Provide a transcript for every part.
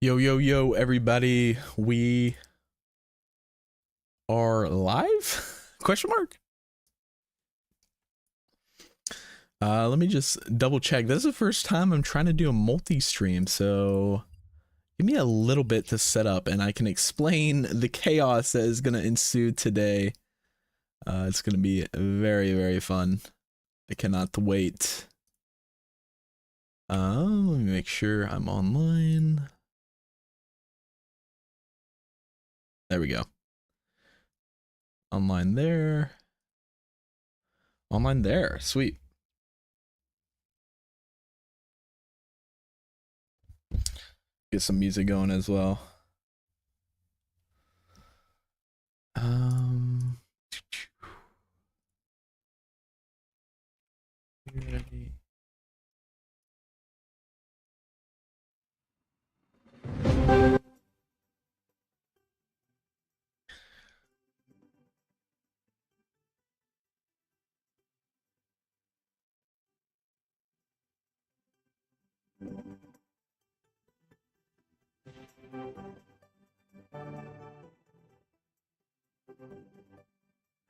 Yo, yo, yo, everybody. We are live? Question mark? Let me just double check. This is the first time I'm trying to do a multi-stream, so give me a little bit to set up and I can explain the chaos that is going to ensue today. It's going to be very, very fun. I cannot wait. Let me make sure I'm online. There we go. Online there. Online there. Sweet. Get some music going as well. Ready.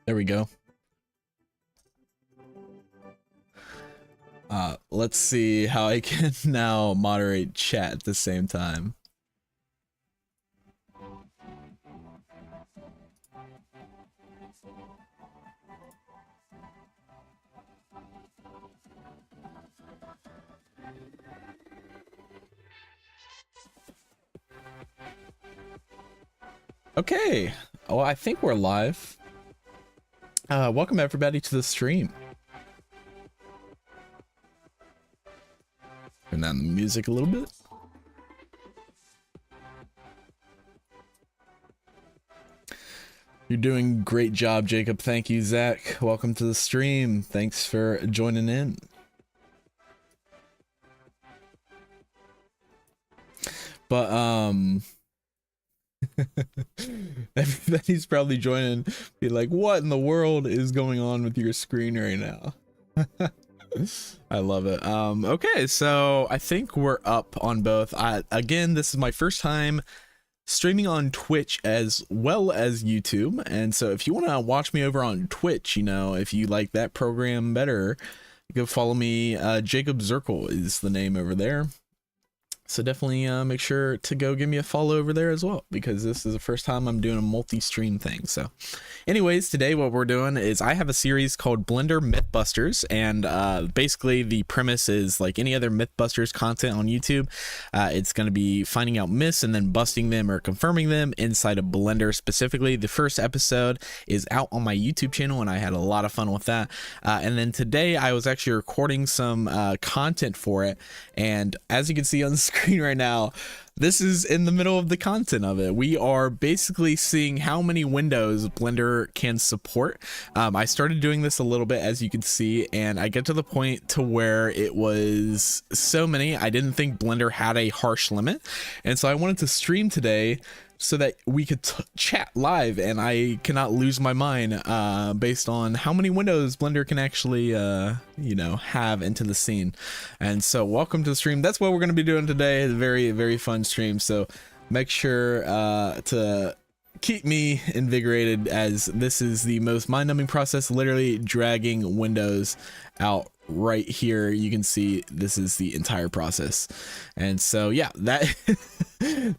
There we go. Let's see how I can now moderate chat at the same time. Okay, well, I think we're live. Welcome everybody to the stream. Turn down the music a little bit. You're doing a great job, Jacob. Thank you, Zach. Welcome to the stream. Thanks for joining in. But everybody's probably joining, be like, what in the world is going on with your screen right now? I love it. Okay, so I think we're up on both. Again, this is my first time streaming on Twitch as well as YouTube, and so if you want to watch me over on Twitch, you know, if you like that program better, go follow me. Jacob Zirkle is the name over there. So definitely make sure to go give me a follow over there as well, because this is the first time I'm doing a multi-stream thing. So anyways, today what we're doing is I have a series called Blender Mythbusters, and basically the premise is like any other Mythbusters content on YouTube. It's going to be finding out myths and then busting them or confirming them inside of Blender. Specifically, the first episode is out on my YouTube channel, and I had a lot of fun with that. And then today I was actually recording some content for it, and as you can see on the screen right now, this is in the middle of the content of it. We are basically seeing how many windows Blender can support. I started doing this a little bit, as you can see, and I get to the point to where it was so many I didn't think Blender had a harsh limit, and so I wanted to stream today so that we could chat live, and I cannot lose my mind based on how many windows Blender can actually you know, have into the scene. And so welcome to the stream. That's what we're going to be doing today. A very, very fun stream, so make sure to keep me invigorated, as this is the most mind-numbing process, literally dragging windows out. Right here you can see this is the entire process. And so yeah, that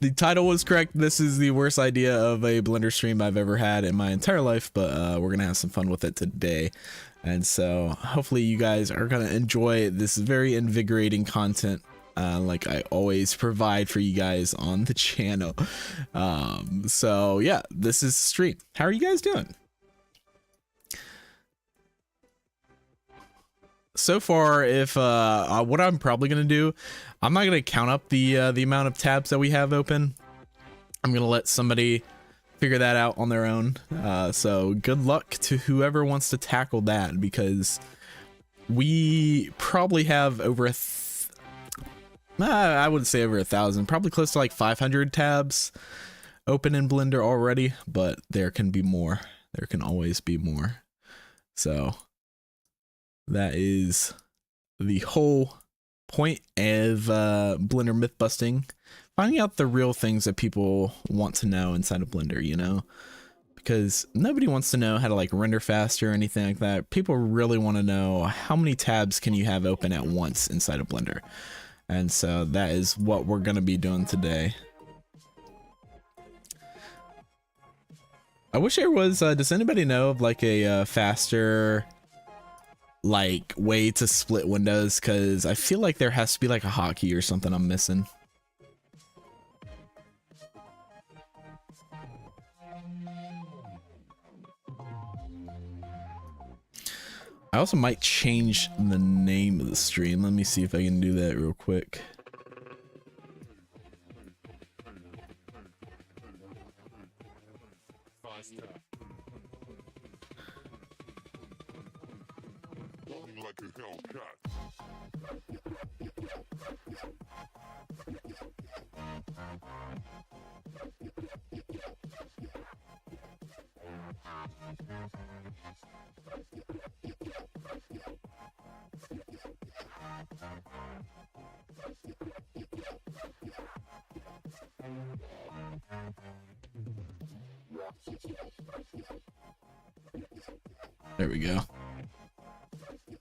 the title was correct. This is the worst idea of a Blender stream I've ever had in my entire life, but we're gonna have some fun with it today. And so hopefully you guys are gonna enjoy this very invigorating content, like I always provide for you guys on the channel. So yeah, this is the stream. How are you guys doing? So far, if what I'm probably gonna do, I'm not gonna count up the amount of tabs that we have open. I'm gonna let somebody figure that out on their own. So good luck to whoever wants to tackle that, because we probably have over I wouldn't say over 1,000, probably close to like 500 tabs open in Blender already, but there can be more. There can always be more. So that is the whole point of Blender myth busting, finding out the real things that people want to know inside of Blender, you know, because nobody wants to know how to like render faster or anything like that. People really want to know how many tabs can you have open at once inside of Blender. And so that is what we're going to be doing today. I wish there was, does anybody know of like a faster like way to split windows? Because I feel like there has to be like a hotkey or something I'm missing. I also might change the name of the stream. Let me see if I can do that real quick. There we go.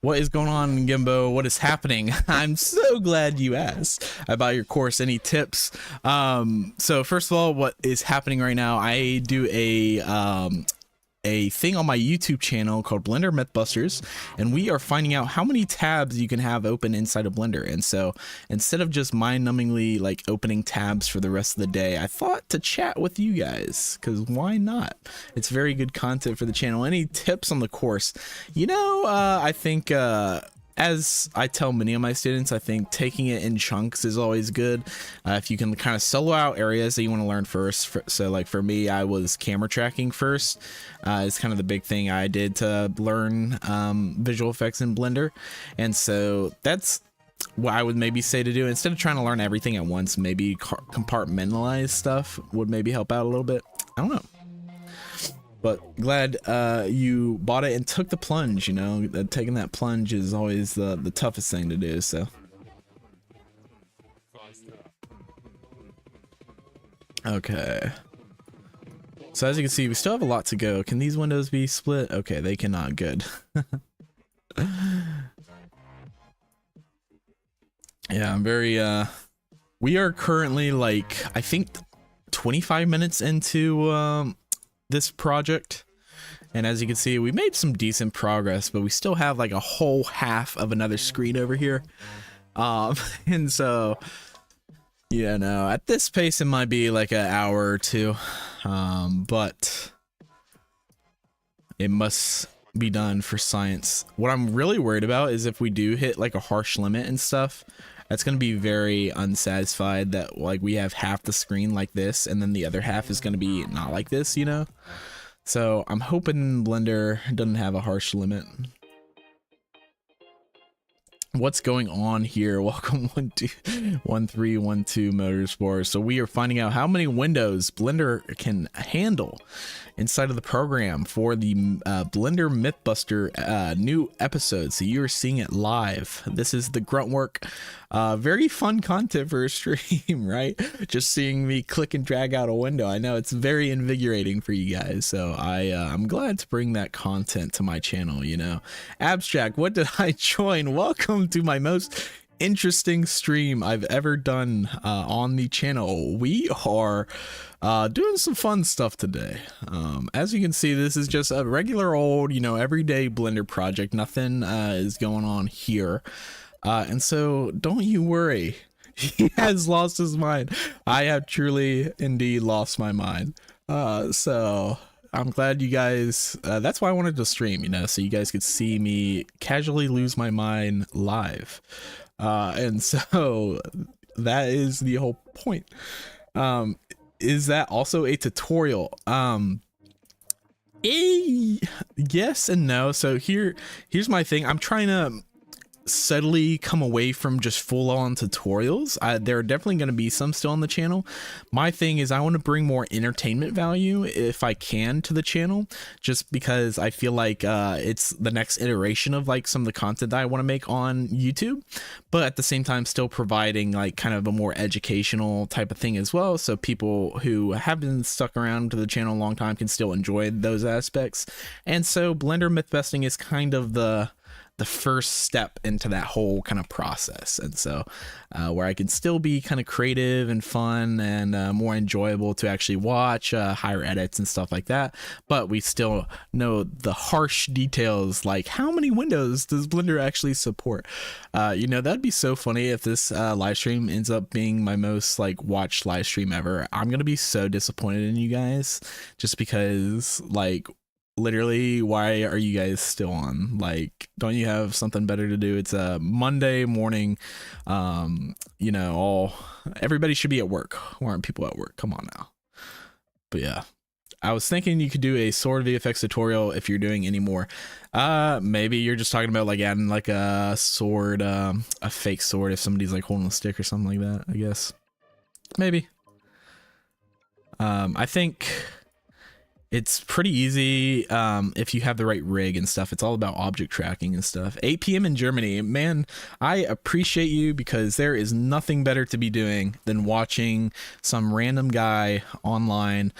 What is going on, Gimbo? What is happening? I'm so glad you asked about your course. Any tips? So first of all, what is happening right now, I do a thing on my YouTube channel called Blender Mythbusters, and we are finding out how many tabs you can have open inside of Blender. And so instead of just mind-numbingly like opening tabs for the rest of the day, I thought to chat with you guys, because why not? It's very good content for the channel. Any tips on the course? You know, I think as I tell many of my students, I think taking it in chunks is always good. If you can kind of solo out areas that you want to learn first. So like for me, I was camera tracking first. It's kind of the big thing I did to learn visual effects in Blender. And so that's what I would maybe say to do. Instead of trying to learn everything at once, maybe compartmentalize stuff would maybe help out a little bit. I don't know. But glad you bought it and took the plunge. You know, taking that plunge is always the toughest thing to do. So, okay. So as you can see, we still have a lot to go. Can these windows be split? Okay, they cannot. Good. Yeah, I'm very. We are currently like I think 25 minutes into this project, and as you can see, we made some decent progress, but we still have like a whole half of another screen over here, and so you know, at this pace it might be like an hour or two, but it must be done for science. What I'm really worried about is if we do hit like a harsh limit and stuff, that's going to be very unsatisfied that like we have half the screen like this and then the other half is going to be not like this, you know? So I'm hoping Blender doesn't have a harsh limit. What's going on here? Welcome 1312 Motorsports. So we are finding out how many windows Blender can handle inside of the program for the Blender Mythbuster new episode. So you are seeing it live. This is the grunt work. Very fun content for a stream, right? Just seeing me click and drag out a window. I know it's very invigorating for you guys. So I'm glad to bring that content to my channel, you know. Abstract, what did I join? Welcome to my most interesting stream I've ever done on the channel. We are doing some fun stuff today. As you can see, this is just a regular old, you know, everyday Blender project. Nothing is going on here. And so don't you worry. He has lost his mind. I have truly indeed lost my mind. So I'm glad you guys, that's why I wanted to stream, you know, so you guys could see me casually lose my mind live. And so that is the whole point. Is that also a tutorial? Yes and no. So here's my thing. I'm trying to subtly come away from just full on tutorials. There are definitely going to be some still on the channel. My thing is I want to bring more entertainment value if I can to the channel, just because I feel like it's the next iteration of like some of the content that I want to make on YouTube, but at the same time still providing like kind of a more educational type of thing as well, so people who have been stuck around to the channel a long time can still enjoy those aspects. And so Blender myth busting is kind of the first step into that whole kind of process. And so where I can still be kind of creative and fun and more enjoyable to actually watch, higher edits and stuff like that, but we still know the harsh details, like how many windows does Blender actually support. You know, that'd be so funny if this live stream ends up being my most like watched live stream ever. I'm gonna be so disappointed in you guys, just because like literally, why are you guys still on? Like, don't you have something better to do? It's a Monday morning. You know, everybody should be at work. Why aren't people at work? Come on now. But yeah, I was thinking you could do a sword VFX tutorial if you're doing any more. Maybe you're just talking about like adding like a sword, a fake sword if somebody's like holding a stick or something like that, I guess. Maybe. I think it's pretty easy if you have the right rig and stuff. It's all about object tracking and stuff. 8 p.m. in Germany. Man, I appreciate you, because there is nothing better to be doing than watching some random guy online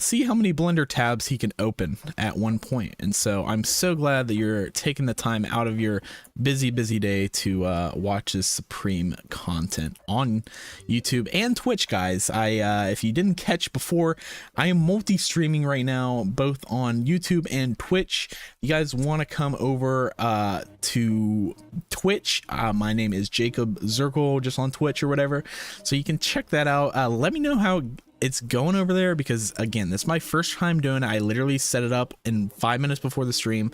see how many Blender tabs he can open at one point. And so I'm so glad that you're taking the time out of your busy day to watch this supreme content on YouTube and Twitch, guys. If you didn't catch before, I am multi-streaming right now, both on YouTube and Twitch. You guys want to come over to Twitch, my name is Jacob Zirkle, just on Twitch or whatever, so you can check that out. Let me know how it's going over there, because again, this is my first time doing it. I literally set it up in 5 minutes before the stream,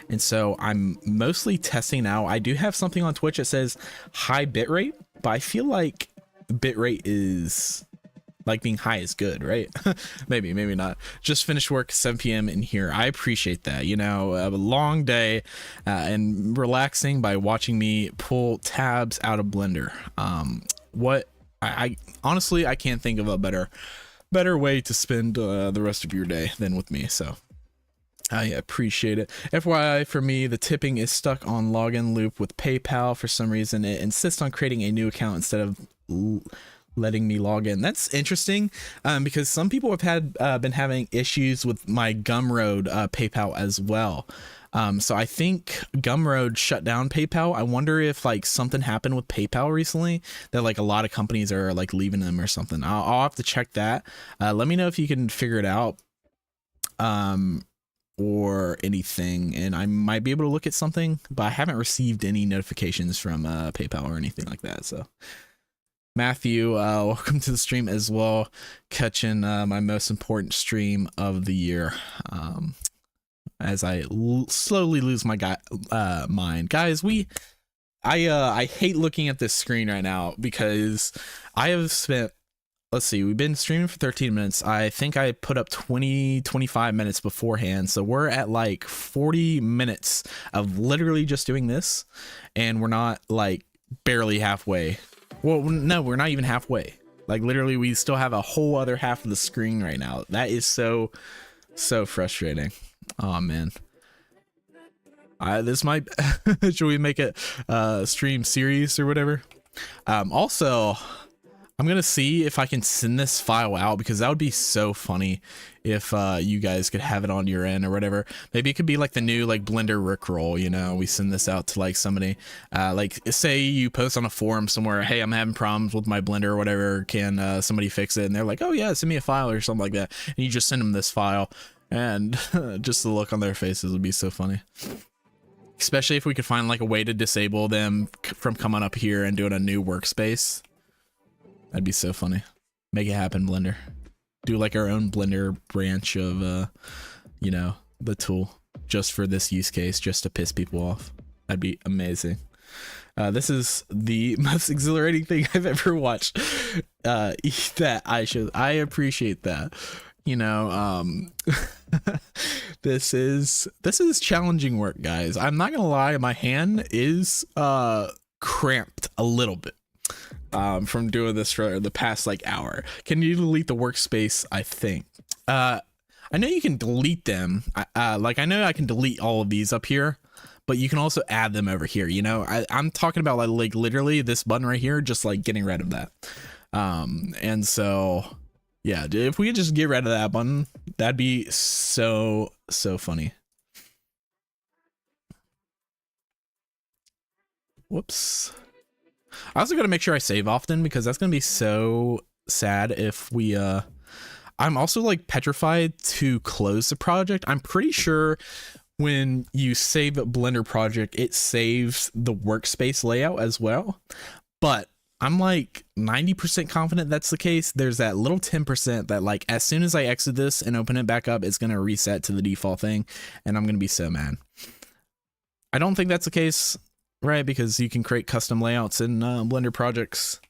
and so I'm mostly testing out. I do have something on Twitch that says high bitrate, but I feel like bitrate is like being high is good, right? maybe not. Just finished work 7 p.m. in here. I appreciate that. You know, a long day and relaxing by watching me pull tabs out of Blender. What I honestly, I can't think of a better way to spend the rest of your day than with me. So I appreciate it. FYI, for me, the tipping is stuck on login loop with PayPal. For some reason, it insists on creating a new account instead of letting me log in. That's interesting, because some people have been having issues with my Gumroad PayPal as well. So I think Gumroad shut down PayPal. I wonder if like something happened with PayPal recently that like a lot of companies are like leaving them or something. I'll have to check that. Let me know if you can figure it out, or anything, and I might be able to look at something, but I haven't received any notifications from PayPal or anything like that. So Matthew, welcome to the stream as well, catching my most important stream of the year. As I slowly lose my mind, guys. I hate looking at this screen right now, because I have spent, let's see, we've been streaming for 13 minutes. I think I put up 25 minutes beforehand, so we're at like 40 minutes of literally just doing this, and we're not like barely halfway. Well, no, we're not even halfway. Like literally, we still have a whole other half of the screen right now. That is so frustrating. Oh man, this might should we make it stream series or whatever? Also, I'm gonna see if I can send this file out, because that would be so funny if you guys could have it on your end or whatever. Maybe it could be like the new like Blender Rickroll, you know, we send this out to like somebody, like say you post on a forum somewhere, hey, I'm having problems with my Blender or whatever, can somebody fix it? And they're like, oh yeah, send me a file or something like that, and you just send them this file, and just the look on their faces would be so funny. Especially if we could find like a way to disable them from coming up here and doing a new workspace. That'd be so funny. Make it happen, Blender. Do like our own Blender branch of, you know, the tool just for this use case, just to piss people off. That'd be amazing. This is the most exhilarating thing I've ever watched. That I appreciate that. you know, this is challenging work, guys. I'm not gonna lie, my hand is cramped a little bit from doing this for the past like hour. Can you delete the workspace? I think I know you can delete them. Like I know I can delete all of these up here, but you can also add them over here. You know, I'm talking about like literally this button right here, just like getting rid of that. And so yeah, if we could just get rid of that button, that'd be so funny. Whoops. I also got to make sure I save often, because that's going to be so sad if we I'm also like petrified to close the project. I'm pretty sure when you save a Blender project, it saves the workspace layout as well, but I'm like 90% confident that's the case. There's that little 10% that like as soon as I exit this and open it back up, it's going to reset to the default thing, and I'm going to be so mad. I don't think that's the case, right? Because you can create custom layouts in Blender projects,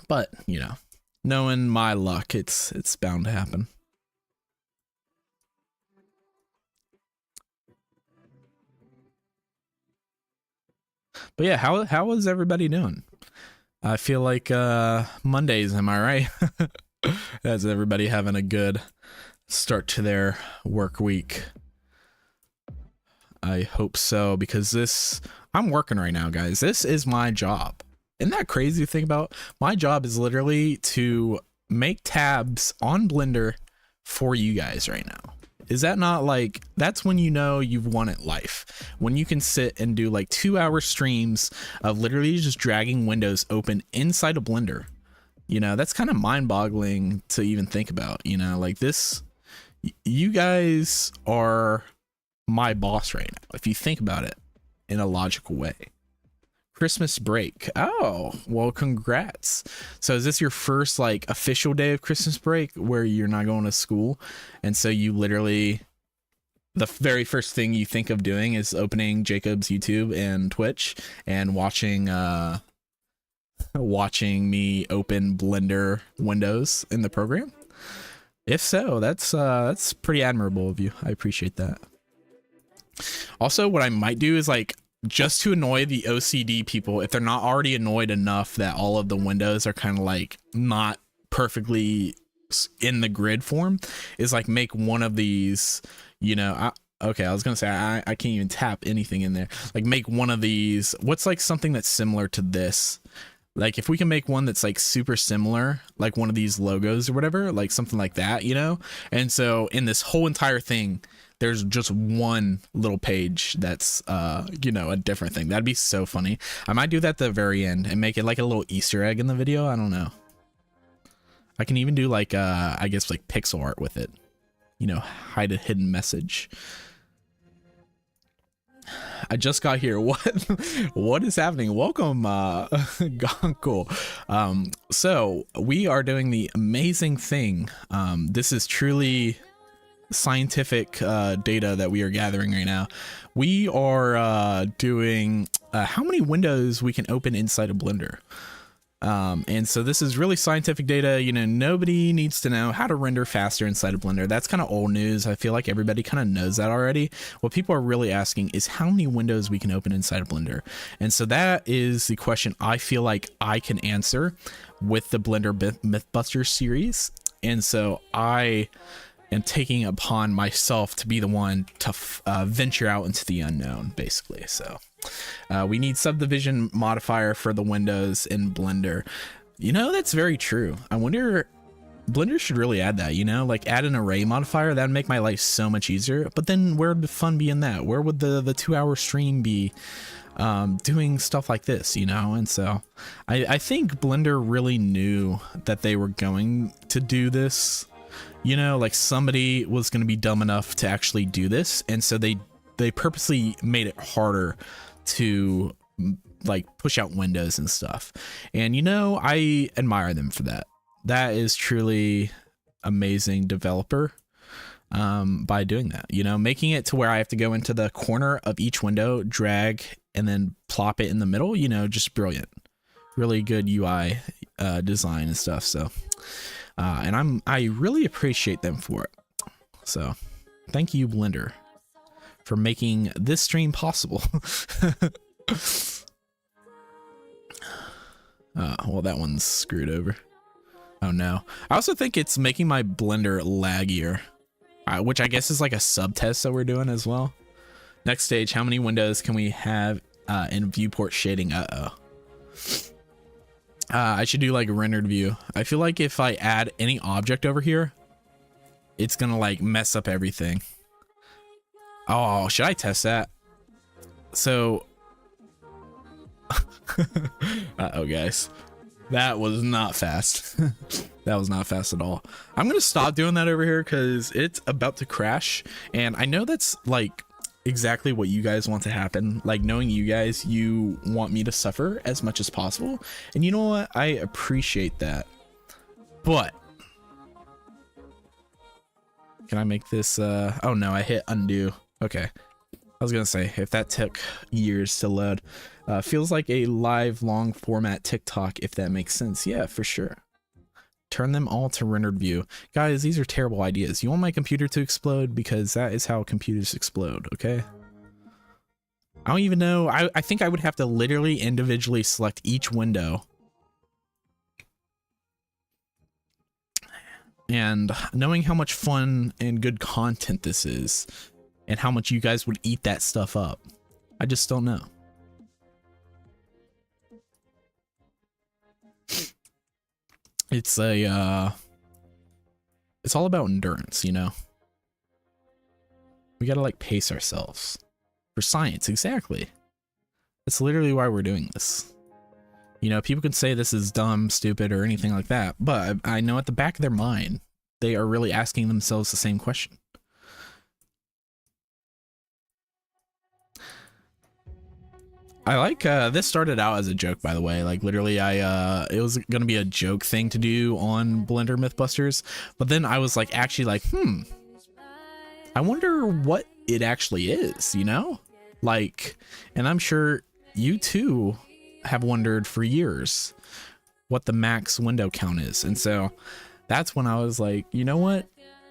but you know, knowing my luck, it's bound to happen. But yeah, how is everybody doing? I feel like Mondays, am I right? Is everybody having a good start to their work week? I hope so, because I'm working right now, guys. This is my job. Isn't that crazy to think about? My job is literally to make tabs on Blender for you guys right now. Is that not like, that's when you know you've won at life, when you can sit and do like 2-hour streams of literally just dragging windows open inside of Blender. You know, that's kind of mind-boggling to even think about, you know, like this, you guys are my boss right now, if you think about it in a logical way. Christmas break. Oh, well, congrats. So is this your first like official day of Christmas break where you're not going to school, and so you literally, the very first thing you think of doing is opening Jacob's YouTube and Twitch and watching me open Blender windows in the program? If so, that's pretty admirable of you. I appreciate that. Also, what I might do is like, just to annoy the OCD people, if they're not already annoyed enough that all of the windows are kind of like not perfectly in the grid form, is like make one of these, you know, okay, I was gonna say I can't even tap anything in there. Like make one of these, what's like something that's similar to this? Like if we can make one that's like super similar, like one of these logos or whatever, like something like that, you know? And so in this whole entire thing, there's just one little page that's you know, a different thing. That'd be so funny. I might do that at the very end and make it like a little Easter egg in the video. I don't know. I can even do like I guess like pixel art with it, you know, hide a hidden message. I just got here. What is happening? Welcome, Gonkel. So we are doing the amazing thing. This is truly scientific data that we are gathering right now. We are doing how many windows we can open inside of Blender. And so this is really scientific data. You know, nobody needs to know how to render faster inside of Blender. That's kind of old news. I feel like everybody kind of knows that already. What people are really asking is how many windows we can open inside of Blender. And so that is the question I feel like I can answer with the Blender Mythbusters series. And so I am taking upon myself to be the one to venture out into the unknown, basically. So we need subdivision modifier for the windows in Blender. You know, that's very true. I wonder, Blender should really add that, you know, like add an array modifier. That'd make my life so much easier. But then where would the fun be in that? Where would the 2-hour stream be doing stuff like this, you know? And so I think Blender really knew that they were going to do this. You know, like somebody was going to be dumb enough to actually do this, and so they purposely made it harder to like push out windows and stuff. And you know, I admire them for that. That is truly amazing developer by doing that, you know, making it to where I have to go into the corner of each window, drag, and then plop it in the middle, you know, just brilliant. Really good UI design and stuff. So and I really appreciate them for it. So thank you, Blender, for making this stream possible. Well, that one's screwed over. Oh no. I also think it's making my Blender laggier, which I guess is like a sub-test that we're doing as well. Next stage, how many windows can we have in viewport shading? I should do like a rendered view. I feel like if I add any object over here, it's gonna like mess up everything. Oh, should I test that? So, uh-oh guys, that was not fast. That was not fast at all. I'm gonna stop doing that over here because it's about to crash, and I know that's like exactly what you guys want to happen. Like, knowing you guys, you want me to suffer as much as possible, and you know what, I appreciate that. But can I make this oh no, I hit undo. Okay, I was gonna say, if that took years to load, feels like a live long format TikTok, if that makes sense. Yeah, for sure. Turn them all to rendered view. Guys, these are terrible ideas. You want my computer to explode? Because that is how computers explode, okay? I don't even know. I think I would have to literally individually select each window. And knowing how much fun and good content this is, and how much you guys would eat that stuff up, I just don't know. It's a it's all about endurance, you know. We gotta like pace ourselves for science. Exactly. That's literally why we're doing this. You know, people can say this is dumb, stupid, or anything like that, but I know at the back of their mind they are really asking themselves the same question. I like this started out as a joke, by the way. Like, literally, it was gonna be a joke thing to do on Blender Mythbusters, but then I was like, actually, like, I wonder what it actually is, you know? Like, and I'm sure you too have wondered for years what the max window count is, and so that's when I was like, you know what?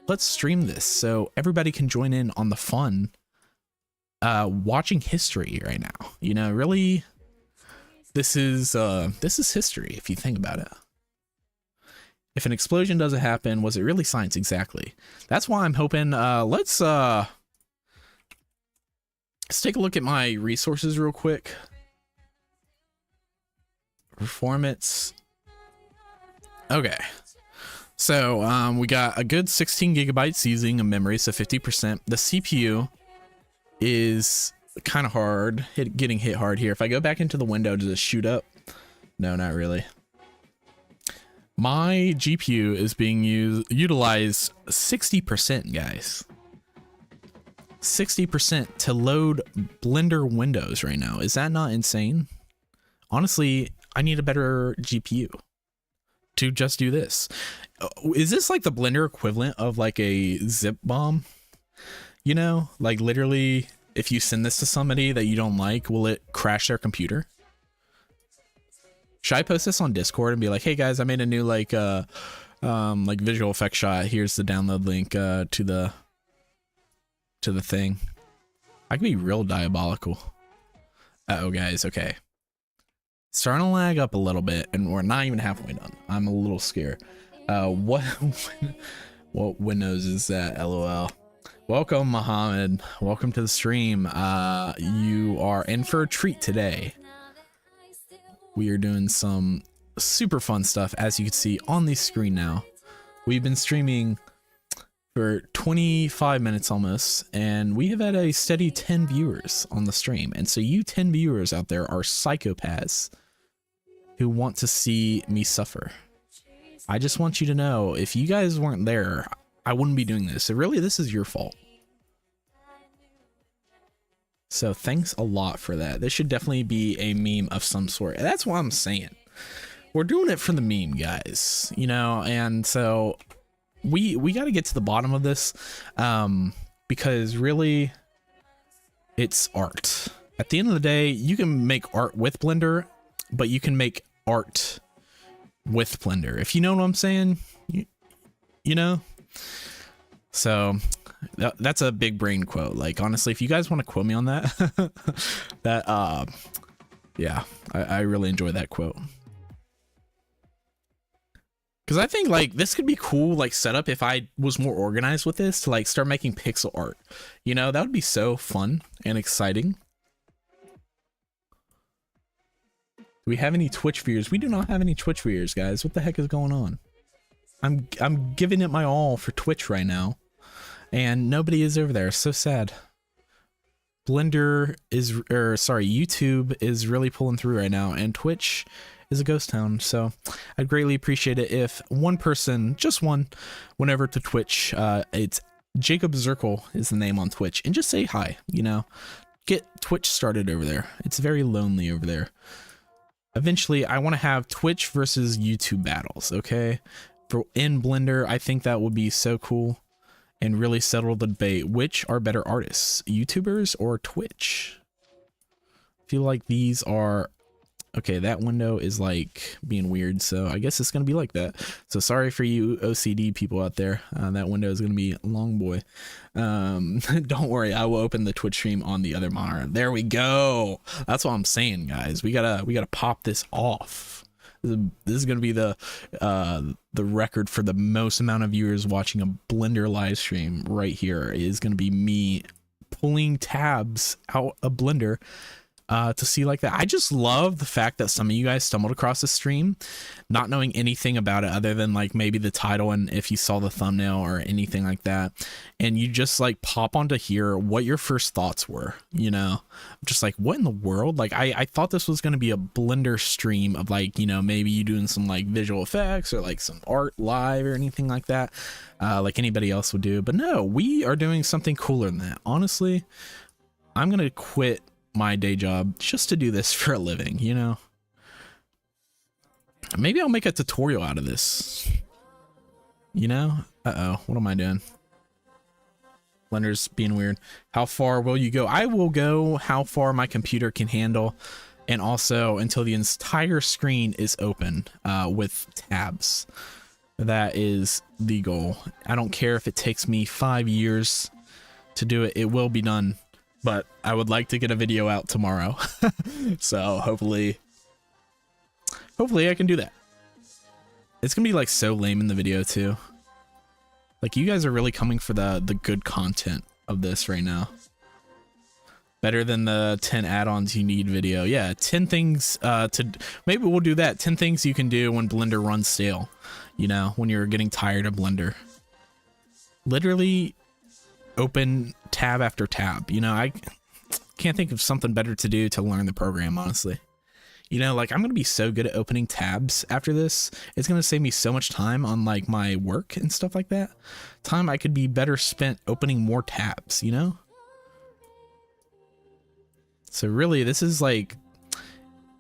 Let's stream this so everybody can join in on the fun. Watching history right now, you know, really, this is history if you think about it. If an explosion doesn't happen, was it really science? Exactly. That's why I'm hoping, let's take a look at my resources real quick. Performance. Okay. So, we got a good 16 gigabytes using a memory, so 50%. The CPU is kind of hard, getting hit hard here. If I go back into the window, does it shoot up? No, not really. My GPU is being utilized 60%, guys. 60% to load Blender windows right now. Is that not insane? Honestly, I need a better GPU to just do this. Is this like the Blender equivalent of like a zip bomb? You know, like literally, if you send this to somebody that you don't like, will it crash their computer? Should I post this on Discord and be like, hey guys, I made a new like visual effects shot. Here's the download link to the thing. I can be real diabolical. Uh-oh guys, okay. Starting to lag up a little bit, and we're not even halfway done. I'm a little scared. What Windows is that? LOL. Welcome, Mohammed. Welcome to the stream. You are in for a treat today. We are doing some super fun stuff, as you can see on the screen now. We've been streaming for 25 minutes almost, and we have had a steady 10 viewers on the stream. And so you 10 viewers out there are psychopaths who want to see me suffer. I just want you to know, if you guys weren't there, I wouldn't be doing this. So really, this is your fault. So thanks a lot for that. This should definitely be a meme of some sort. That's what I'm saying. We're doing it for the meme, guys. You know, and so we got to get to the bottom of this, because really, it's art. At the end of the day, you can make art with Blender, but you can make art with Blender. If you know what I'm saying, you know? So that's a big brain quote. Like, honestly, if you guys want to quote me on that, yeah, I really enjoy that quote. Because I think like this could be cool, like setup if I was more organized with this to like start making pixel art. You know, that would be so fun and exciting. Do we have any Twitch viewers? We do not have any Twitch viewers, guys. What the heck is going on? I'm giving it my all for Twitch right now, and nobody is over there. So sad. Blender is, or sorry, YouTube is really pulling through right now, and Twitch is a ghost town. So I'd greatly appreciate it if one person, just one, went over to Twitch. It's Jacob Zirkle is the name on Twitch, and just say hi. You know, get Twitch started over there. It's very lonely over there. Eventually, I want to have Twitch versus YouTube battles. Okay, for in Blender, I think that would be so cool. And really settle the debate. Which are better artists, YouTubers or Twitch? I feel like these are... Okay, that window is like being weird, so I guess it's going to be like that. So sorry for you OCD people out there. That window is going to be long boy. Don't worry, I will open the Twitch stream on the other monitor. There we go. That's what I'm saying, guys. We gotta pop this off. This is going to be the record for the most amount of viewers watching a Blender live stream right here. It is going to be me pulling tabs out of Blender to see like that. I just love the fact that some of you guys stumbled across the stream not knowing anything about it other than like maybe the title and if you saw the thumbnail or anything like that, and you just like pop onto here what your first thoughts were, you know. Just like, what in the world? Like I thought this was going to be a Blender stream of like, you know, maybe you doing some like visual effects or like some art live or anything like that, like anybody else would do. But no, we are doing something cooler than that. Honestly, I'm gonna quit my day job just to do this for a living, you know. Maybe I'll make a tutorial out of this, you know. What am I doing? Blender's being weird. How far will you go? I will go how far my computer can handle, and also until the entire screen is open with tabs. That is the goal. I don't care if it takes me 5 years to do it, it will be done. But I would like to get a video out tomorrow. So hopefully I can do that. It's gonna be like so lame in the video too. Like you guys are really coming for the good content of this right now. Better than the 10 add-ons you need video. Yeah, 10 things maybe we'll do that. 10 things you can do when Blender runs stale. You know, when you're getting tired of Blender. Literally open tab after tab. You know, I can't think of something better to do to learn the program, honestly. You know, like I'm gonna be so good at opening tabs after this. It's gonna save me so much time on like my work and stuff like that. Time I could be better spent opening more tabs, you know. So really, this is like,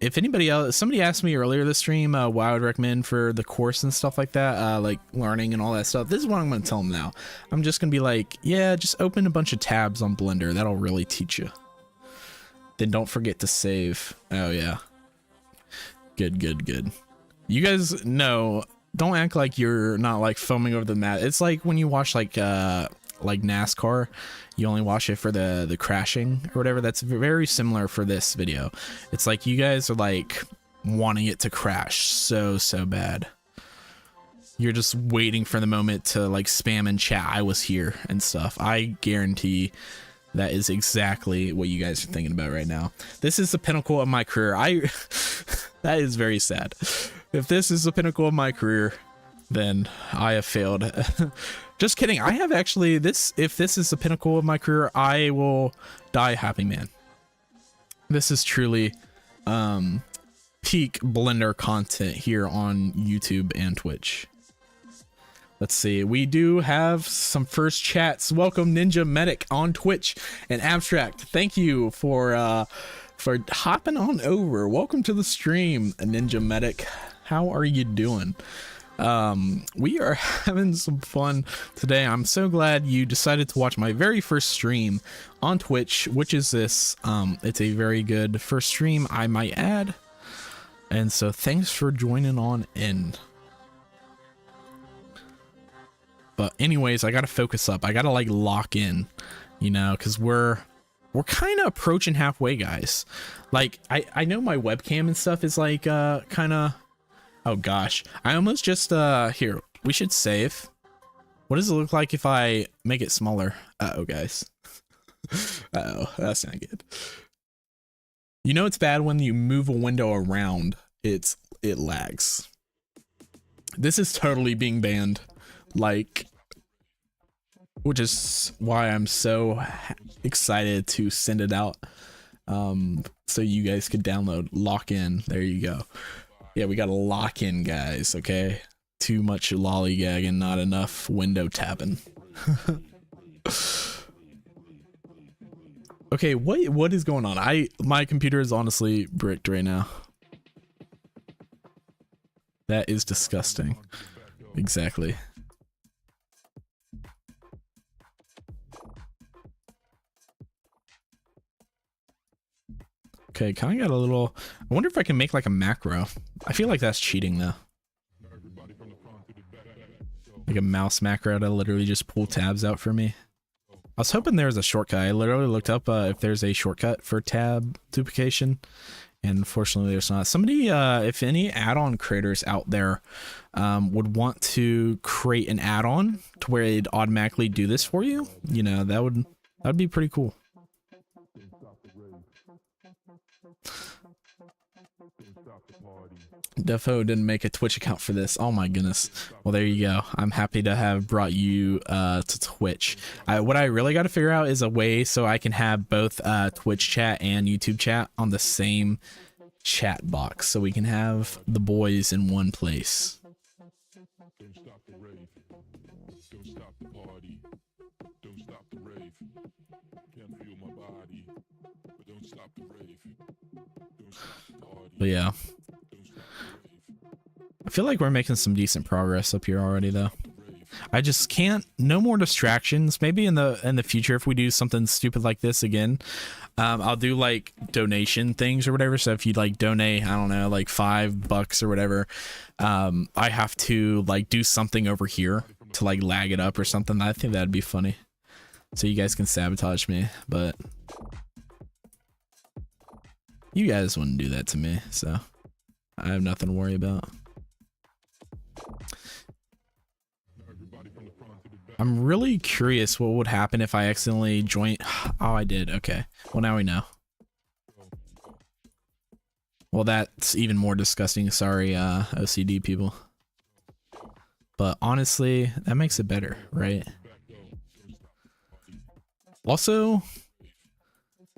if anybody else, somebody asked me earlier this stream what I would recommend for the course and stuff like that, like learning and all that stuff. This is what I'm going to tell them now. I'm just going to be like, yeah, just open a bunch of tabs on Blender. That'll really teach you. Then don't forget to save. Oh, yeah. Good. You guys know, don't act like you're not like foaming over the mat. It's like when you watch like NASCAR, you only watch it for the crashing or whatever. That's very similar for this video. It's like you guys are like wanting it to crash so bad. You're just waiting for the moment to like spam in chat, I was here and stuff. I guarantee that is exactly what you guys are thinking about right now. This is the pinnacle of my career. That is very sad. If this is the pinnacle of my career, then I have failed. Just kidding. I have actually if this is the pinnacle of my career, I will die a happy man. This is truly peak Blender content here on YouTube and Twitch. Let's see. We do have some first chats. Welcome Ninja Medic on Twitch and Abstract. Thank you for hopping on over. Welcome to the stream, Ninja Medic. How are you doing? We are having some fun today. I'm so glad you decided to watch my very first stream on Twitch, which is this. It's a very good first stream, I might add. And so thanks for joining on in. But anyways, I gotta focus up. I gotta like lock in, you know, because we're kind of approaching halfway, guys. Like I know my webcam and stuff is like kind of, oh gosh, I almost just here, we should save. What does it look like if I make it smaller? Uh-oh, guys. Uh-oh, that's not good. You know it's bad when you move a window around, it lags. This is totally being banned, like, which is why I'm so excited to send it out, so you guys could download, lock in. There you go. Yeah, we gotta lock in, guys. Okay, too much lollygagging, not enough window tapping. Okay, what is going on? My computer is honestly bricked right now. That is disgusting. Exactly. Okay, kind of got a little, I wonder if I can make like a macro. I feel like that's cheating though. Like a mouse macro to literally just pull tabs out for me. I was hoping there was a shortcut. I literally looked up if there's a shortcut for tab duplication, and unfortunately there's not. Somebody, if any add-on creators out there would want to create an add-on to where it'd automatically do this for you, you know, that'd be pretty cool. Defo didn't make a Twitch account for this. Oh my goodness. Well, there you go. I'm happy to have brought you to Twitch. What I really got to figure out is a way so I can have both Twitch chat and YouTube chat on the same chat box, so we can have the boys in one place. But yeah, I feel like we're making some decent progress up here already, though. I just can't, no more distractions. Maybe in the future, if we do something stupid like this again, I'll do like donation things or whatever. So if you'd like donate, I don't know, like $5 or whatever, I have to like do something over here to like lag it up or something. I think that'd be funny. So you guys can sabotage me, but you guys wouldn't do that to me, so I have nothing to worry about. I'm really curious what would happen if I accidentally join. Oh, I did. Okay. Well, now we know. Well, that's even more disgusting. Sorry, OCD people. But honestly, that makes it better, right? Also,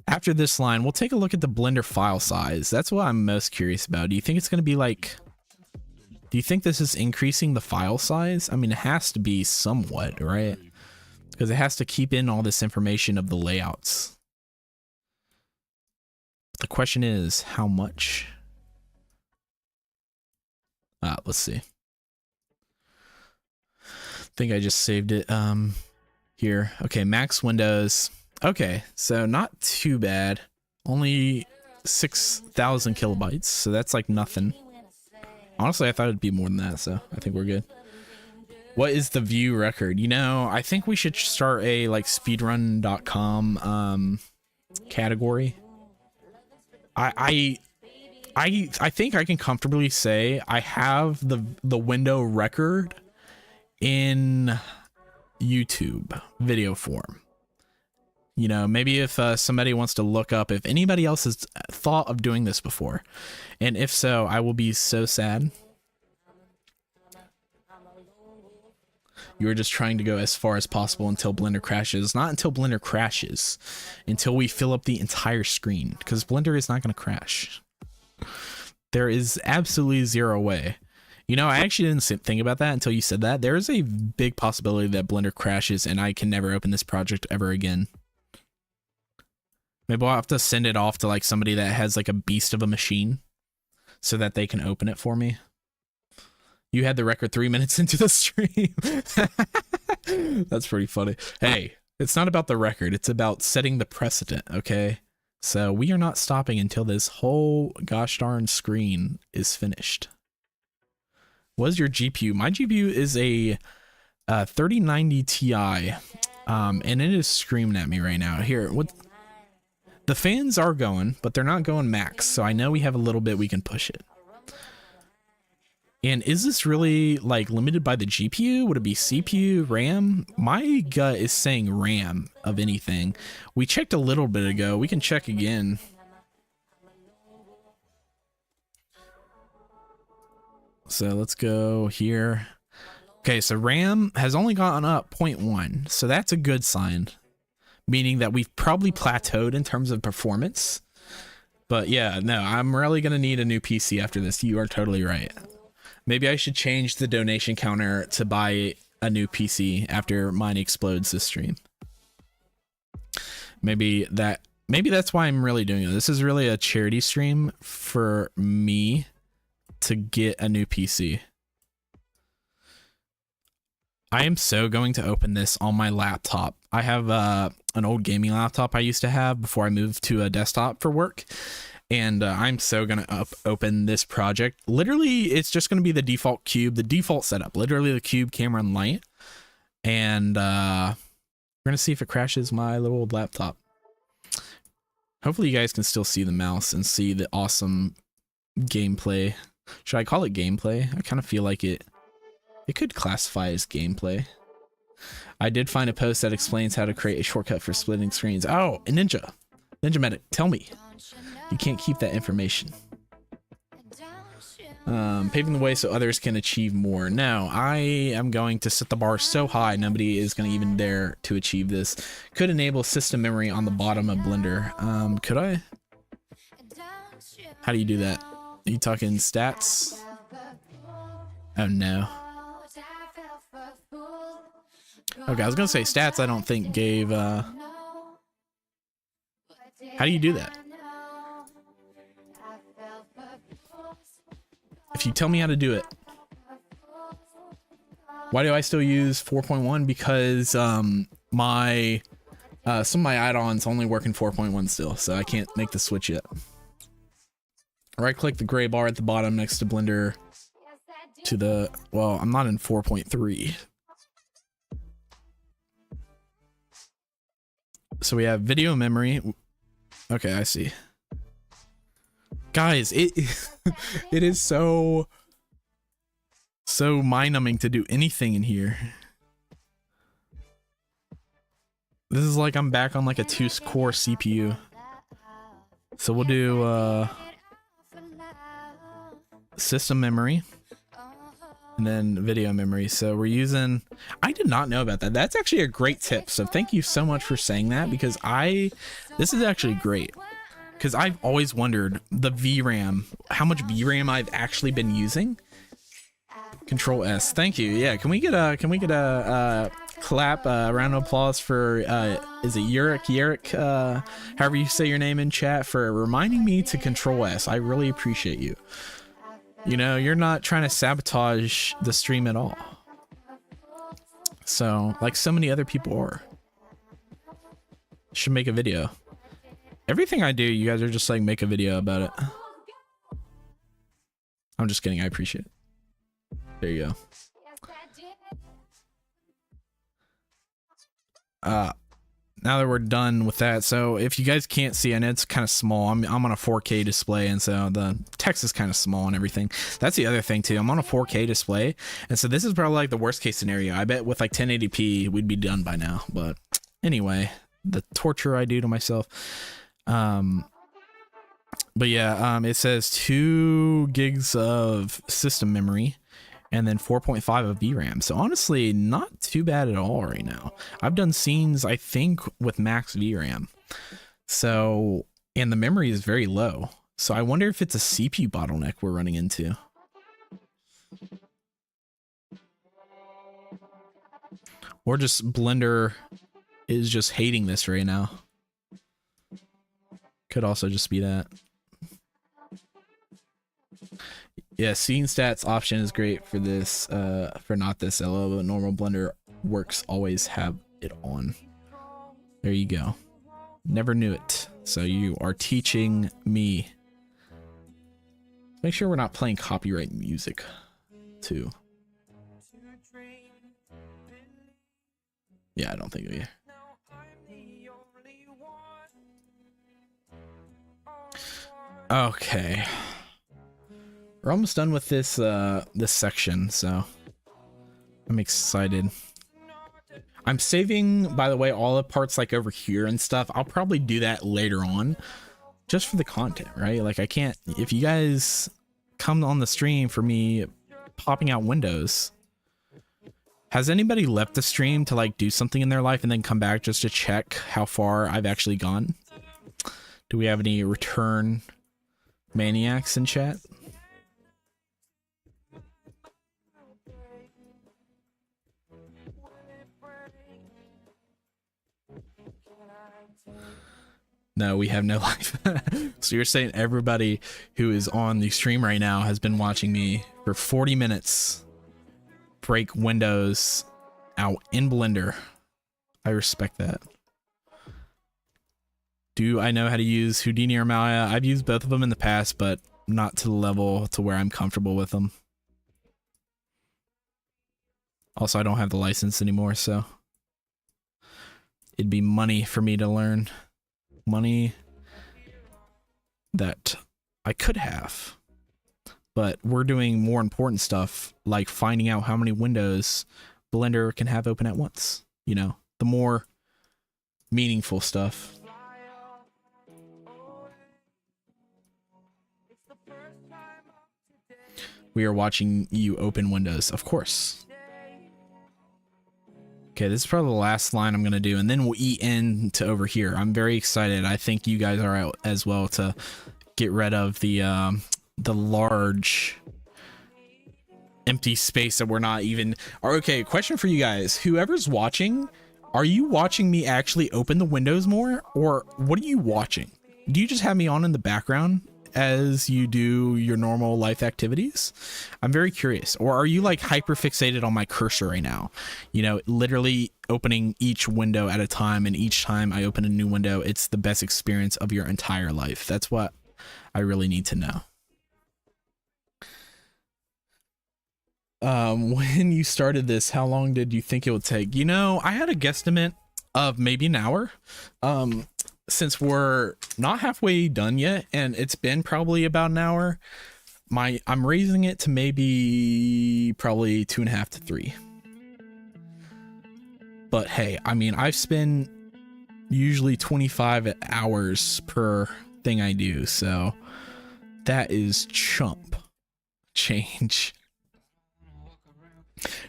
after this line, we'll take a look at the Blender file size. That's what I'm most curious about. Do you think it's going to be like... Do you think this is increasing the file size? I mean, it has to be somewhat, right? Because it has to keep in all this information of the layouts. The question is, how much? Let's see. I think I just saved it here. Okay, max windows. Okay, so not too bad. Only 6,000 kilobytes, so that's like nothing. Honestly, I thought it'd be more than that, so I think we're good. What is the view record? You know, I think we should start a like speedrun.com category. I think I can comfortably say I have the window record in YouTube video form. You know, maybe if somebody wants to look up if anybody else has thought of doing this before, and if so, I will be so sad. You were just trying to go as far as possible until Blender crashes. Not until Blender crashes, until we fill up the entire screen, because Blender is not going to crash. There is absolutely zero way. You know, I actually didn't think about that until you said that. There is a big possibility that Blender crashes and I can never open this project ever again. Maybe I'll have to send it off to like somebody that has like a beast of a machine so that they can open it for me. You had the record 3 minutes into the stream. That's pretty funny. Hey, it's not about the record. It's about setting the precedent, okay? So we are not stopping until this whole gosh darn screen is finished. What is your GPU? My GPU is a 3090 Ti, and it is screaming at me right now. Here, what? The fans are going, but they're not going max, so I know we have a little bit we can push it. And is this really like limited by the GPU? Would it be CPU, RAM? My gut is saying RAM of anything. We checked a little bit ago. We can check again. So let's go here. Okay, so RAM has only gone up 0.1, so that's a good sign. Meaning that we've probably plateaued in terms of performance. But yeah, no, I'm really going to need a new PC after this. You are totally right. Maybe I should change the donation counter to buy a new PC after mine explodes this stream. Maybe that's why I'm really doing it. This is really a charity stream for me to get a new PC. I am so going to open this on my laptop. I have an old gaming laptop I used to have before I moved to a desktop for work. And I'm so going to open this project. Literally, it's just going to be the default cube, the default setup. Literally the cube, camera, and light. And we're going to see if it crashes my little old laptop. Hopefully you guys can still see the mouse and see the awesome gameplay. Should I call it gameplay? I kind of feel like it could classify as gameplay. I did find a post that explains how to create a shortcut for splitting screens. Oh, a Ninja Medic, tell me. You can't keep that information. Paving the way so others can achieve more. No, I am going to set the bar so high nobody is going to even dare to achieve this. Could enable system memory on the bottom of Blender. Could I? How do you do that? Are you talking stats? Oh no. Okay, I was gonna say stats I don't think gave how do you do that? If you tell me how to do it. Why do I still use 4.1? Because my some of my add-ons only work in 4.1 still, so I can't make the switch yet. Right click the gray bar at the bottom next to Blender to the, well, I'm not in 4.3. So we have video memory. Okay, I see. Guys, it it is so mind-numbing to do anything in here. This is like I'm back on like a 2-core CPU. So we'll do system memory and then video memory. So we're using, I did not know about that. That's actually a great tip. So thank you so much for saying that, because this is actually great. Because I've always wondered the VRAM, how much VRAM I've actually been using. Control S. Thank you. Yeah, can we get a clap, round of applause for is it Yurik, however you say your name in chat, for reminding me to Control S. I really appreciate you. You know, you're not trying to sabotage the stream at all. So, like so many other people are. Should make a video. Everything I do, you guys are just like, make a video about it. I'm just kidding. I appreciate it. There you go. Now that we're done with that, so if you guys can't see, and it's kind of small, I'm on a 4K display, and so the text is kind of small and everything. That's the other thing too. I'm on a 4K display, and so this is probably like the worst case scenario. I bet with like 1080p we'd be done by now. But anyway, the torture I do to myself. But yeah, it says 2 gigs of system memory and then 4.5 of VRAM. So honestly, not too bad at all right now. I've done scenes, I think, with max VRAM. So, and the memory is very low. So I wonder if it's a CPU bottleneck we're running into. Or just Blender is just hating this right now. Could also just be that. Yeah, scene stats option is great for this, for not this LO, but normal Blender works always have it on. There you go. Never knew it. So you are teaching me. Make sure we're not playing copyright music too. Yeah, I don't think we. Okay. We're almost done with this this section, so I'm excited. I'm saving, by the way, all the parts like over here and stuff. I'll probably do that later on just for the content, right? Like I can't, if you guys come on the stream for me popping out windows, has anybody left the stream to like do something in their life and then come back just to check how far I've actually gone? Do we have any return maniacs in chat? No, we have no life. So you're saying everybody who is on the stream right now has been watching me for 40 minutes break windows out in Blender. I respect that. Do I know how to use Houdini or Maya? I've used both of them in the past, but not to the level to where I'm comfortable with them. Also, I don't have the license anymore, so it'd be money for me to learn. Money that I could have, but we're doing more important stuff like finding out how many windows Blender can have open at once. You know, the more meaningful stuff. We are watching you open windows, of course. Okay, this is probably the last line I'm gonna do, and then we'll eat into over here. I'm very excited. I think you guys are out as well to get rid of the large empty space that we're not even. Okay, question for you guys: whoever's watching, are you watching me actually open the windows more, or what are you watching? Do you just have me on in the background as you do your normal life activities? I'm very curious. Or are you like hyper fixated on my cursor right now? You know, literally opening each window at a time, and each time I open a new window, it's the best experience of your entire life. That's what I really need to know. When you started this, how long did you think it would take? You know, I had a guesstimate of maybe an hour. Since we're not halfway done yet, and it's been probably about an hour, I'm raising it to maybe probably 2.5 to 3. But hey, I mean, I've spent usually 25 hours per thing I do, so that is chump change.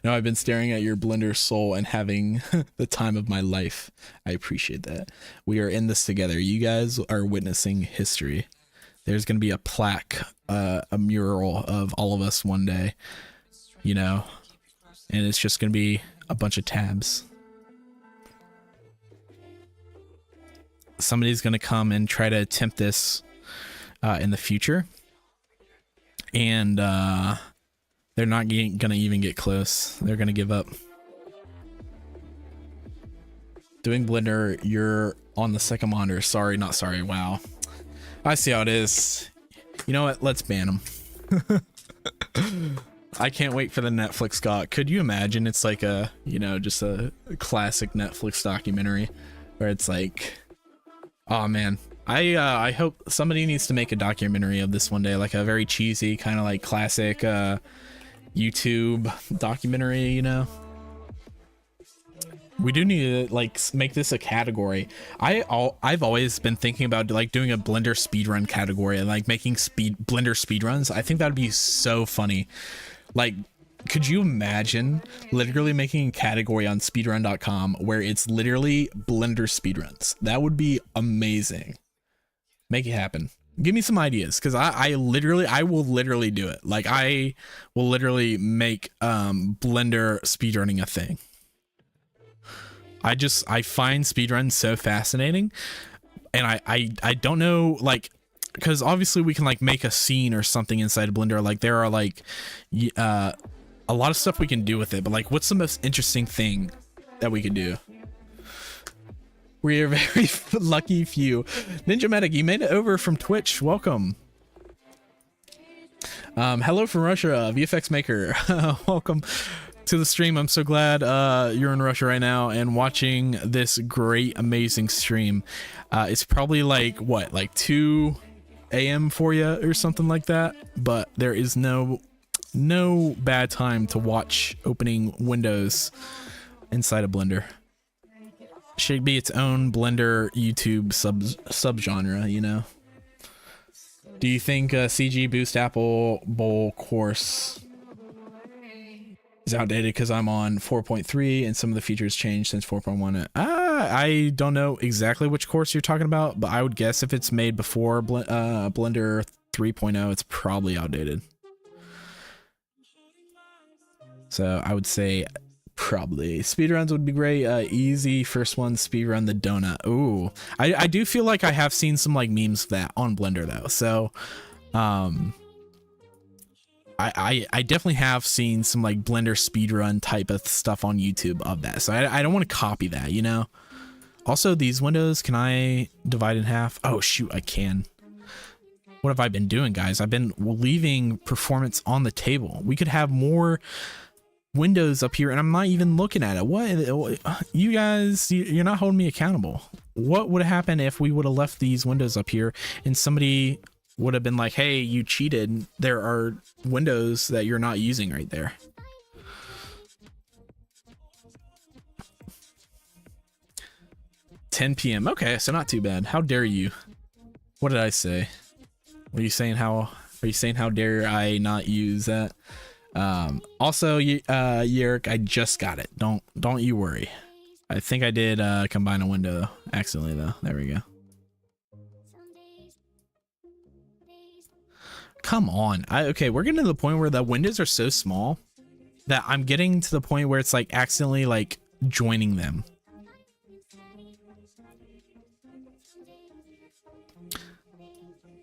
No, I've been staring at your Blender soul and having the time of my life. I appreciate that. We are in this together. You guys are witnessing history. There's going to be a plaque, a mural of all of us one day, you know, and it's just going to be a bunch of tabs. Somebody's going to come and try to attempt this in the future, and they're not gonna even get close. They're gonna give up. Doing Blender, you're on the second monitor. Sorry, not sorry. Wow. I see how it is. You know what? Let's ban them. I can't wait for the Netflix doc. Could you imagine? It's like a, you know, just a classic Netflix documentary where it's like, oh man. I hope somebody needs to make a documentary of this one day, like a very cheesy kind of like classic YouTube documentary, you know. We do need to like make this a category. I've always been thinking about like doing a Blender speedrun category and like making Blender speedruns. I think that'd be so funny. Like, could you imagine literally making a category on speedrun.com where it's literally Blender speedruns? That would be amazing. Make it happen. Give me some ideas, because I will literally do it. Like, I will literally make Blender speedrunning a thing. I find speedruns so fascinating, and I don't know, like, because obviously we can like make a scene or something inside of Blender. Like, there are like a lot of stuff we can do with it, but like, what's the most interesting thing that we could do? We are very lucky few. Ninja Medic, you made it over from Twitch. Welcome. Hello from Russia, VFX Maker. Welcome. to the stream. I'm so glad you're in Russia right now and watching this great, amazing stream. It's probably like what, like 2 a.m. for you or something like that, but there is no bad time to watch opening windows inside a Blender. Should be its own Blender YouTube subgenre, you know. Do you think CG Boost Apple Bowl course is outdated because I'm on 4.3 and some of the features changed since 4.1? I don't know exactly which course you're talking about, but I would guess if it's made before Blender 3.0, it's probably outdated. So I would say probably speedruns would be great. Easy first one, speedrun the donut. Ooh, I do feel like I have seen some like memes of that on Blender though. So I definitely have seen some like Blender speedrun type of stuff on YouTube of that. So I don't want to copy that, you know. Also, these windows, can I divide in half? Oh shoot, I can. What have I been doing, guys? I've been leaving performance on the table. We could have more windows up here and I'm not even looking at it. What, you guys, you're not holding me accountable. What would happen if we would have left these windows up here and somebody would have been like, hey, you cheated, there are windows that you're not using right there. $10 p.m. Okay, so not too bad. How dare you? What did I say? Are you saying how dare I not use that? Also, Yerk, I just got it. Don't you worry. I think I did combine a window accidentally though. There we go. Come on. Okay, we're getting to the point where the windows are so small that I'm getting to the point where it's like accidentally like joining them.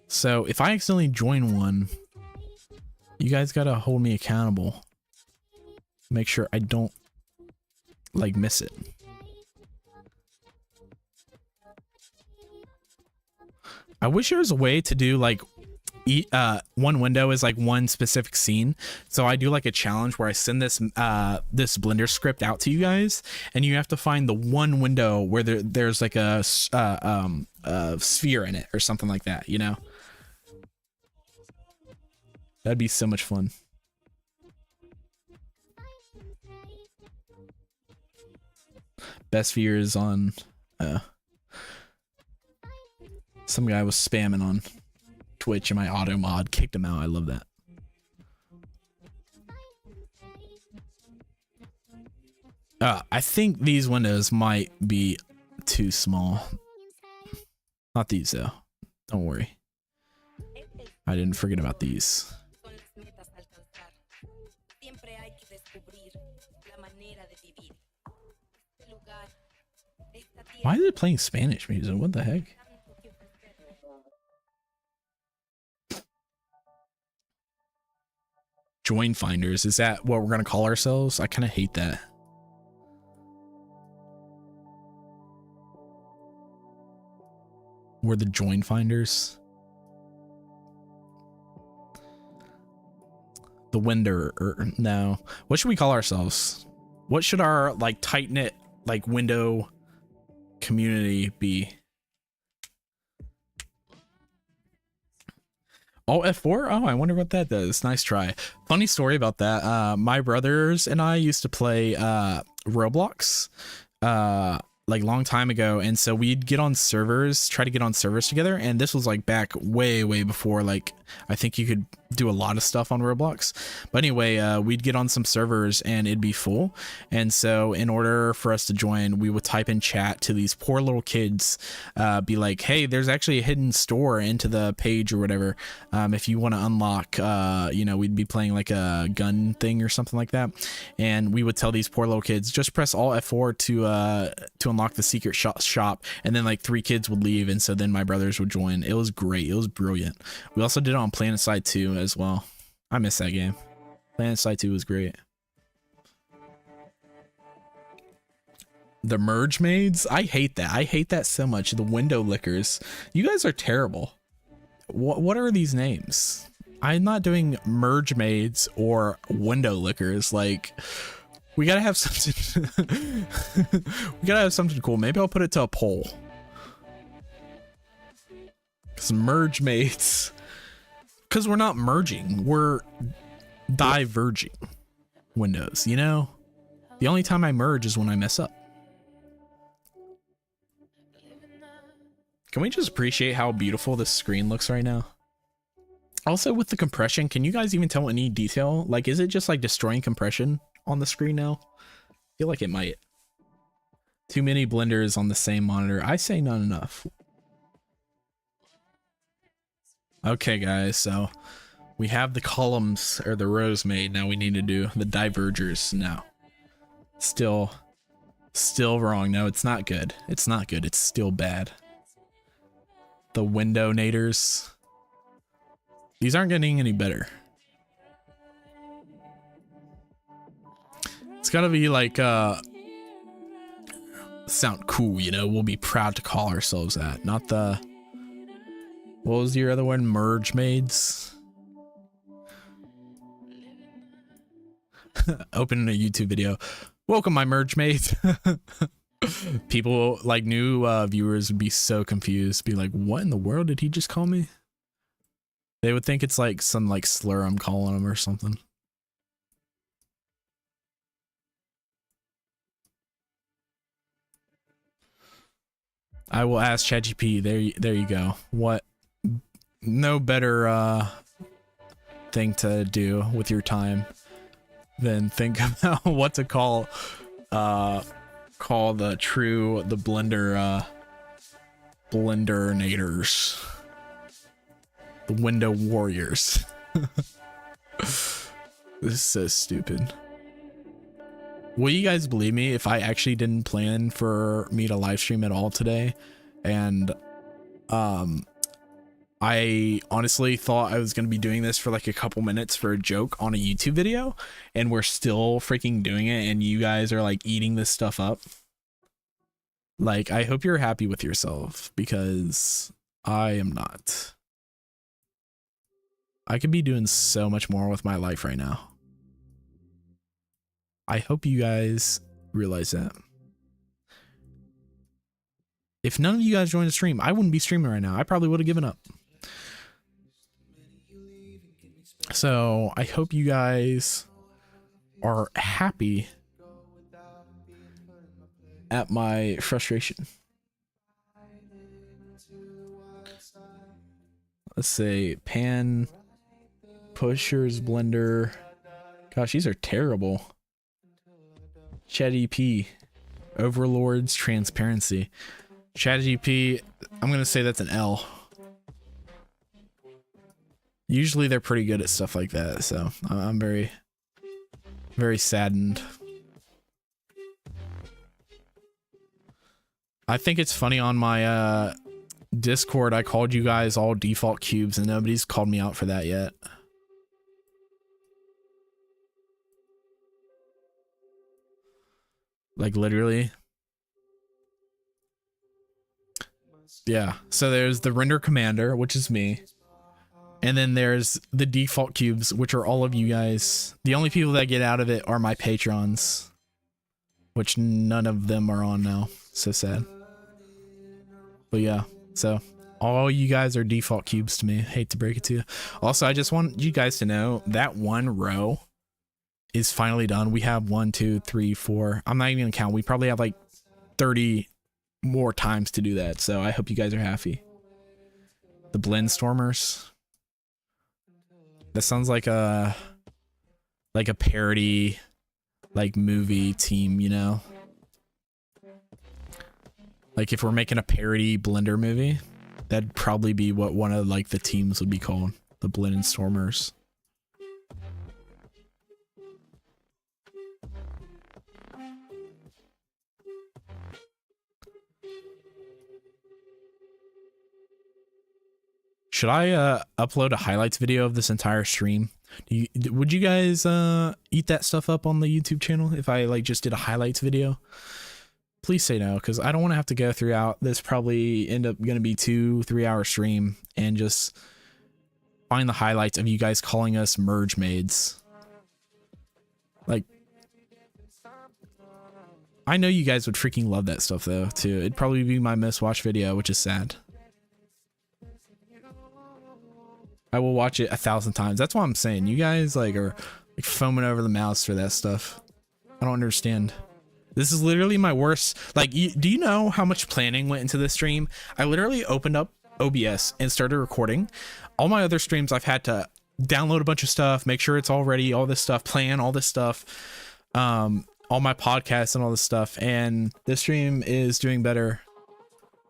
So if I accidentally join one, you guys gotta hold me accountable. Make sure I don't like miss it. I wish there was a way to do like one window is like one specific scene. So I do like a challenge where I send this this Blender script out to you guys, and you have to find the one window where there's like a sphere in it or something like that, you know. That'd be so much fun. Best sphere is on some guy was spamming on Twitch and my auto mod kicked him out. I love that. I think these windows might be too small. Not these though. Don't worry. I didn't forget about these. Why is it playing Spanish music? What the heck? Join finders. Is that what we're going to call ourselves? I kind of hate that. We're the join finders. The window, or no. What should we call ourselves? What should our like tight knit like window community be? Oh, F4? Oh, I wonder what that does. Nice try. Funny story about that. My brothers and I used to play Roblox like long time ago, and so we'd get on servers, try to get on servers together, and this was like back way before like I think you could do a lot of stuff on Roblox. But anyway, we'd get on some servers and it'd be full, and so in order for us to join, we would type in chat to these poor little kids, be like, hey, there's actually a hidden store into the page or whatever, if you want to unlock, you know, we'd be playing like a gun thing or something like that, and we would tell these poor little kids, just press Alt F4 to unlock the secret shop, and then like 3 kids would leave, and so then my brothers would join. It was great. It was brilliant. We also did it on PlanetSide 2 as well. I miss that game. PlanetSide 2 was great. The merge maids, I hate that. I hate that so much. The window lickers, you guys are terrible. What are these names? I'm not doing merge maids or window lickers. Like, We gotta have something. We gotta have something cool. Maybe I'll put it to a poll. Cause merge mates. Cause we're not merging. We're diverging windows, you know? The only time I merge is when I mess up. Can we just appreciate how beautiful this screen looks right now? Also, with the compression, can you guys even tell any detail? Like, is it just like destroying compression on the screen now? I feel like it might. Too many blenders on the same monitor. I say not enough. Okay, guys, so we have the columns or the rows made. Now we need to do the divergers now. Still wrong. No, it's not good. It's not good. It's still bad. The window naders. These aren't getting any better. It's gotta be like sound cool, you know? We'll be proud to call ourselves that. Not the, what was your other one? Merge maids. Open a YouTube video. Welcome, my merge mates. People like new viewers would be so confused, be like, what in the world did he just call me? They would think it's like some like slur I'm calling them or something. I will ask ChatGPT. There you go. What? No better thing to do with your time than think about what to call the blender-naders. The window warriors. This is so stupid. Will you guys believe me if I actually didn't plan for me to live stream at all today? And I honestly thought I was going to be doing this for like a couple minutes for a joke on a YouTube video, and we're still freaking doing it, and you guys are like eating this stuff up. Like, I hope you're happy with yourself, because I am not. I could be doing so much more with my life right now. I hope you guys realize that. If none of you guys joined the stream, I wouldn't be streaming right now. I probably would have given up. So I hope you guys are happy at my frustration. Let's say pan pushers blender. Gosh, these are terrible. ChatGPT overlords transparency. ChatGPT, I'm gonna say that's an L. Usually they're pretty good at stuff like that, so I'm very, very saddened. I think it's funny, on my Discord I called you guys all default cubes and nobody's called me out for that yet. Like literally. Yeah, so there's the render commander, which is me. And then there's the default cubes, which are all of you guys. The only people that get out of it are my patrons, which none of them are on now. So sad. But yeah, so all you guys are default cubes to me. Hate to break it to you. Also, I just want you guys to know that one row is finally done. We have 1, 2, 3, 4. I'm not even gonna count. We probably have like 30 more times to do that. So I hope you guys are happy. The blend stormers. That sounds like a parody, like movie team, you know? Like if we're making a parody Blender movie, that'd probably be what one of like the teams would be called. The Blend Stormers. Should I upload a highlights video of this entire stream? Would you guys eat that stuff up on the YouTube channel if I like just did a highlights video? Please say no, because I don't want to have to go throughout this probably end up going to be 2-3 hour stream and just find the highlights of you guys calling us merge maids. Like, I know you guys would freaking love that stuff though too. It'd probably be my most watched video, which is sad. I will watch it 1,000 times. That's what I'm saying. You guys like are like foaming over the mouths for that stuff. I don't understand. This is literally my worst. Like, do you know how much planning went into this stream? I literally opened up OBS and started recording. All my other streams, I've had to download a bunch of stuff, make sure it's all ready, all this stuff, plan all this stuff, all my podcasts and all this stuff. And this stream is doing better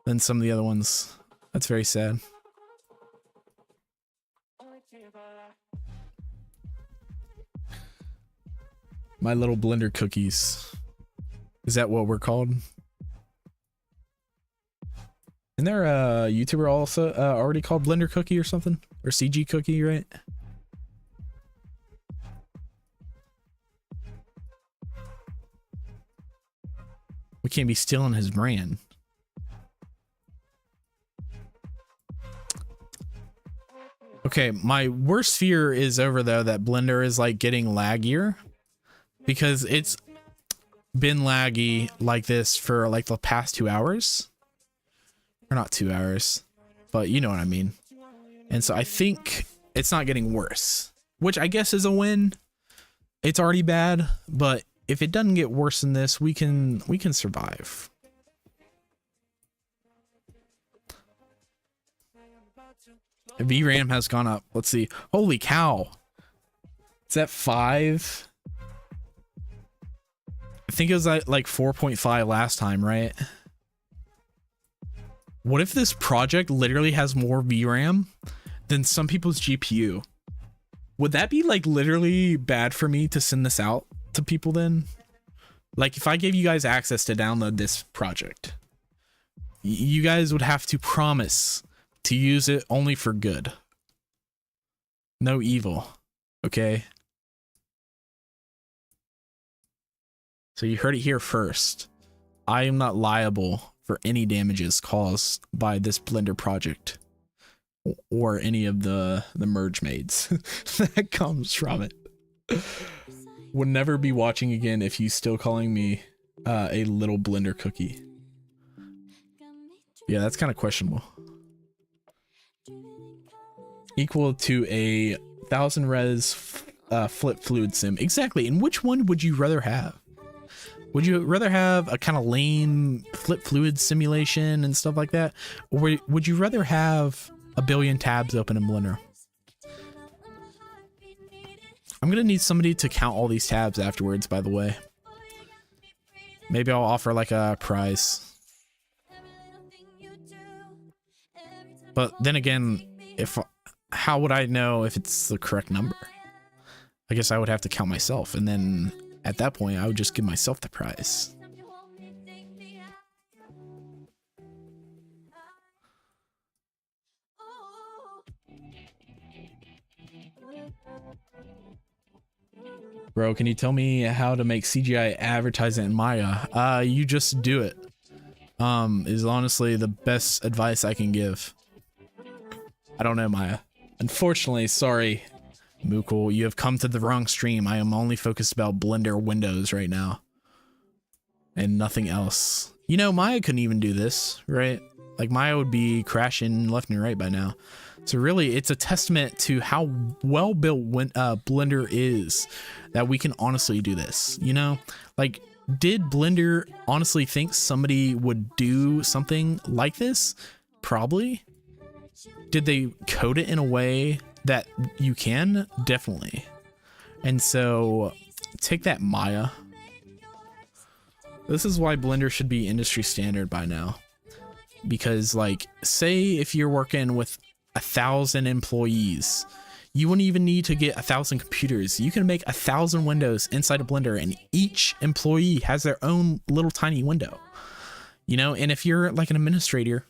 than some of the other ones. That's very sad. My little Blender cookies. Is that what we're called? Isn't there a YouTuber also already called Blender Cookie or something? Or CG Cookie, right? We can't be stealing his brand. Okay, my worst fear is over though that Blender is like getting laggier, because it's been laggy like this for like the past 2 hours. Or not 2 hours, but you know what I mean. And so I think it's not getting worse, which I guess is a win. It's already bad, but if it doesn't get worse than this, we can survive. VRAM has gone up. Let's see. Holy cow. It's at 5. I think it was at like 4.5 last time, right? What if this project literally has more VRAM than some people's GPU? Would that be like literally bad for me to send this out to people then? Like if I gave you guys access to download this project, you guys would have to promise to use it only for good. No evil. Okay? So you heard it here first. I am not liable for any damages caused by this Blender project or any of the merge maids that comes from it. Would never be watching again if you still calling me a little Blender cookie. Yeah, that's kind of questionable. Equal to a 1000 res flip fluid sim. Exactly. And which one would you rather have? Would you rather have a kind of lame flip fluid simulation and stuff like that? Or would you rather have a billion tabs open in Blender? I'm going to need somebody to count all these tabs afterwards, by the way. Maybe I'll offer like a prize. But then again, how would I know if it's the correct number? I guess I would have to count myself, and then at that point, I would just give myself the prize. Bro, can you tell me how to make CGI advertising in Maya? You just do it. Is honestly the best advice I can give. I don't know, Maya. Unfortunately, sorry, Mukul, you have come to the wrong stream. I am only focused about Blender Windows right now. And nothing else. You know, Maya couldn't even do this, right? Like, Maya would be crashing left and right by now. So really, it's a testament to how well built Blender is that we can honestly do this, you know? Like, did Blender honestly think somebody would do something like this? Probably. Did they code it in a way that you can? Definitely. And so take that, Maya. This is why Blender should be industry standard by now. Because, like, say if you're working with 1,000 employees, you wouldn't even need to get 1,000 computers. You can make 1,000 windows inside of Blender, and each employee has their own little tiny window. You know, and if you're like an administrator,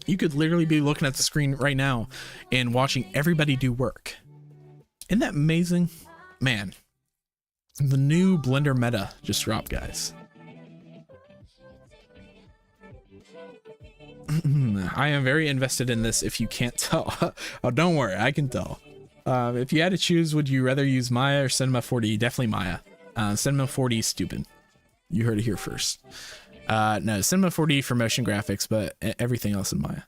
you could literally be looking at the screen right now and watching everybody do work. Isn't that amazing? Man, the new Blender meta just dropped, guys. I am very invested in this if you can't tell. Oh, don't worry, I can tell. If you had to choose, would you rather use Maya or Cinema 4D? Definitely Maya. Cinema 4D is stupid. You heard it here first. No, Cinema 4D for motion graphics, but everything else in Maya.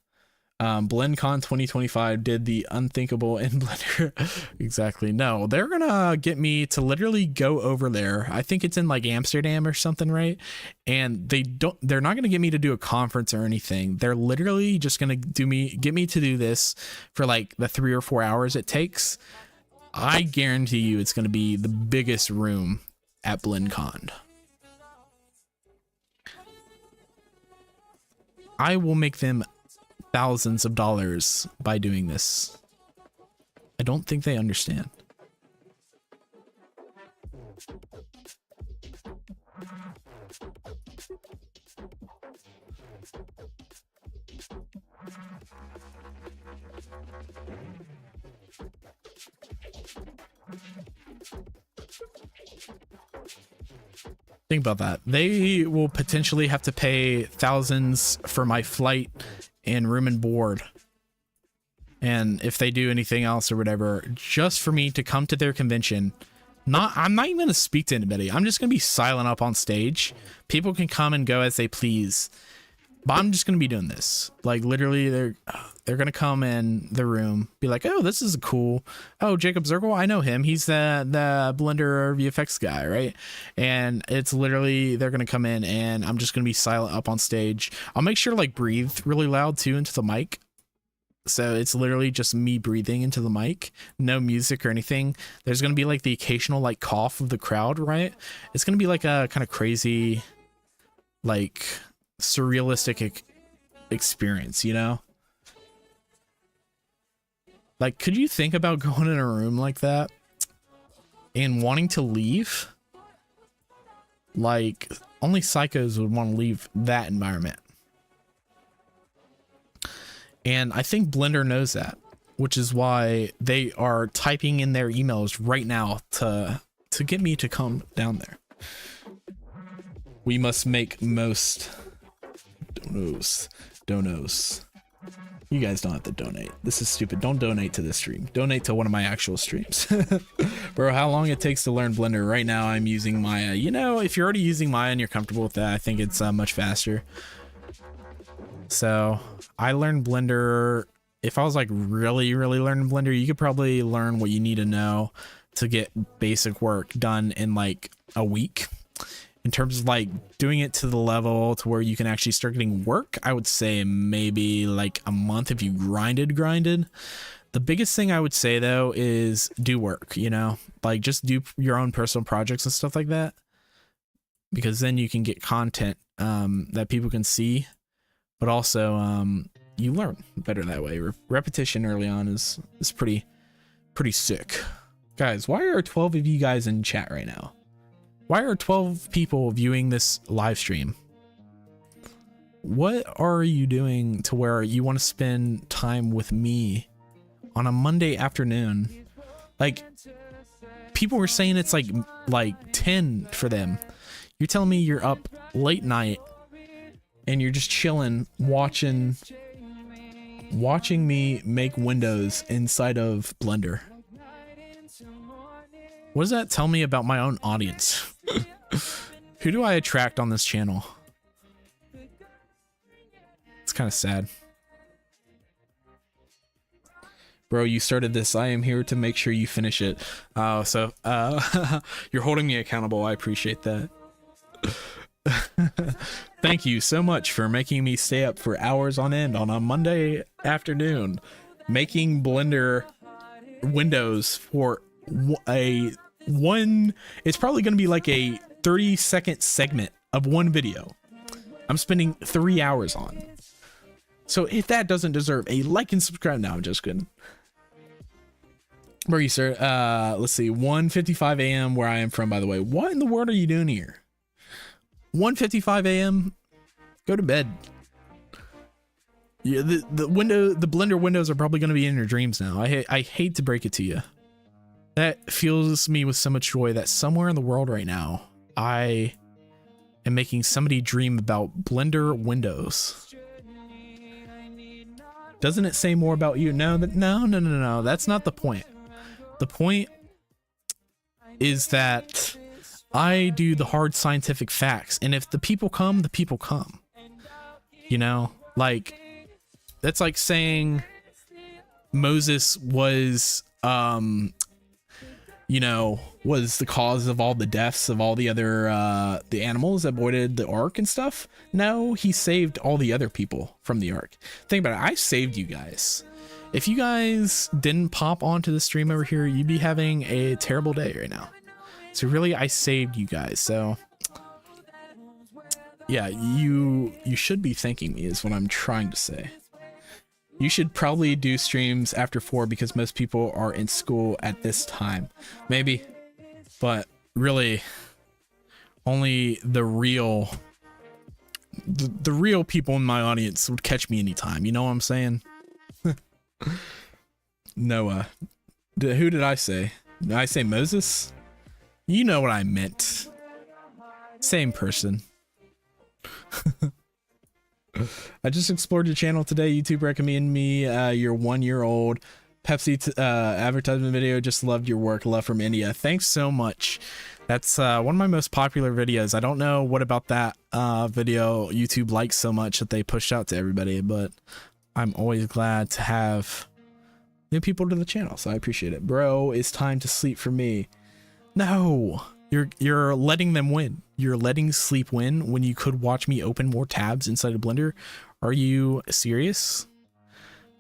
BlendCon 2025 did the unthinkable in Blender. Exactly. No, they're gonna get me to literally go over there. I think it's in like Amsterdam or something, right? And they're not gonna get me to do a conference or anything. They're literally just gonna get me to do this for like the 3 or 4 hours it takes. I guarantee you it's gonna be the biggest room at BlendCon. I will make them thousands of dollars by doing this. I don't think they understand. Think about that. They will potentially have to pay thousands for my flight and room and board, and if they do anything else or whatever, just for me to come to their convention. I'm not even gonna speak to anybody. I'm just gonna be silent up on stage. People can come and go as they please, but I'm just gonna be doing this. Like literally, they're gonna come in the room, be like, "Oh, this is cool. Oh, Jacob Zirkle, I know him. He's the Blender VFX guy, right?" And it's literally, they're gonna come in, and I'm just gonna be silent up on stage. I'll make sure to like breathe really loud too into the mic, so it's literally just me breathing into the mic, no music or anything. There's gonna be like the occasional like cough of the crowd, right? It's gonna be like a kind of crazy, like surrealistic experience, you know? Like, could you think about going in a room like that and wanting to leave? Like, only psychos would want to leave that environment. And I think Blender knows that, which is why they are typing in their emails right now to get me to come down there. We must make most donos. You guys don't have to donate. This is stupid. Don't donate to this stream. Donate to one of my actual streams. Bro, how long it takes to learn Blender? Right now I'm using Maya. You know, if you're already using Maya and you're comfortable with that, I think it's much faster. So I learned Blender. If I was like really learning Blender, you could probably learn what you need to know to get basic work done in like a week. In terms of like doing it to the level to where you can actually start getting work, I would say maybe like a month if you grinded. The biggest thing I would say though is do work, you know, like just do your own personal projects and stuff like that, because then you can get content that people can see, but also you learn better that way. Repetition early on is pretty sick. Guys, why are 12 of you guys in chat right now? Why are 12 people viewing this live stream? What are you doing to where you want to spend time with me on a Monday afternoon? Like, people were saying it's like 10 for them. You're telling me you're up late night and you're just chilling, watching me make windows inside of Blender. What does that tell me about my own audience? Who do I attract on this channel? It's kind of sad. Bro, you started this. I am here to make sure you finish it. So you're holding me accountable. I appreciate that. Thank you so much for making me stay up for hours on end on a Monday afternoon, making Blender windows for it's probably going to be like a 30-second segment of one video I'm spending 3 hours on. So if that doesn't deserve a like and subscribe, now I'm just kidding. Where are you, sir? Let's see, 1:55 a.m. where I am from, by the way. What in the world are you doing here? 1:55 a.m. Go to bed. Yeah, the Blender windows are probably going to be in your dreams now. I hate to break it to you. That fills me with so much joy that somewhere in the world right now, I am making somebody dream about Blender windows. Doesn't it say more about you? No. That's not the point. The point is that I do the hard scientific facts, and if the people come, the people come. You know, like that's like saying Moses was you know, was the cause of all the deaths of all the other the animals that boarded the ark and stuff. No, he saved all the other people from the ark. Think about it, I saved you guys. If you guys didn't pop onto the stream over here, you'd be having a terrible day right now. So really, I saved you guys. So yeah, you should be thanking me is what I'm trying to say. You should probably do streams after 4 because most people are in school at this time. Maybe, but really only the real people in my audience would catch me anytime. You know what I'm saying? Noah. Who did I say? Did I say Moses? You know what I meant. Same person. I just explored your channel today. YouTube recommended me your 1-year-old Pepsi advertisement video. Just loved your work. Love from India. Thanks so much. That's one of my most popular videos. I don't know what about that video YouTube likes so much that they pushed out to everybody, but I'm always glad to have new people to the channel, so I appreciate it. Bro, it's time to sleep for me. No, you're letting them win. You're letting sleep win when you could watch me open more tabs inside of Blender. Are you serious?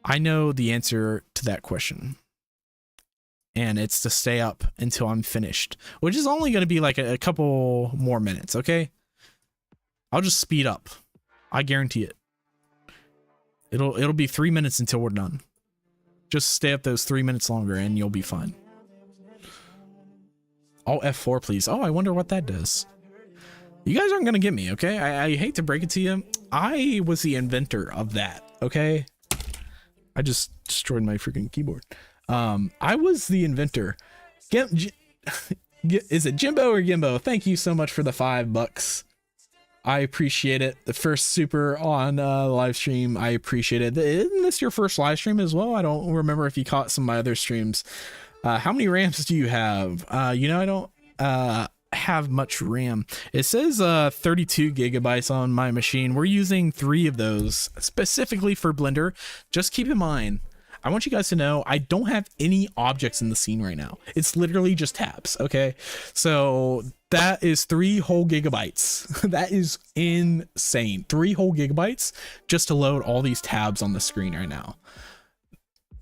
I know the answer to that question, and it's to stay up until I'm finished, which is only going to be like a couple more minutes. Okay, I'll just speed up. I guarantee it. It'll be 3 minutes until we're done. Just stay up those 3 minutes longer and you'll be fine. All F4, please. Oh, I wonder what that does. You guys aren't gonna get me, okay? I hate to break it to you. I was the inventor of that, okay? I just destroyed my freaking keyboard. I was the inventor. Is it Jimbo or Gimbo? Thank you so much for the $5. I appreciate it. The first super on live stream. I appreciate it. Isn't this your first live stream as well? I don't remember if you caught some of my other streams. How many RAMs do you have? You know, I don't have much RAM. It says 32 gigabytes on my machine. We're using 3 of those specifically for Blender. Just keep in mind, I want you guys to know I don't have any objects in the scene right now. It's literally just tabs, okay? So that is 3 whole gigabytes. That is insane. 3 whole gigabytes just to load all these tabs on the screen right now.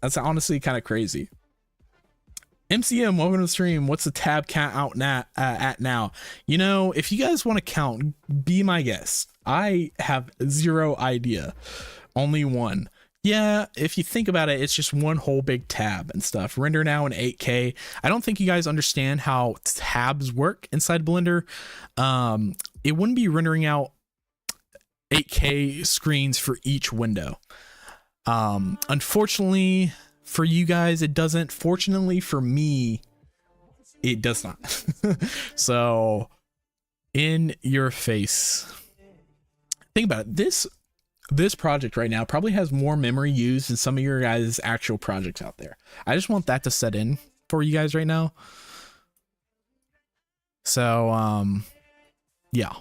That's honestly kind of crazy. MCM, welcome to the stream. What's the tab count out at now? You know, if you guys want to count, be my guest. I have 0 idea. Only 1. Yeah, if you think about it, it's just one whole big tab and stuff. Render now in 8K. I don't think you guys understand how tabs work inside Blender. It wouldn't be rendering out 8K screens for each window. Unfortunately for you guys, it doesn't. Fortunately for me, it does not. So, in your face. Think about it. This project right now probably has more memory used than some of your guys' actual projects out there. I just want that to set in for you guys right now. So, yeah.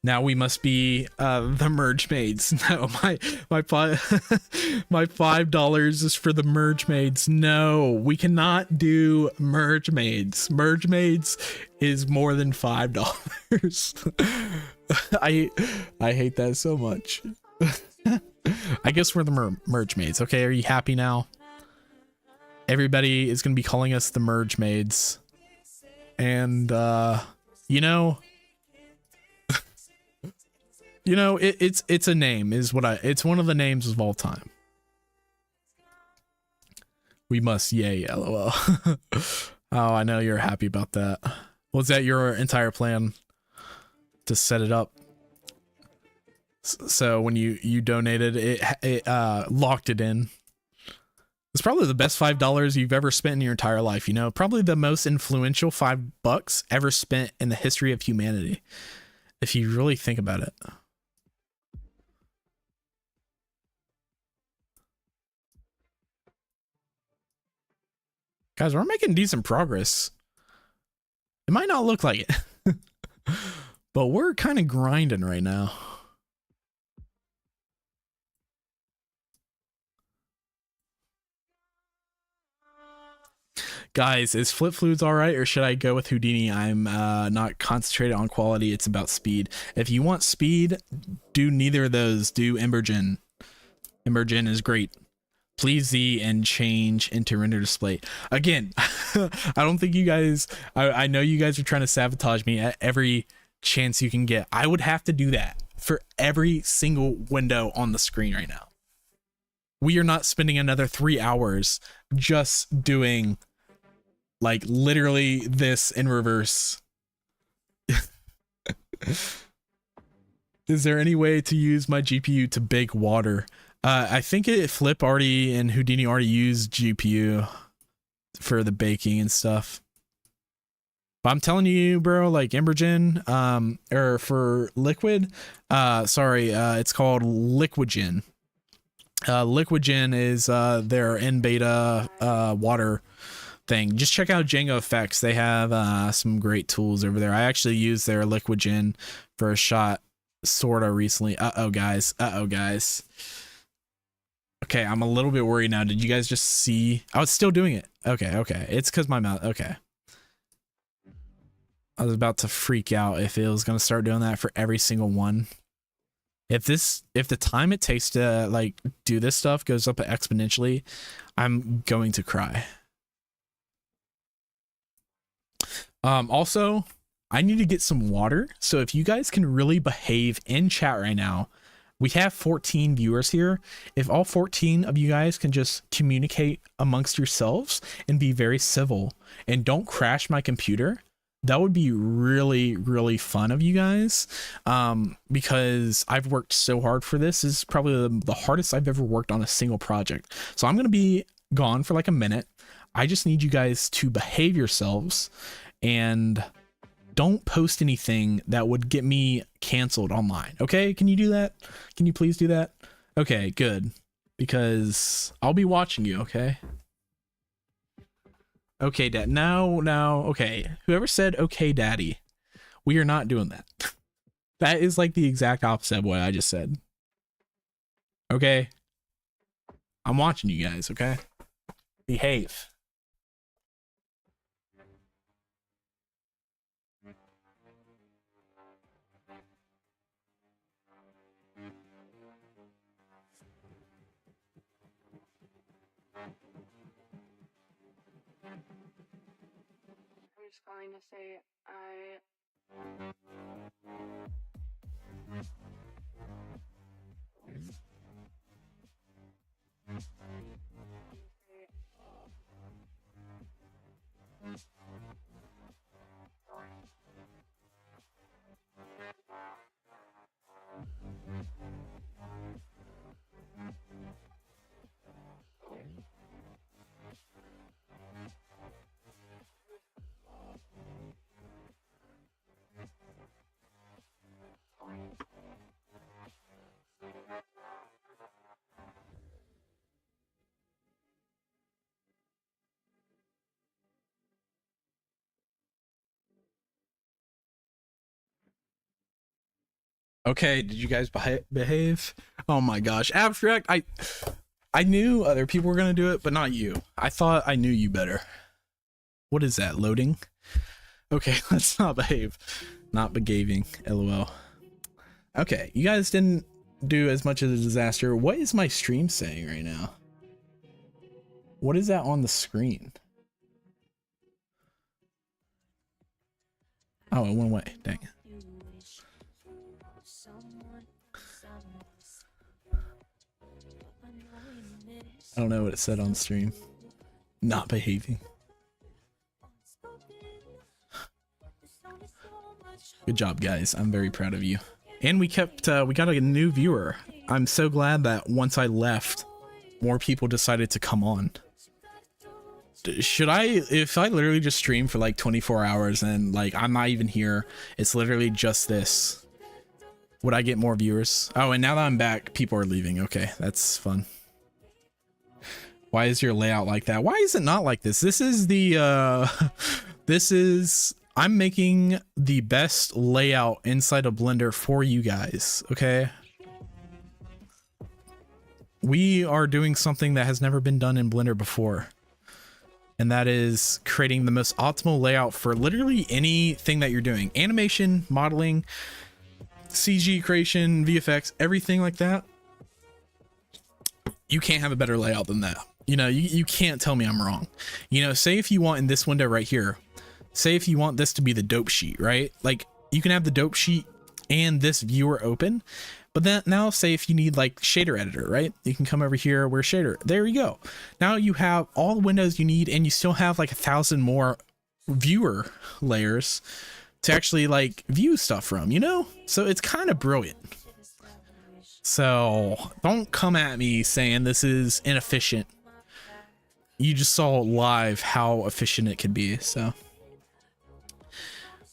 Now we must be the merge maids. No, my $5 is for the merge maids. No, we cannot do merge maids. Merge maids is more than $5. I hate that so much. I guess we're the merge maids. Okay, are you happy now? Everybody is going to be calling us the merge maids. And you know, it's a name is what it's one of the names of all time. We must, yay, LOL. Oh, I know you're happy about that. Was that your entire plan to set it up? So when you donated, it locked it in. It's probably the best $5 you've ever spent in your entire life. You know, probably the most influential $5 ever spent in the history of humanity, if you really think about it. Guys, we're making decent progress. It might not look like it, but we're kind of grinding right now. Guys, is Flip Fluids all right, or should I go with Houdini? I'm not concentrated on quality. It's about speed. If you want speed, do neither of those. Do Embergen. Embergen is great. Please Z and change into render display. Again, I don't think you guys, I know you guys are trying to sabotage me at every chance you can get. I would have to do that for every single window on the screen right now. We are not spending another 3 hours just doing like literally this in reverse. Is there any way to use my GPU to bake water? I think Flip already and Houdini already used GPU for the baking and stuff. But I'm telling you, bro, like Embergen, or for liquid, it's called Liquigen. Liquigen is their in beta water thing. Just check out Django Effects. They have some great tools over there. I actually used their Liquigen for a shot sorta recently. Uh-oh, guys. Okay, I'm a little bit worried now. Did you guys just see? I was still doing it. Okay. It's because my mouth. Okay. I was about to freak out if it was going to start doing that for every single one. If the time it takes to like do this stuff goes up exponentially, I'm going to cry. Also, I need to get some water. So if you guys can really behave in chat right now, we have 14 viewers here. If all 14 of you guys can just communicate amongst yourselves and be very civil and don't crash my computer, that would be really, really fun of you guys. Because I've worked so hard for this. This is probably the hardest I've ever worked on a single project. So I'm going to be gone for like a minute. I just need you guys to behave yourselves and don't post anything that would get me canceled online. Okay, can you do that? Can you please do that? Okay, good, because I'll be watching you. Okay, Dad. No, okay, whoever said okay daddy, we are not doing that. That is like the exact opposite of what I just said. Okay, I'm watching you guys. Okay, behave. Going to say Okay, did you guys behave? Oh my gosh, Abstract, I knew other people were gonna do it, but not you. I thought I knew you better. What is that, loading? Okay, let's not behave. Not behaving, lol. Okay, you guys didn't do as much of a disaster. What is my stream saying right now? What is that on the screen? Oh, it went away, dang. I don't know what it said on stream. Not behaving. Good job, guys. I'm very proud of you. And we got a new viewer. I'm so glad that once I left, more people decided to come on. If I literally just stream for like 24 hours and like I'm not even here, it's literally just this, would I get more viewers? Oh, and now that I'm back, people are leaving. Okay, that's fun. Why is your layout like that? Why is it not like this? This is the I'm making the best layout inside of Blender for you guys, okay? We are doing something that has never been done in Blender before. And that is creating the most optimal layout for literally anything that you're doing. Animation, modeling, CG creation, VFX, everything like that. You can't have a better layout than that. You know, you can't tell me I'm wrong. You know, say if you want in this window right here, say if you want this to be the dope sheet, right? Like you can have the dope sheet and this viewer open, but then now say if you need like shader editor, right? You can come over here where shader, there you go. Now you have all the windows you need and you still have like 1,000 more viewer layers to actually like view stuff from, you know? So it's kind of brilliant. So don't come at me saying this is inefficient. You just saw live how efficient it could be. So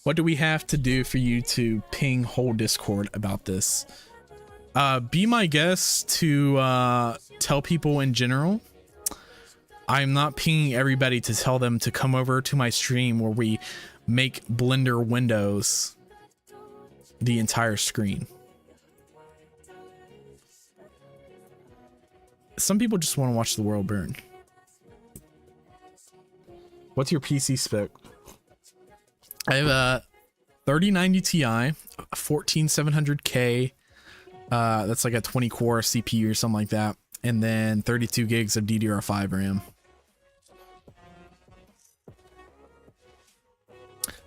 what do we have to do for you to ping whole Discord about this? Be my guest to tell people in general. I'm not pinging everybody to tell them to come over to my stream where we make Blender windows the entire screen. Some people just want to watch the world burn. What's your PC spec? I have a 3090 Ti, a 14700K. That's like a 20 core CPU or something like that. And then 32 gigs of DDR5 RAM.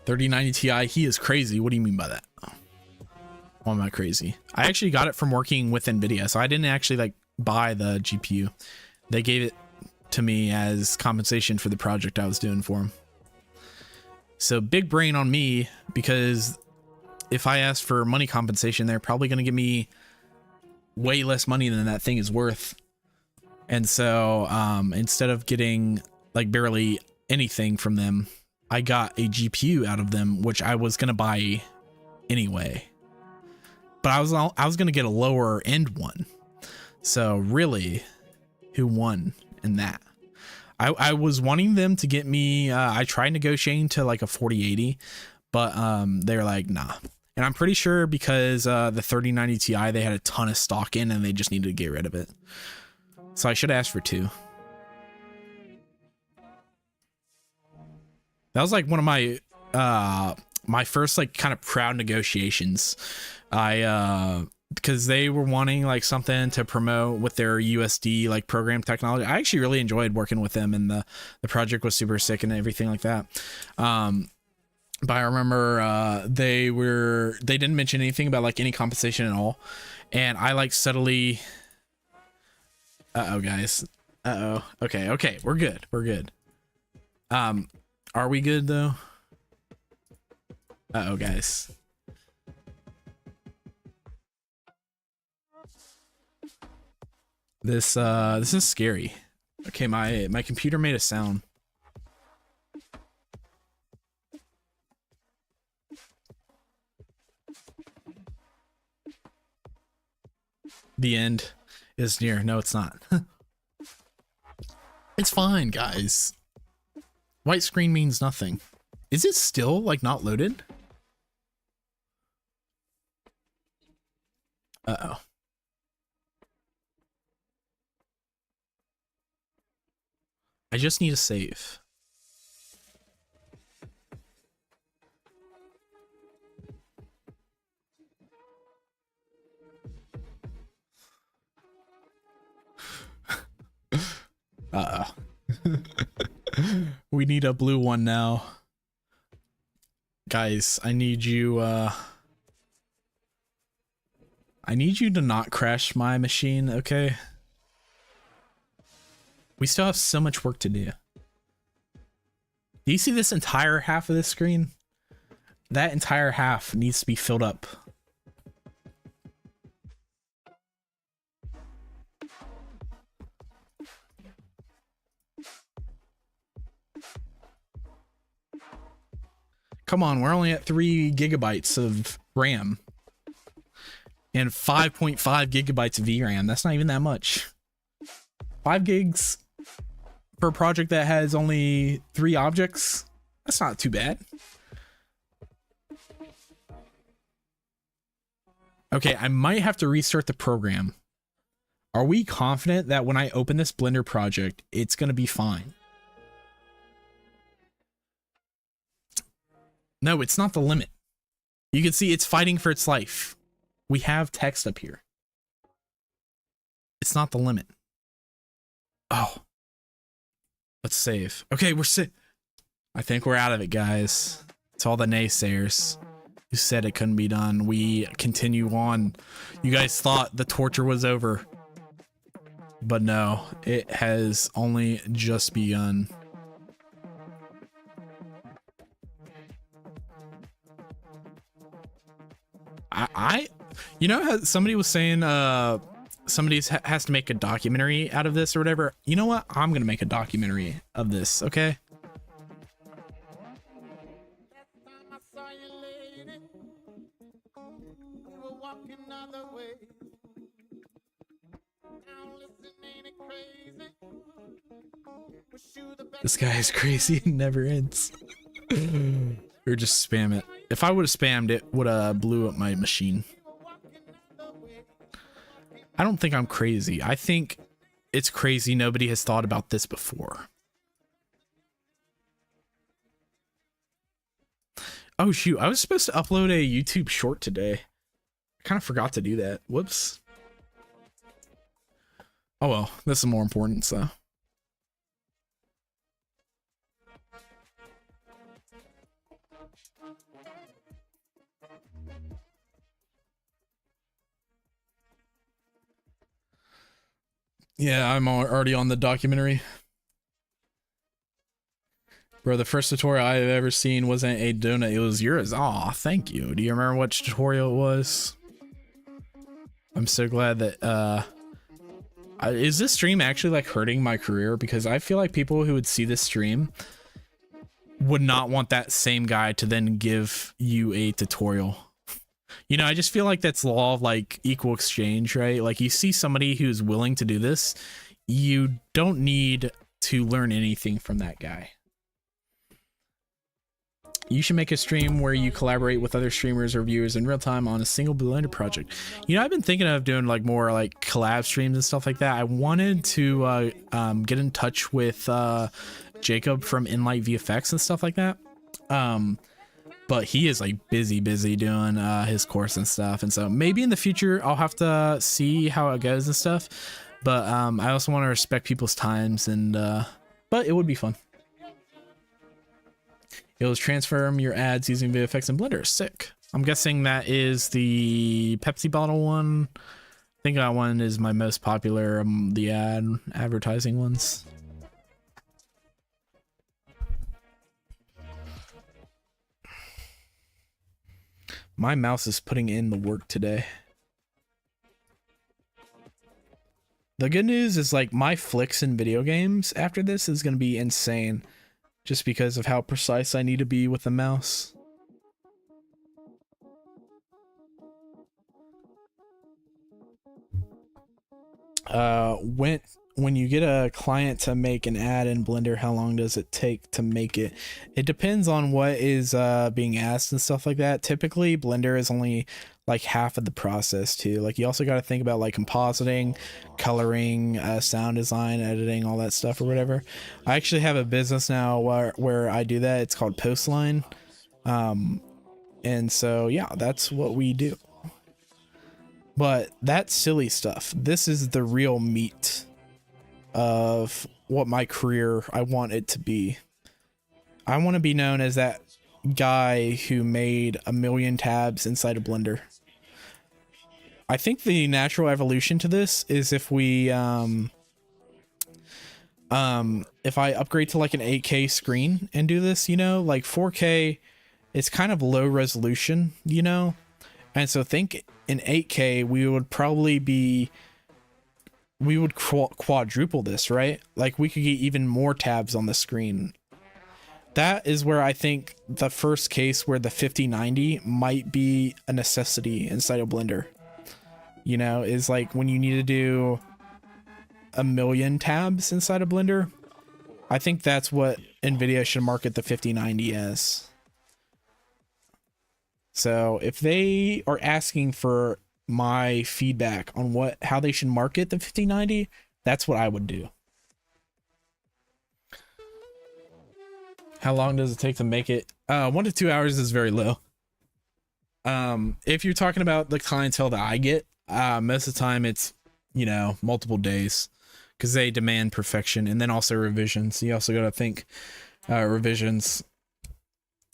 3090 Ti, he is crazy. What do you mean by that? Why am I crazy? I actually got it from working with NVIDIA, so I didn't actually like buy the GPU. They gave it to me as compensation for the project I was doing for them. So big brain on me, because if I ask for money compensation, they're probably going to give me way less money than that thing is worth. And so instead of getting like barely anything from them, I got a GPU out of them, which I was going to buy anyway. But I was going to get a lower end one. So really, who won in that? I was wanting them to get me, I tried negotiating to like a 4080, but they're like, nah. And I'm pretty sure because the 3090 Ti, they had a ton of stock in and they just needed to get rid of it. So I should ask for 2. That was like one of my my first like kind of proud negotiations. Because they were wanting like something to promote with their USD like program technology. I actually really enjoyed working with them, and the project was super sick and everything like that. But I remember they didn't mention anything about like any compensation at all, and I like subtly. Uh-oh, guys. Uh-oh. Okay, we're good. Are we good though? Uh-oh, guys. This is scary. Okay, my computer made a sound. The end is near. No, it's not. It's fine, guys. White screen means nothing. Is it still like not loaded? Uh-oh. I just need a save. We need a blue one now. Guys, I need you to not crash my machine, okay? We still have so much work to do. Do you see this entire half of this screen? That entire half needs to be filled up. Come on, we're only at 3 gigabytes of RAM. And 5.5 gigabytes of VRAM. That's not even that much. 5 gigs for a project that has only 3 objects, that's not too bad. Okay, I might have to restart the program. Are we confident that when I open this Blender project, it's going to be fine? No, it's not the limit. You can see it's fighting for its life. We have text up here. It's not the limit. Oh. Let's save. Okay, we're I think we're out of it, guys. It's all the naysayers who said it couldn't be done. We continue on. You guys thought the torture was over. But no, it has only just begun. You know how somebody was saying somebody has to make a documentary out of this or whatever? You know what? I'm gonna make a documentary of this, okay? This guy is crazy. It never ends. Or just spam it. If I would have spammed it, would have blew up my machine. I don't think I'm crazy. I think it's crazy nobody has thought about this before. Oh shoot, I was supposed to upload a YouTube short today. I kind of forgot to do that. Whoops. Oh well, this is more important, so. Yeah, I'm already on the documentary. Bro, the first tutorial I've ever seen wasn't a donut, it was yours. Aw, thank you. Do you remember which tutorial it was? I'm so glad that, is this stream actually like hurting my career? Because I feel like people who would see this stream would not want that same guy to then give you a tutorial. You know, I just feel like that's law of like equal exchange, right? Like you see somebody who's willing to do this, you don't need to learn anything from that guy. You should make a stream where you collaborate with other streamers or viewers in real time on a single Blender project. You know, I've been thinking of doing like more like collab streams and stuff like that. I wanted to get in touch with Jacob from Inlight VFX and stuff like that. But he is like busy doing his course and stuff, and so maybe in the future I'll have to see how it goes and stuff. But I also want to respect people's times, and but it would be fun. It'll transform your ads using VFX and Blender. Sick. I'm guessing that is the Pepsi bottle one. I think that one is my most popular, the advertising ones. My mouse is putting in the work today. The good news is like my flicks in video games after this is going to be insane just because of how precise I need to be with the mouse. When you get a client to make an ad in Blender, how long does it take to make it? It depends on what is being asked and stuff like that. Typically, Blender is only like half of the process too. Like you also got to think about like compositing, coloring, sound design, editing, all that stuff or whatever. I actually have a business now where I do that. It's called Postline. And so yeah, that's what we do. But that's silly stuff. This is the real meat of what my career I want it to be. I want to be known as that guy who made 1 million tabs inside of Blender. I think the natural evolution to this is if we if I upgrade to like an 8K screen and do this, you know, like 4K, it's kind of low resolution, you know, and so think in 8K we would probably be quadruple this, right? Like we could get even more tabs on the screen. That is where I think the first case where the 5090 might be a necessity inside of Blender, you know, is like when you need to do 1 million tabs inside of Blender, I think that's what NVIDIA should market the 5090 as. So if they are asking for my feedback on how they should market the 5090, that's what I would do. How long does it take to make it? 1 to 2 hours is very low. If you're talking about the clientele that I get, most of the time it's, you know, multiple days, because they demand perfection, and then also revisions. You also got to think revisions.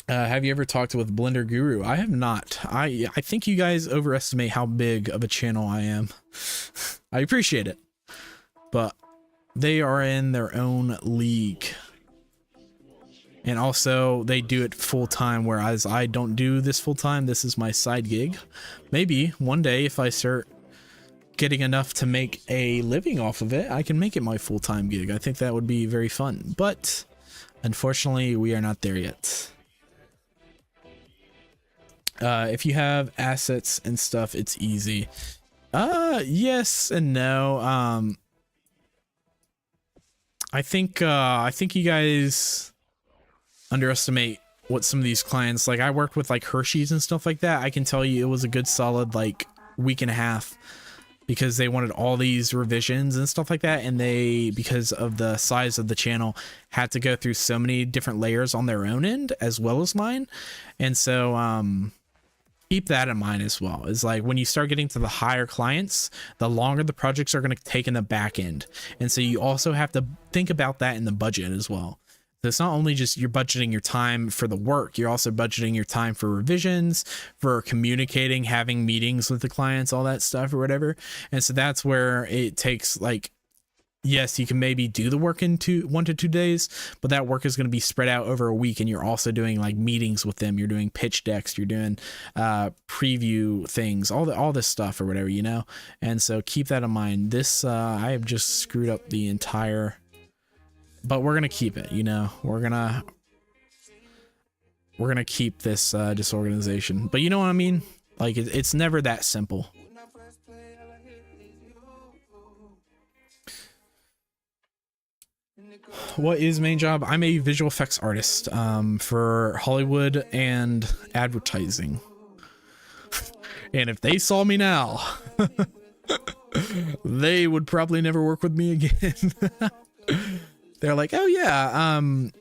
Have you ever talked with Blender Guru? I have not. I think you guys overestimate how big of a channel I am. I appreciate it, but they are in their own league. And also they do it full time, whereas I don't do this full time. This is my side gig. Maybe one day if I start getting enough to make a living off of it, I can make it my full-time gig. I think that would be very fun, but unfortunately we are not there yet. If you have assets and stuff, it's easy. Yes and no. I think you guys underestimate what some of these clients, like I worked with like Hershey's and stuff like that. I can tell you it was a good solid like week and a half, because they wanted all these revisions and stuff like that, and they, because of the size of the channel, had to go through so many different layers on their own end as well as mine. And so keep that in mind as well. Is like when you start getting to the higher clients, the longer the projects are going to take in the back end, and so you also have to think about that in the budget as well. So it's not only just you're budgeting your time for the work, you're also budgeting your time for revisions, for communicating, having meetings with the clients, all that stuff or whatever. And so that's where it takes, like, yes, you can maybe do the work in 1 to 2 days, but that work is going to be spread out over a week, and you're also doing like meetings with them, you're doing pitch decks, you're doing preview things, all this stuff or whatever, you know. And so keep that in mind. This I have just screwed up the entire, but we're gonna keep it, you know. We're gonna keep this disorganization, but you know what I mean, like it's never that simple. What is main job? I'm a visual effects artist for Hollywood and advertising. And if they saw me now, they would probably never work with me again. They're like, oh yeah,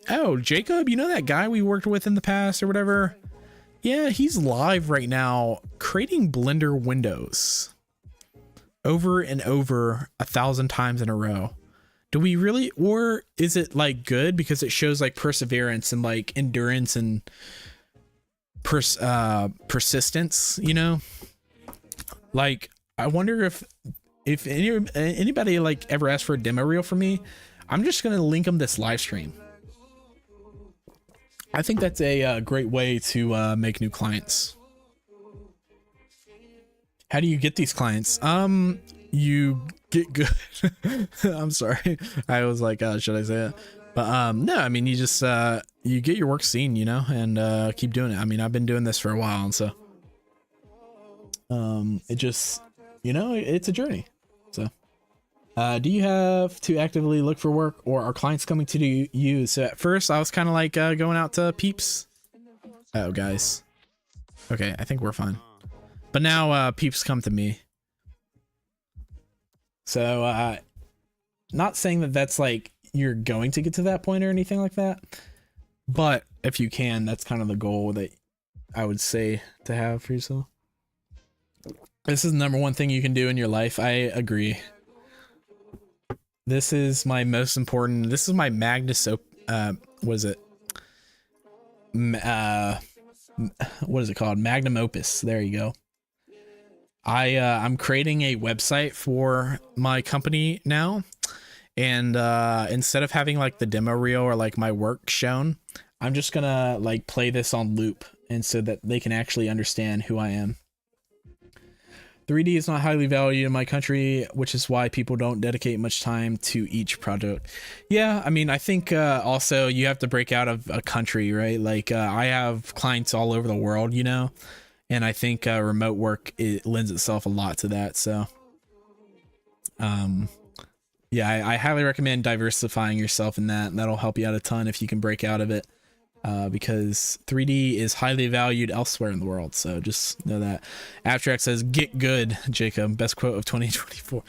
oh Jacob, you know that guy we worked with in the past or whatever? Yeah, he's live right now creating Blender windows over and over 1,000 times in a row. Do we really, or is it like good because it shows like perseverance and like endurance and persistence, you know? Like, I wonder if anybody like ever asked for a demo reel from me, I'm just gonna link them this live stream. I think that's a great way to make new clients. How do you get these clients? You get good. I'm sorry. I was like, should I say it? But no, I mean, you just you get your work seen, you know, and keep doing it. I mean, I've been doing this for a while, and so it just, you know, it's a journey. So do you have to actively look for work, or are clients coming to you? So at first I was kind of like going out to peeps. Oh guys, okay, I think we're fine. But now peeps come to me. So not saying that that's like you're going to get to that point or anything like that, but if you can, that's kind of the goal that I would say to have for yourself. This is the #1 thing you can do in your life. I agree. This is my most important. This is my Magnus what is it? What is it called? Magnum opus. There you go. I'm creating a website for my company now, and instead of having like the demo reel or like my work shown, I'm just gonna like play this on loop, and so that they can actually understand who I am. 3D is not highly valued in my country, which is why people don't dedicate much time to each project. Yeah, I mean, I think also you have to break out of a country, right? Like I have clients all over the world, you know, and I think remote work, it lends itself a lot to that. So yeah, I highly recommend diversifying yourself in that. That'll help you out a ton if you can break out of it. Because 3D is highly valued elsewhere in the world. So just know that. After X says, "Get good, Jacob." Best quote of 2024.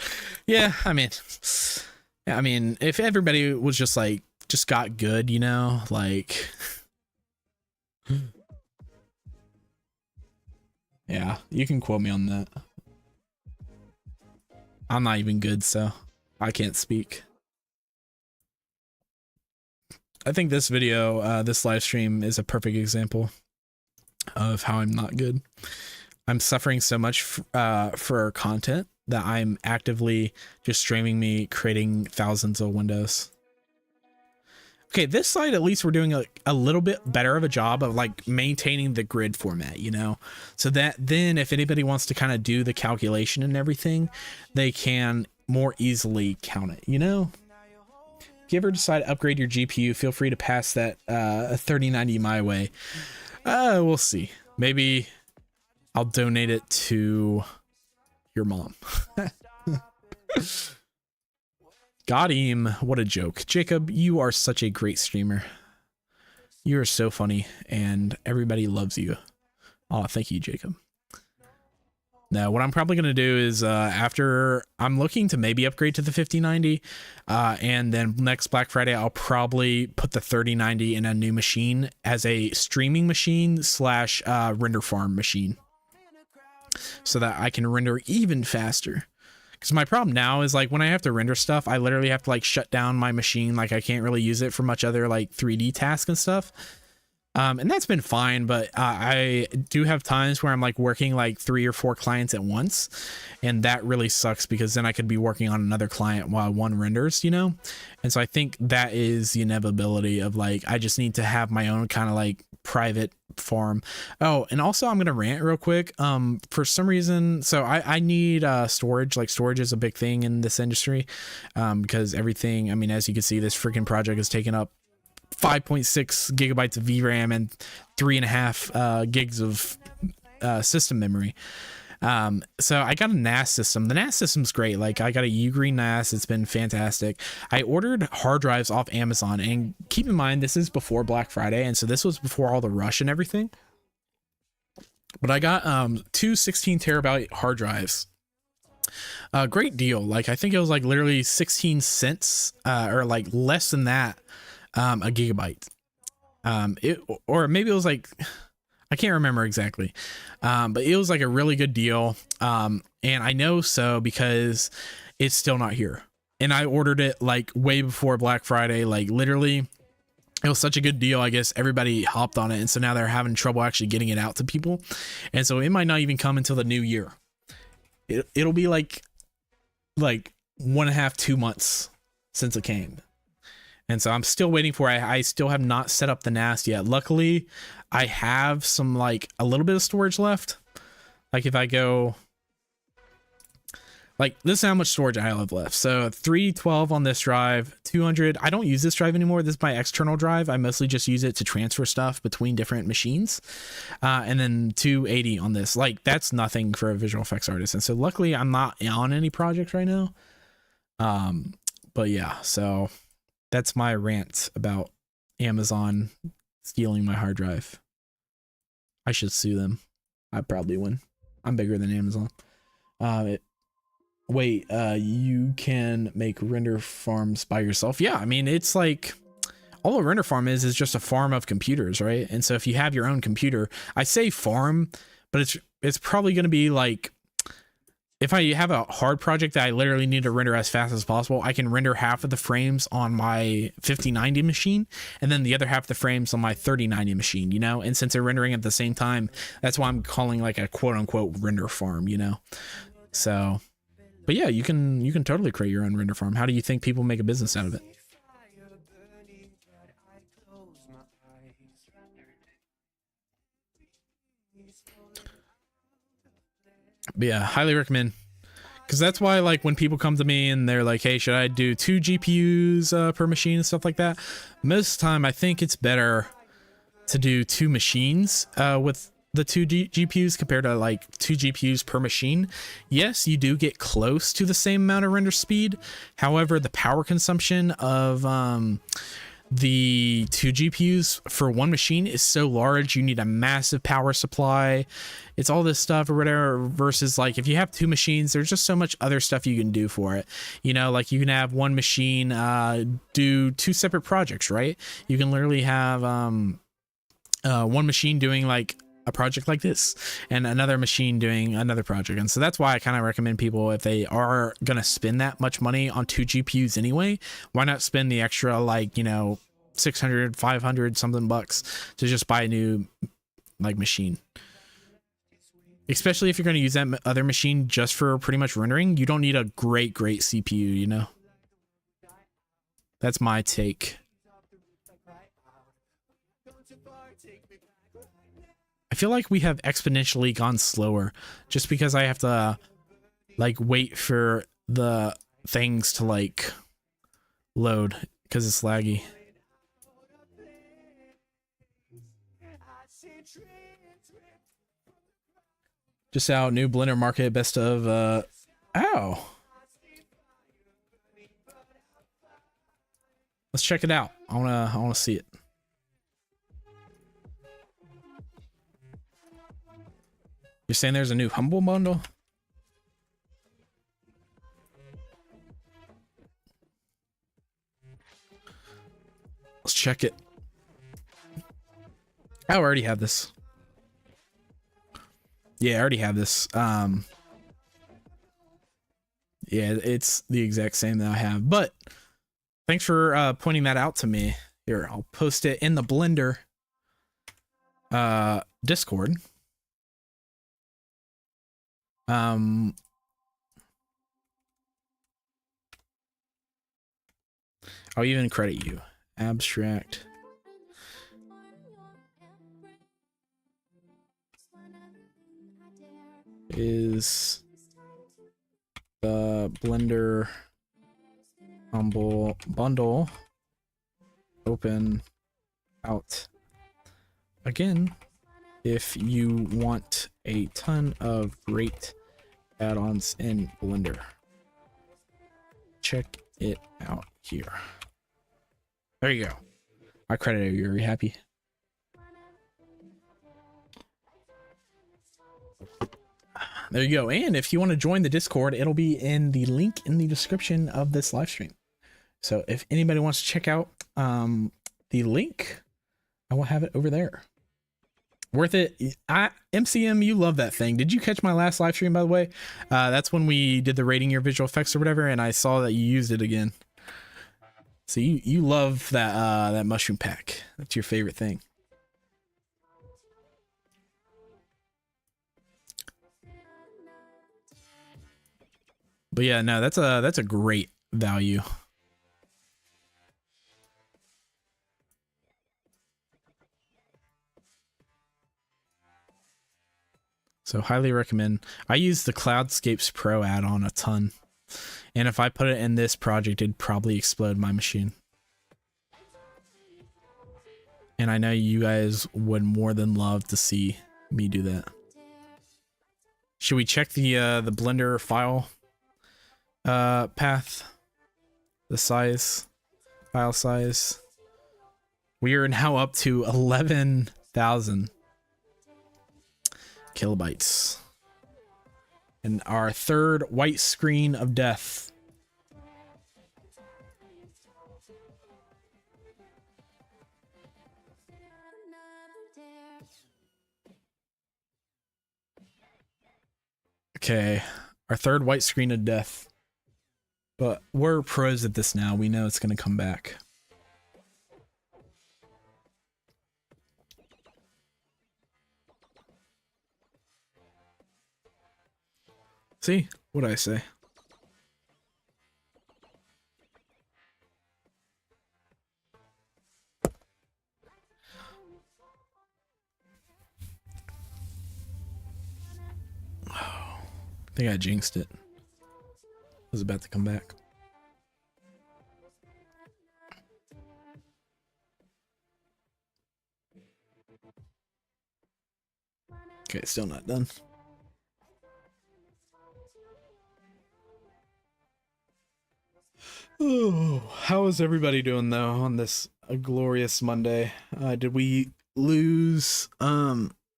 Yeah, I mean, if everybody was just like, just got good, you know, like, yeah, you can quote me on that. I'm not even good, so I can't speak. I think this video, this live stream is a perfect example of how I'm not good. I'm suffering so much for content that I'm actively just streaming me creating thousands of windows. Okay, this side, at least we're doing a little bit better of a job of like maintaining the grid format, you know, so that then if anybody wants to kind of do the calculation and everything, they can more easily count it, you know. If you ever decide to upgrade your GPU, feel free to pass that 3090 my way. We'll see. Maybe I'll donate it to your mom. Got him. What a joke. Jacob, you are such a great streamer. You are so funny and everybody loves you. Oh, thank you, Jacob. Now, what I'm probably going to do is after I'm looking to maybe upgrade to the 5090 and then next Black Friday, I'll probably put the 3090 in a new machine as a streaming machine slash render farm machine so that I can render even faster. Because my problem now is like when I have to render stuff, I literally have to like shut down my machine. Like I can't really use it for much other like 3D tasks and stuff. And that's been fine, but I do have times where I'm like working like 3 or 4 clients at once, and that really sucks because then I could be working on another client while one renders, you know? And so I think that is the inevitability of like, I just need to have my own kind of like private farm. Oh, and also I'm going to rant real quick. For some reason, so I need storage. Like storage is a big thing in this industry because everything, I mean, as you can see, this freaking project is taking up 5.6 gigabytes of VRAM and 3.5 gigs of system memory. So I got a NAS system. The NAS system's great. Like I got a Ugreen NAS. It's been fantastic. I ordered hard drives off Amazon, and keep in mind, this is before Black Friday. And so this was before all the rush and everything, but I got, 2 16 terabyte hard drives. Great deal. Like, I think it was like literally 16 cents, or like less than that, a gigabyte. Or maybe it was like, I can't remember exactly. But it was like a really good deal. And I know so because it's still not here. And I ordered it like way before Black Friday, like literally it was such a good deal. I guess everybody hopped on it. And so now they're having trouble actually getting it out to people. And so it might not even come until the new year. It'll be like 1.5, 2 months since it came. And so I'm still waiting for it. I still have not set up the NAS yet. Luckily, I have some like a little bit of storage left. Like if I go, like this is how much storage I have left. So 312 on this drive, 200. I don't use this drive anymore. This is my external drive. I mostly just use it to transfer stuff between different machines. And then 280 on this. Like that's nothing for a visual effects artist. And so luckily I'm not on any projects right now. But yeah, so that's my rant about Amazon stealing my hard drive. I should sue them. I'd probably win. I'm bigger than Amazon. Wait, you can make render farms by yourself? Yeah, I mean, it's like all a render farm is just a farm of computers, right? And so if you have your own computer, I say farm, but it's probably going to be like, if I have a hard project that I literally need to render as fast as possible, I can render half of the frames on my 5090 machine and then the other half of the frames on my 3090 machine, you know? And since they're rendering at the same time, that's why I'm calling like a quote unquote render farm, you know? So, but yeah, you can totally create your own render farm. How do you think people make a business out of it? But yeah, highly recommend, because that's why like when people come to me and they're like, hey, should I do 2 GPUs per machine and stuff like that, most of the time I think it's better to do 2 machines with the two GPUs compared to like 2 GPUs per machine, yes, you do get close to the same amount of render speed. However, the power consumption of the 2 GPUs for one machine is so large, you need a massive power supply. It's all this stuff or whatever, versus like if you have 2 machines, there's just so much other stuff you can do for it. You know, like you can have one machine do 2 separate projects, right? You can literally have one machine doing like a project like this and another machine doing another project. And so that's why I kind of recommend people, if they are going to spend that much money on 2 GPUs anyway, why not spend the extra, like, you know, 600, 500 something bucks to just buy a new like machine. Especially if you're going to use that other machine just for pretty much rendering, you don't need a great CPU, you know. That's my take. I feel like we have exponentially gone slower just because I have to like wait for the things to like load because it's laggy. Just out, new Blender Market best of ow. Let's check it out. I wanna see it. You're saying there's a new Humble bundle? Let's check it. I already have this. Yeah, I already have this. Yeah, it's the exact same that I have. But thanks for pointing that out to me. Here, I'll post it in the Blender Discord. I'll even credit you. Abstract. Is the Blender Humble bundle open out again if you want a ton of great add-ons in Blender? Check it out here. There you go. I credited you. Are you happy? There you go. And if you want to join the Discord, it'll be in the link in the description of this live stream. So if anybody wants to check out the link, I will have it over there. Worth it. MCM, you love that thing. Did you catch my last live stream, by the way? That's when we did the rating your visual effects or whatever, and I saw that you used it again. So you love that that mushroom pack. That's your favorite thing. But yeah, no, that's a great value. So highly recommend. I use the Cloudscapes Pro add-on a ton. And if I put it in this project, it'd probably explode my machine. And I know you guys would more than love to see me do that. Should we check the Blender file path? The size, file size. We are now up to 11,000 kilobytes. And our third white screen of death. Okay, our third white screen of death. But we're pros at this now. We know it's going to come back. See? What did I say? Oh, I think I jinxed it. It was about to come back. Okay, still not done. Oh, how is everybody doing though on this glorious Monday? Did we lose Gimbo?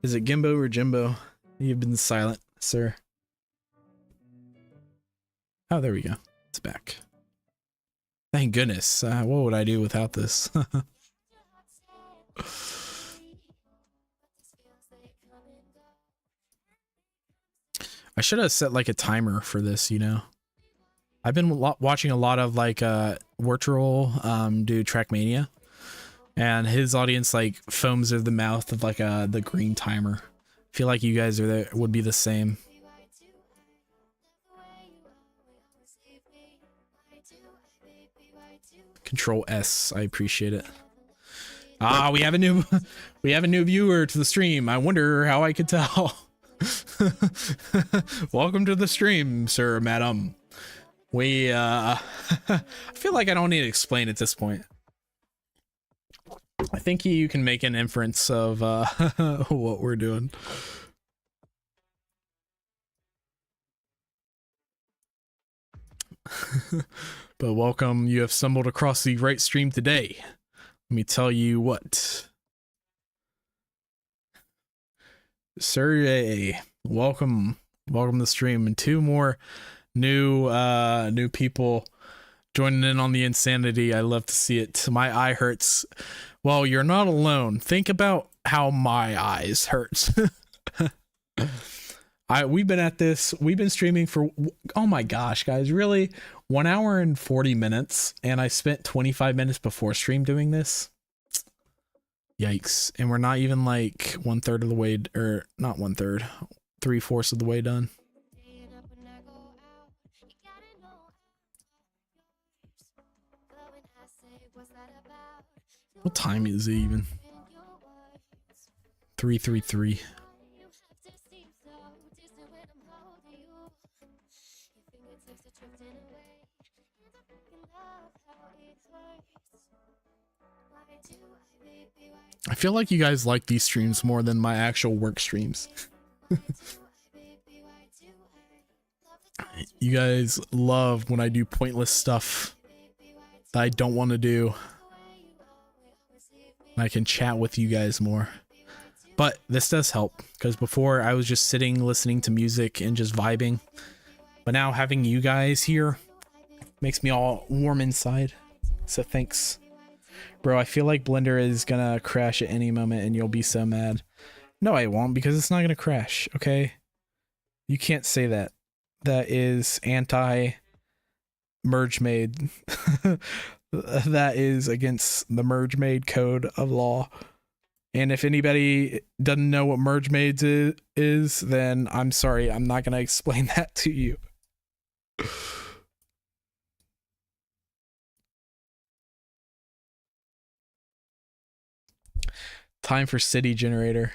Is it Gimbo or Jimbo? You've been silent, sir. Oh, there we go. It's back. Thank goodness. What would I do without this? I should have set like a timer for this, you know. I've been watching a lot of like Wortroll do Trackmania, and his audience like foams at the mouth of like the green timer. I feel like you guys are there would be the same. Control S, I appreciate it. Ah, we have a new viewer to the stream. I wonder how I could tell. Welcome to the stream, sir, madam. We I feel like I don't need to explain at this point. I think you can make an inference of what we're doing. But welcome, you have stumbled across the right stream today. Let me tell you what. Sir, welcome to the stream, and 2 more new people joining in on the insanity. I love to see it. My eye hurts. Well, you're not alone. Think about how my eyes hurt. We've been at this. We've been streaming for, oh my gosh, guys, really 1 hour and 40 minutes, and I spent 25 minutes before stream doing this. Yikes. And we're not even like 1/3 of the way, or not 1/3, 3/4 of the way done. What time is it even? 3:33. I feel like you guys like these streams more than my actual work streams. You guys love when I do pointless stuff that I don't want to do. I can chat with you guys more. But this does help, because before I was just sitting listening to music and just vibing. But now having you guys here makes me all warm inside. So thanks. Bro, I feel like Blender is gonna crash at any moment and you'll be so mad. No, I won't, because it's not gonna crash, okay? You can't say that. That is anti-merge made. That is against the merge made code of law. And if anybody doesn't know what merge made is, then I'm sorry, I'm not gonna explain that to you. Time for city generator.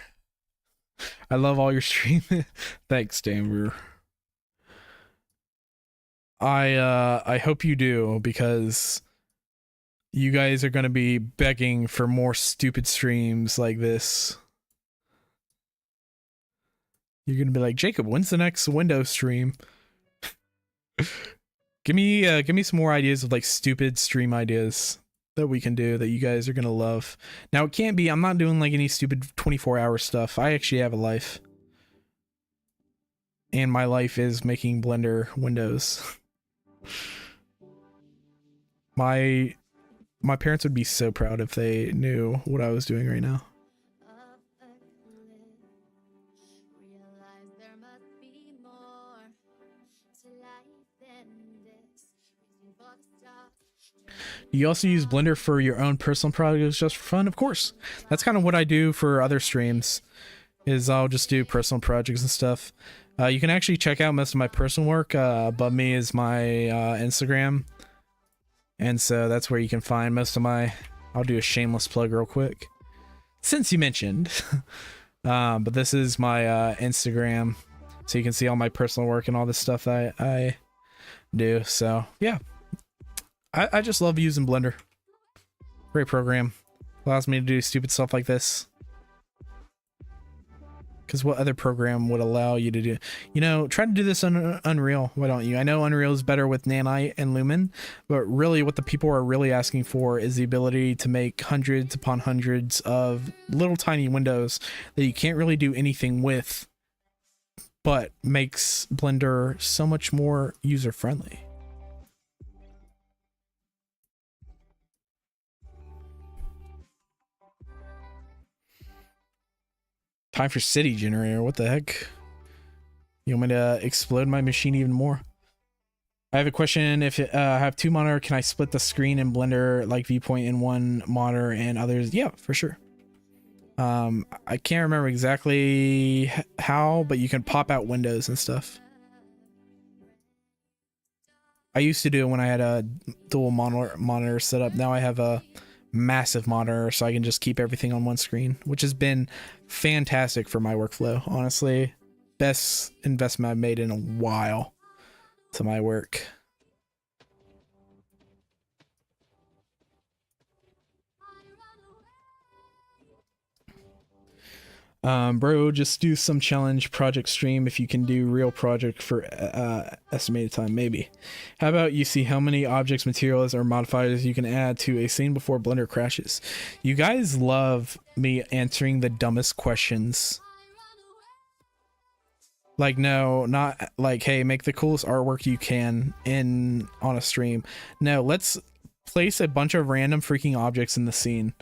I love all your stream. Thanks, Danver. I hope you do, because you guys are going to be begging for more stupid streams like this. You're going to be like, Jacob, when's the next Windows stream? give me some more ideas of like stupid stream ideas that we can do that you guys are going to love. Now, it can't be, I'm not doing like any stupid 24-hour stuff. I actually have a life. And my life is making Blender Windows. My parents would be so proud if they knew what I was doing right now. You also use Blender for your own personal projects just for fun? Of course. That's kind of what I do for other streams, is I'll just do personal projects and stuff. You can actually check out most of my personal work. Above me is my Instagram. And so that's where you can find most of my... I'll do a shameless plug real quick, since you mentioned. But this is my Instagram. So you can see all my personal work and all this stuff that I do. So, yeah. I just love using Blender. Great program. Allows me to do stupid stuff like this. Because what other program would allow you to do, you know, try to do this on Unreal. Why don't you? I know Unreal is better with Nanite and Lumen, but really what the people are really asking for is the ability to make hundreds upon hundreds of little tiny windows that you can't really do anything with, but makes Blender so much more user friendly. Time for city generator. What the heck? You want me to explode my machine even more? I have a question. If I have two monitor, can I split the screen in Blender like viewpoint in one monitor and others? Yeah, for sure. I can't remember exactly how, but you can pop out windows and stuff. I used to do it when I had a dual monitor set up. Now I have a massive monitor, so I can just keep everything on one screen, which has been fantastic for my workflow. Honestly, best investment I've made in a while to my work. Bro, just do some challenge project stream if you can do real project for estimated time, maybe. How about you see how many objects, materials, or modifiers you can add to a scene before Blender crashes? You guys love me answering the dumbest questions. Like, no, not like, hey, make the coolest artwork you can on a stream. No, let's place a bunch of random freaking objects in the scene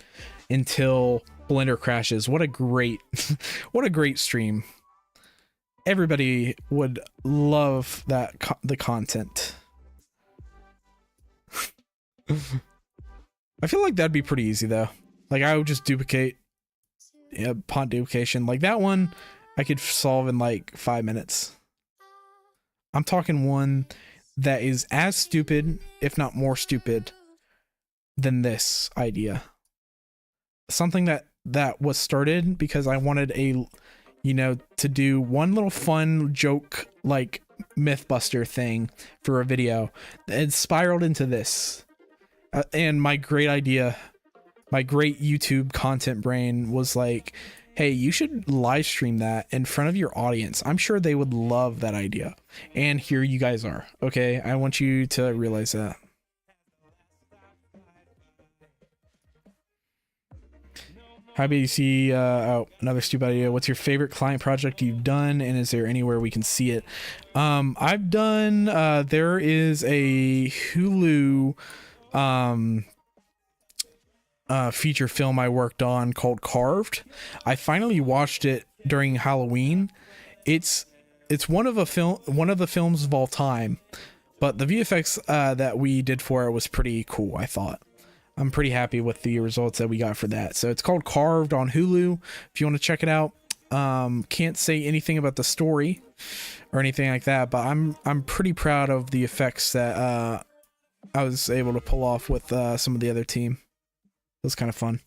until Blender crashes. What a great what a great stream. Everybody would love that the content. I feel like that'd be pretty easy though. Like, I would just duplicate, yeah, pawn duplication. Like that one I could solve in like 5 minutes. I'm talking one that is as stupid, if not more stupid, than this idea. Something that was started because I wanted a, you know, to do one little fun joke like Mythbuster thing for a video. It spiraled into this. And my great idea, my great YouTube content brain was like, hey, you should live stream that in front of your audience. I'm sure they would love that idea. And here you guys are. Okay, I want you to realize that. How about you see, oh, another stupid idea. What's your favorite client project you've done, and is there anywhere we can see it? I've done, there is a Hulu feature film I worked on called Carved. I finally watched it during Halloween. It's one of the films of all time, but the VFX that we did for it was pretty cool, I thought. I'm pretty happy with the results that we got for that. So it's called Carved on Hulu if you want to check it out. Can't say anything about the story or anything like that, but I'm pretty proud of the effects that I was able to pull off with some of the other team. It was kind of fun.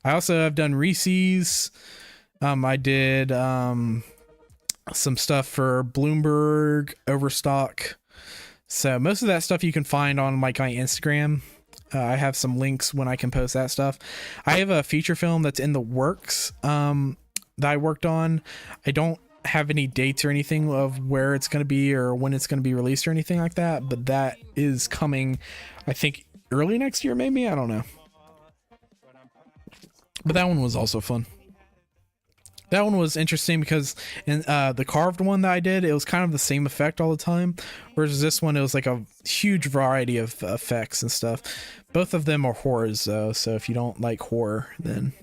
I also have done Reese's. I did some stuff for Bloomberg, Overstock. So most of that stuff you can find on like my Instagram. I have some links when I can post that stuff. I have a feature film that's in the works that I worked on. I don't have any dates or anything of where it's going to be or when it's going to be released or anything like that, but that is coming, I think, early next year, maybe. I don't know. But that one was also fun. That one was interesting because in the carved one that I did, it was kind of the same effect all the time. Whereas this one, it was like a huge variety of effects and stuff. Both of them are horrors though, so if you don't like horror, then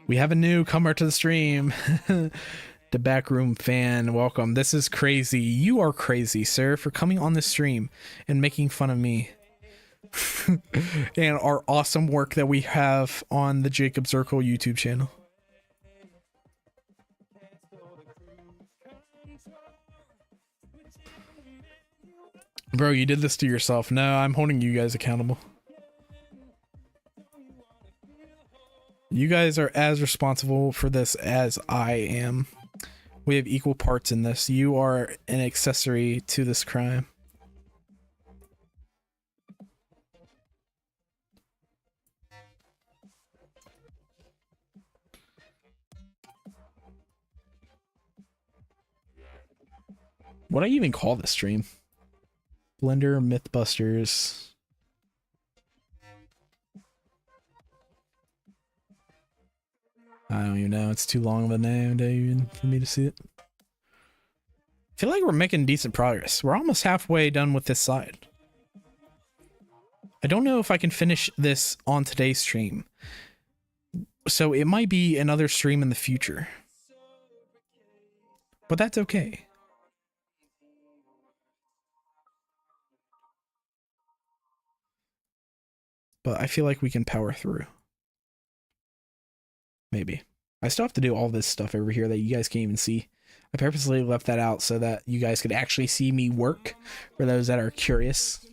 we have a newcomer to the stream. The backroom fan, welcome. This is crazy. You are crazy, sir, for coming on the stream and making fun of me. And our awesome work that we have on the Jacob Zirkle YouTube channel. Bro, you did this to yourself. No, I'm holding you guys accountable. You guys are as responsible for this as I am. We have equal parts in this. You are an accessory to this crime. What do I even call this stream? Blender Mythbusters. I don't even know. It's too long of a name to even for me to see it. I feel like we're making decent progress. We're almost halfway done with this side. I don't know if I can finish this on today's stream. So it might be another stream in the future. But that's okay. But I feel like we can power through. Maybe. I still have to do all this stuff over here that you guys can't even see. I purposely left that out so that you guys could actually see me work, for those that are curious.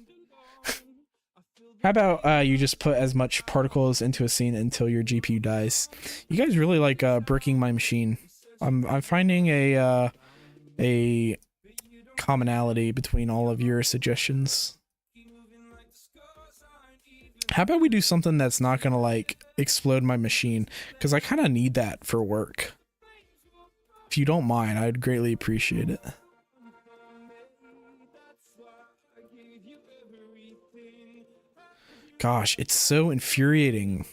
How about you just put as much particles into a scene until your GPU dies? You guys really like bricking my machine. I'm finding a commonality between all of your suggestions. How about we do something that's not gonna like explode my machine? Because I kind of need that for work. If you don't mind, I'd greatly appreciate it. Gosh, it's so infuriating.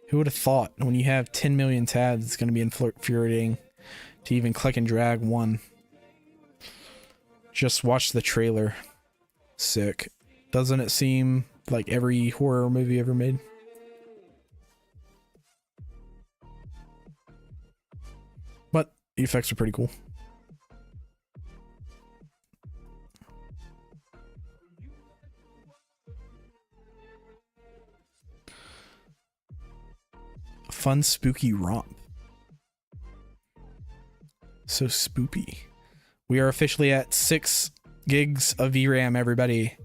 Who would have thought when you have 10 million tabs, it's going to be infuriating to even click and drag one. Just watch the trailer. Sick. Doesn't it seem like every horror movie ever made? But the effects are pretty cool. Fun spooky romp. So spoopy. We are officially at 6 gigs of VRAM, everybody.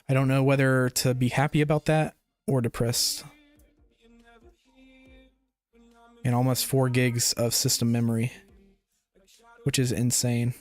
I don't know whether to be happy about that or depressed. And almost 4 gigs of system memory, which is insane.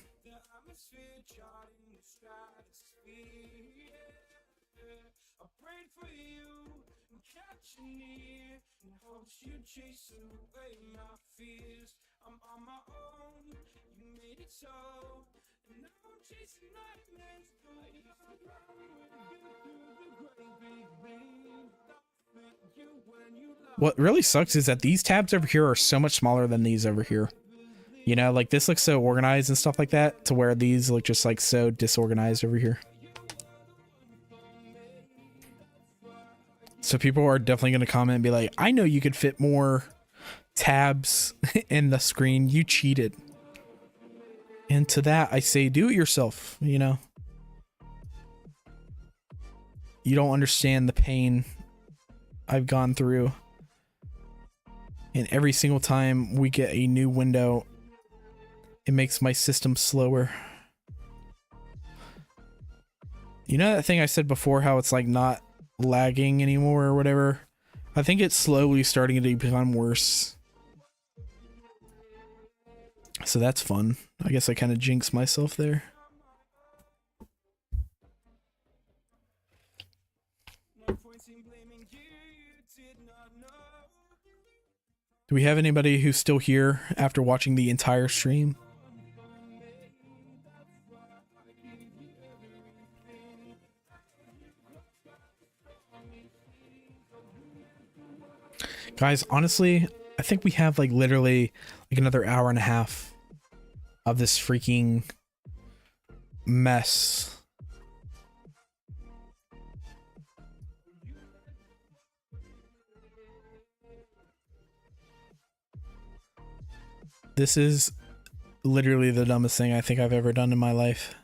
What really sucks is that these tabs over here are so much smaller than these over here. You know, like this looks so organized and stuff like that, to where these look just like so disorganized over here. So people are definitely going to comment and be like, I know you could fit more tabs in the screen. You cheated. And to that, I say, do it yourself, you know. You don't understand the pain I've gone through. And every single time we get a new window, it makes my system slower. You know that thing I said before, how it's like not lagging anymore or whatever? I think it's slowly starting to become worse. So that's fun. I guess I kind of jinxed myself there. Do we have anybody who's still here after watching the entire stream? Guys, honestly, I think we have like literally like another hour and a half of this freaking mess. This is literally the dumbest thing I think I've ever done in my life.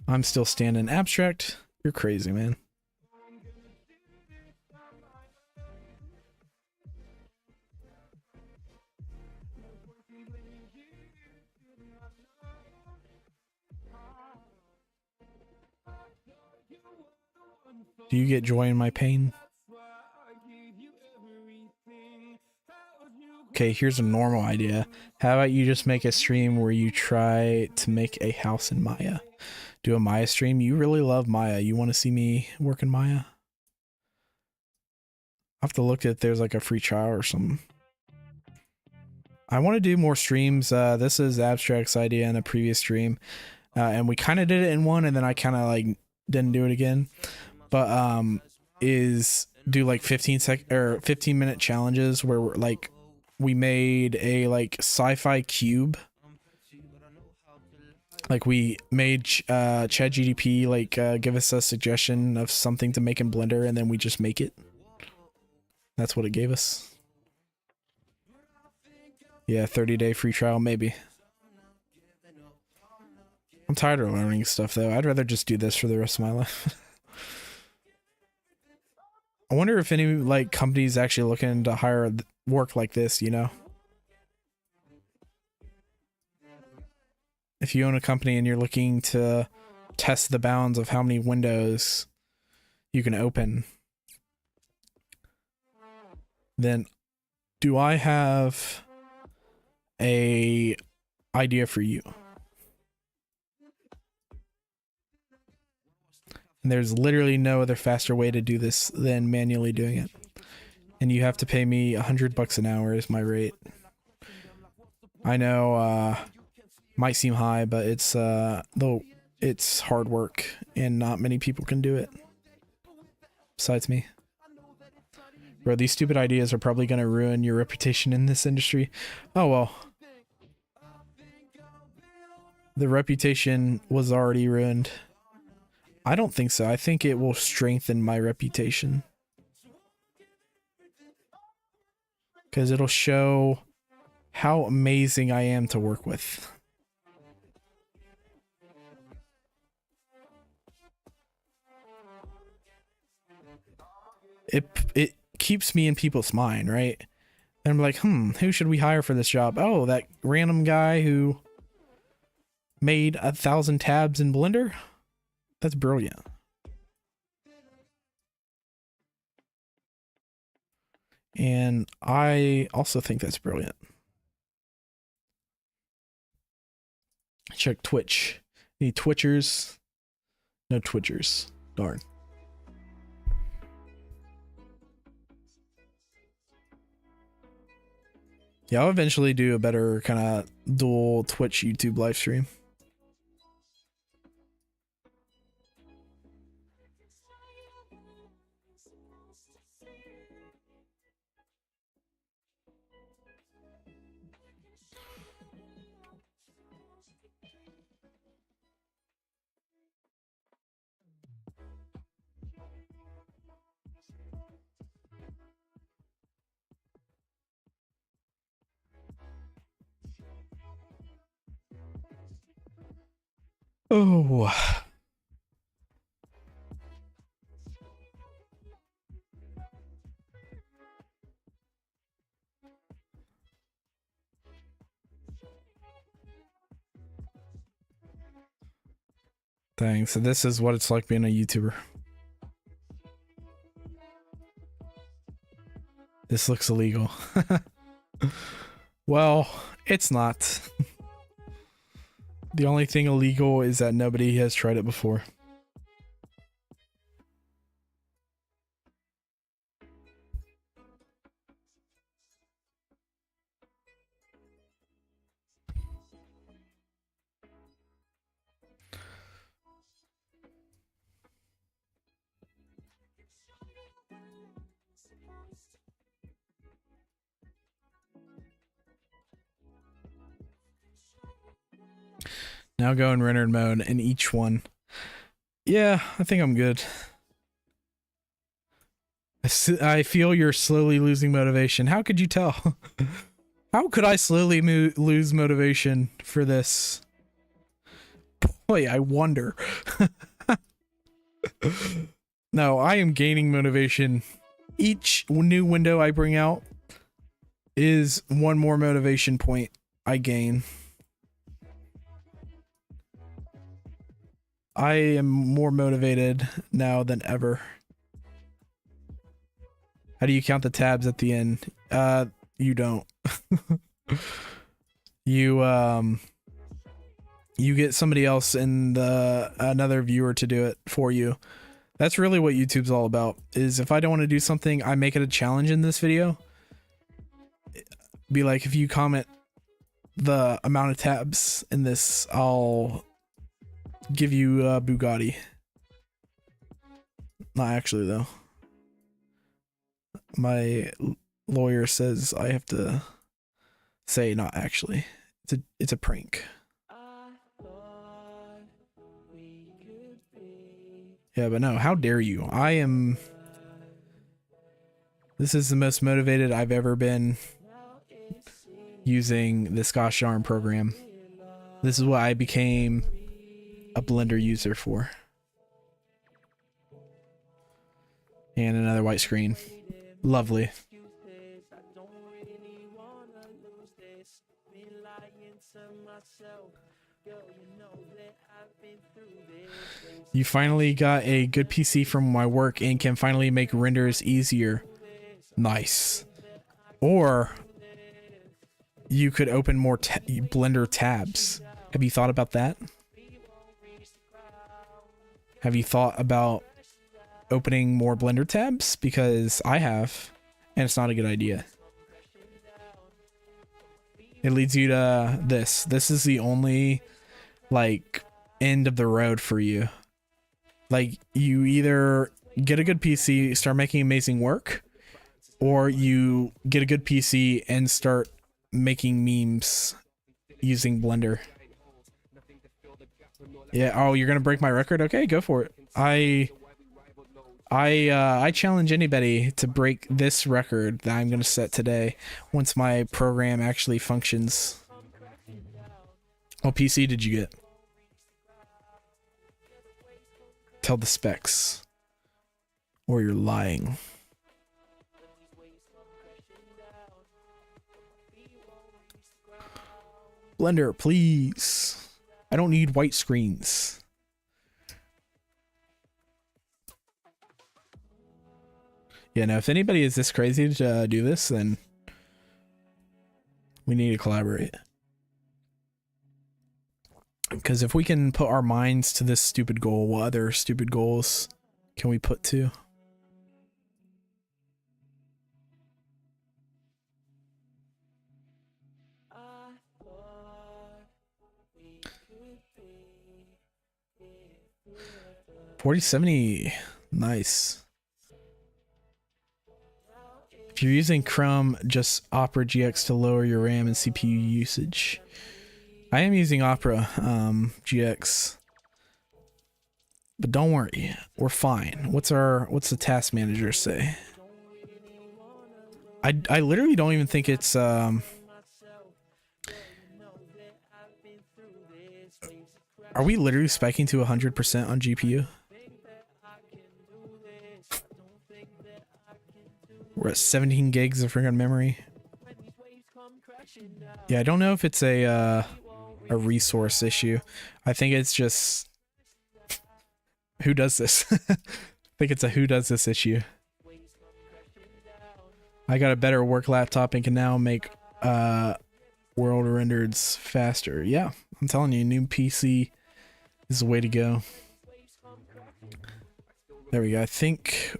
I'm still standing abstract. You're crazy, man. Do you get joy in my pain? Okay, here's a normal idea. How about you just make a stream where you try to make a house in Maya? Do a Maya stream. You really love Maya. You want to see me work in Maya? I have to look at if there's like a free trial or something. I want to do more streams. This is Abstract's idea in a previous stream. And we kind of did it in one, and then I kind of like didn't do it again. But is do like 15-minute challenges where we're like we made a like sci-fi cube. Like we made ChatGPT like give us a suggestion of something to make in Blender, and then we just make it. That's what it gave us. Yeah, 30-day free trial, maybe. I'm tired of learning stuff, though. I'd rather just do this for the rest of my life. I wonder if any, like, companies actually looking to hire work like this, you know? If you own a company and you're looking to test the bounds of how many windows you can open, then do I have a idea for you? And there's literally no other faster way to do this than manually doing it. And you have to pay me $100 an hour is my rate. I know, might seem high, but it's though it's hard work and not many people can do it. Besides me. Bro, these stupid ideas are probably gonna ruin your reputation in this industry. Oh well. The reputation was already ruined. I don't think so. I think it will strengthen my reputation. Because it'll show how amazing I am to work with. It keeps me in people's mind, right? And I'm like, who should we hire for this job? Oh, that random guy who made 1,000 tabs in Blender? That's brilliant. And I also think that's brilliant. Check Twitch. Any Twitchers? No Twitchers. Darn. Yeah, I'll eventually do a better kind of dual Twitch YouTube live stream. Oh. Dang, so this is what it's like being a YouTuber. This looks illegal. Well, it's not. The only thing illegal is that nobody has tried it before. Now go in rendered mode in each one. Yeah, I think I'm good. I feel you're slowly losing motivation. How could you tell? How could I slowly lose motivation for this? Boy, I wonder. No, I am gaining motivation. Each new window I bring out is one more motivation point I gain. I am more motivated now than ever. How do you count the tabs at the end? you don't. You you get somebody else in the another viewer to do it for you. That's really what YouTube's all about. Is if I don't want to do something, I make it a challenge in this video. Be like, if you comment the amount of tabs in this, I'll give you a Bugatti. Not actually though. My lawyer says I have to say not actually. It's a prank. Yeah, but no, how dare you? This is the most motivated I've ever been using this gosh darn program. This is what I became a Blender user for. And another white screen. Lovely. You finally got a good PC from my work and can finally make renders easier. Nice. Or you could open more Blender tabs. Have you thought about that? Have you thought about opening more Blender tabs? Because I have, and it's not a good idea. It leads you to this. This is the only, like, end of the road for you. Like, you either get a good PC, start making amazing work, or you get a good PC and start making memes using Blender. Yeah, oh, you're gonna break my record? Okay, go for it. I challenge anybody to break this record that I'm gonna set today once my program actually functions. What PC did you get? Tell the specs, or you're lying. Blender, please. I don't need white screens. Yeah, no, if anybody is this crazy to do this, then we need to collaborate. Because if we can put our minds to this stupid goal, what other stupid goals can we put to? $4070, nice. If you're using Chrome, just Opera GX to lower your RAM and CPU usage. I am using Opera GX, but don't worry, we're fine. What's the task manager say? I literally don't even think it's Are we literally spiking to 100% on GPU? We're at 17 gigs of freaking memory. Yeah, I don't know if it's a resource issue. I think it's just who does this? I think it's a who does this issue. I got a better work laptop and can now make world rendereds faster. Yeah, I'm telling you, new PC is the way to go. There we go. I think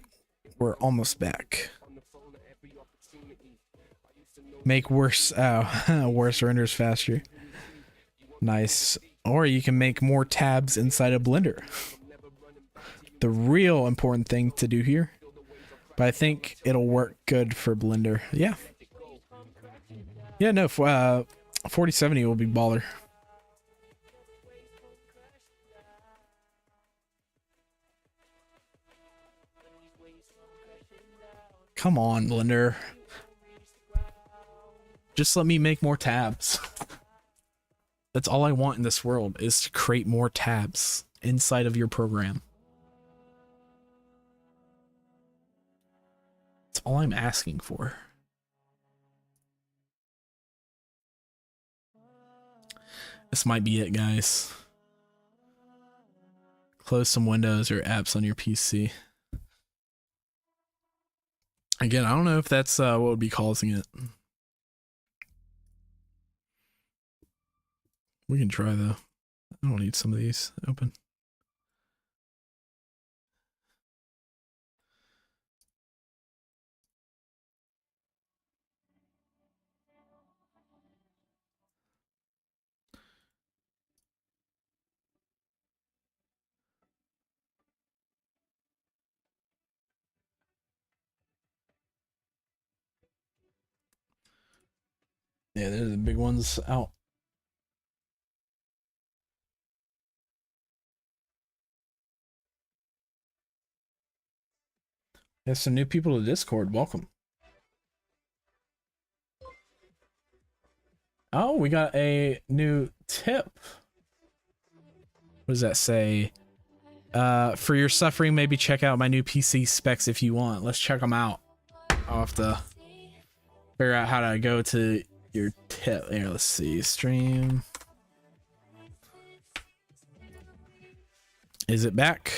we're almost back. Make worse worse renders faster. Nice. Or you can make more tabs inside of Blender. The real important thing to do here. But I think it'll work good for Blender. Yeah. Yeah, no, 4070 will be baller. Come on, Blender. Just let me make more tabs. That's all I want in this world, is to create more tabs inside of your program. That's all I'm asking for. This might be it, guys. Close some windows or apps on your PC. Again, I don't know if that's what would be causing it. We can try though. I don't need some of these open. Yeah, they're the big ones out. There's some new people to Discord. Welcome. Oh, we got a new tip. What does that say? For your suffering, maybe check out my new PC specs if you want. Let's check them out. I'll have to figure out how to go to your tip. Here, let's see. Stream. Is it back?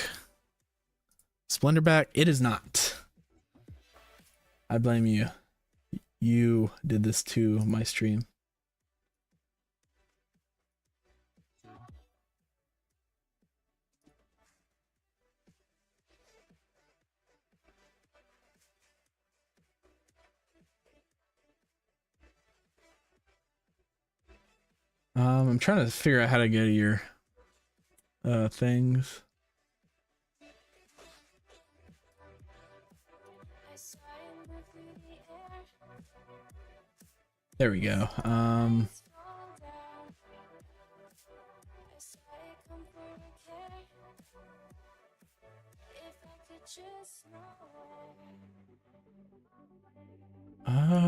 Splendor back? It is not. I blame you. You did this to my stream. I'm trying to figure out how to go to your things. There we go.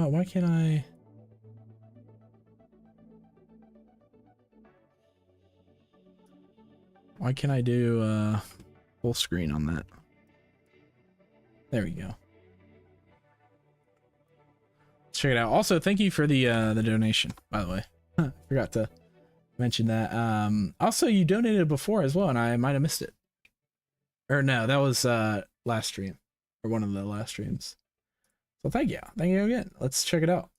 Why can't I? Why can't I do full screen on that? There we go. Let's check it out. Also, thank you for the donation, by the way. Forgot to mention that. Also, you donated before as well, and I might have missed it. Or no, that was last stream, or one of the last streams. So thank you again. Let's check it out.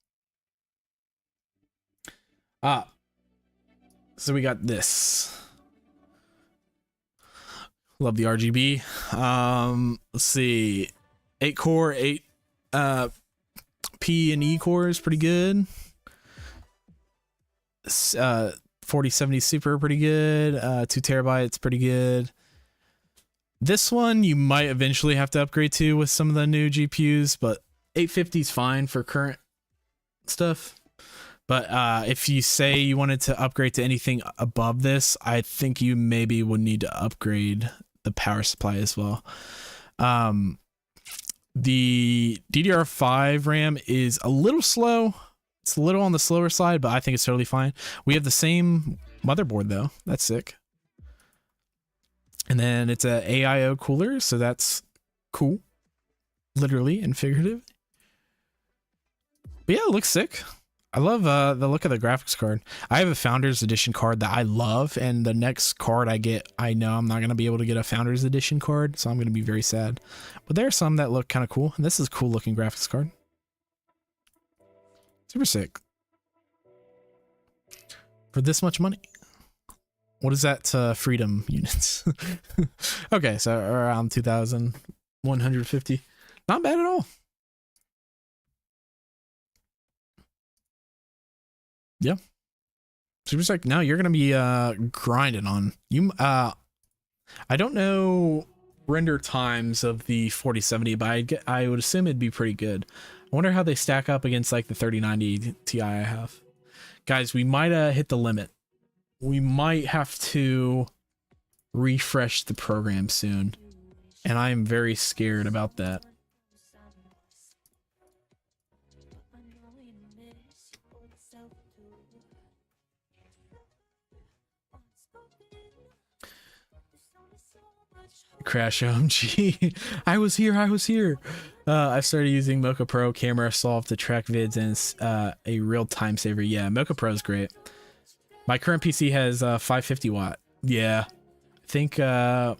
So we got this. Love the RGB. Let's see, 8 core, 8 P and E cores, pretty good. 4070 Super, pretty good. 2 terabytes, pretty good. This one you might eventually have to upgrade to with some of the new GPUs, but 850 is fine for current stuff. But if you say you wanted to upgrade to anything above this, I think you maybe would need to upgrade the power supply as well. The DDR5 RAM is a little slow. It's a little on the slower side, but I think it's totally fine. We have the same motherboard though. That's sick. And then it's a AIO cooler, so that's cool. Literally and figurative. But yeah, it looks sick. I love the look of the graphics card. I have a Founders Edition card that I love, and the next card I get, I know I'm not going to be able to get a Founders Edition card, so I'm going to be very sad. But there are some that look kind of cool, and this is a cool looking graphics card. Super sick. For this much money. What is that to freedom units? Okay, so around 2,150. Not bad at all. Yeah. Super sick. Now you're gonna be grinding on you. I don't know render times of the 4070, but I would assume it'd be pretty good. I wonder how they stack up against like the 3090 Ti I have. Guys, we might hit the limit. We might have to refresh the program soon, and I am very scared about that. Crash OMG. I was here. I started using Mocha Pro camera solve to track vids, and it's a real time saver. Yeah, Mocha Pro is great. My current PC has 550 watt. Yeah, I think I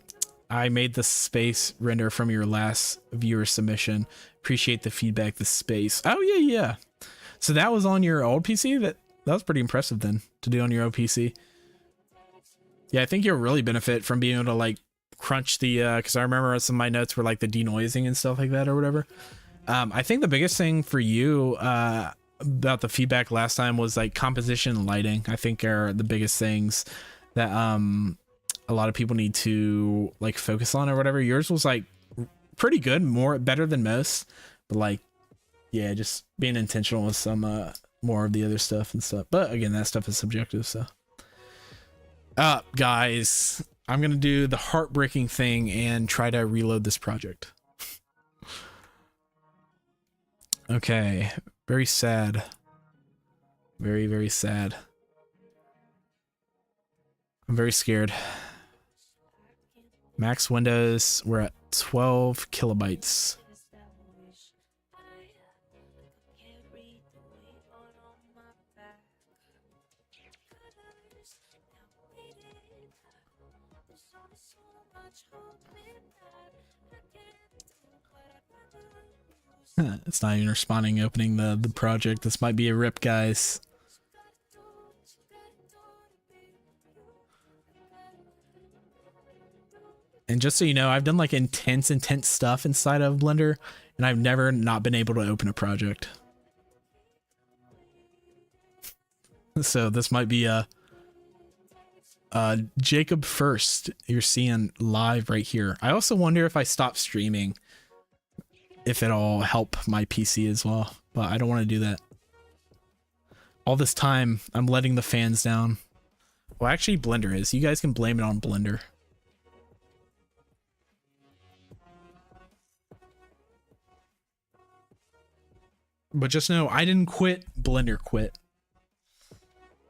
made the space render from your last viewer submission. Appreciate the feedback. The space. Oh yeah. So that was on your old PC. That was pretty impressive then to do on your old PC. Yeah, I think you'll really benefit from being able to like crunch the because I remember some of my notes were like the denoising and stuff like that or whatever. I think the biggest thing for you about the feedback last time was like composition and lighting. I think are the biggest things that a lot of people need to like focus on or whatever. Yours was like pretty good, better than most, but like yeah, just being intentional with some more of the other stuff and stuff. But again, that stuff is subjective, so. Guys, I'm gonna do the heartbreaking thing and try to reload this project. Okay, very sad. Very, very sad. I'm very scared. Max Windows, we're at 12 kilobytes. It's not even responding, opening the project. This might be a rip, guys. And just so you know, I've done like intense stuff inside of Blender, and I've never not been able to open a project. So this might be a Jacob first you're seeing live right here. I also wonder if I stop streaming, if it'll help my PC as well, but I don't want to do that. All this time, I'm letting the fans down. Well, actually, Blender is. You guys can blame it on Blender. But just know, I didn't quit. Blender quit.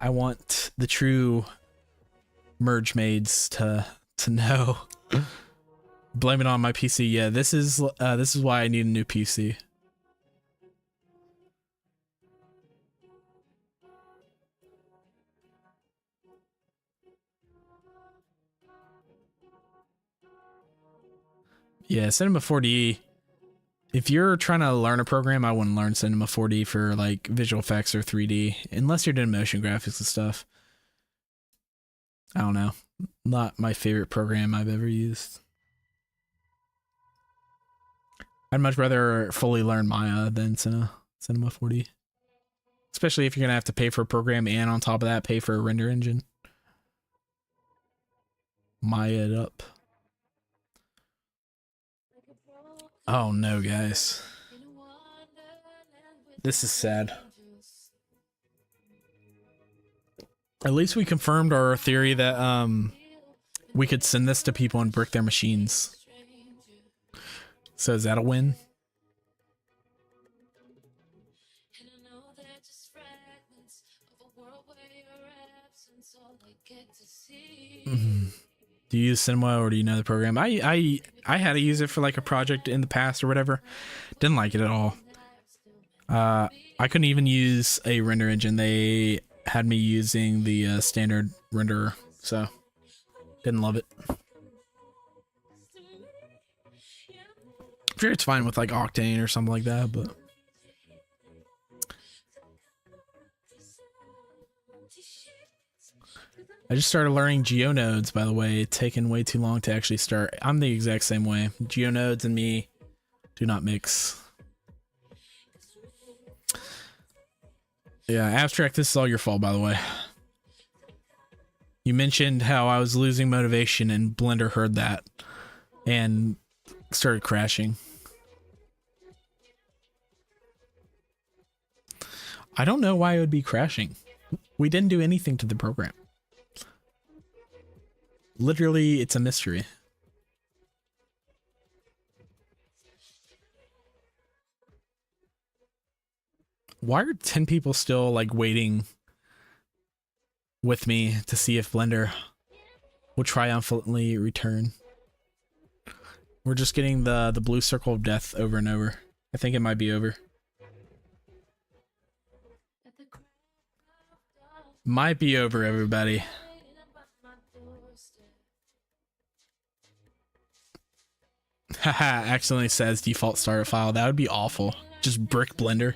I want the true merge maids to know. Blame it on my PC. Yeah, this is why I need a new PC. Yeah, Cinema 4D. If you're trying to learn a program, I wouldn't learn Cinema 4D for like visual effects or 3D, unless you're doing motion graphics and stuff. I don't know. Not my favorite program I've ever used. I'd much rather fully learn Maya than Cinema 4D. Especially if you're going to have to pay for a program and on top of that, pay for a render engine. Maya it up. Oh no, guys. This is sad. At least we confirmed our theory that we could send this to people and brick their machines. So is that a win? Do you use Cinema or do you know the program? I had to use it for like a project in the past or whatever. Didn't like it at all. I couldn't even use a render engine. They had me using the standard renderer, so didn't love it. I'm sure it's fine with like Octane or something like that, but I just started learning GeoNodes, by the way. It's taken way too long to actually start. I'm the exact same way. GeoNodes and me do not mix. Yeah, Abstract, this is all your fault, by the way. You mentioned how I was losing motivation and Blender heard that and started crashing. I don't know why it would be crashing. We didn't do anything to the program. Literally, it's a mystery. Why are 10 people still like waiting with me to see if Blender will triumphantly return? We're just getting the blue circle of death over and over. I think it might be over. Might be over, everybody. Haha, accidentally says default starter file. That would be awful. Just brick Blender.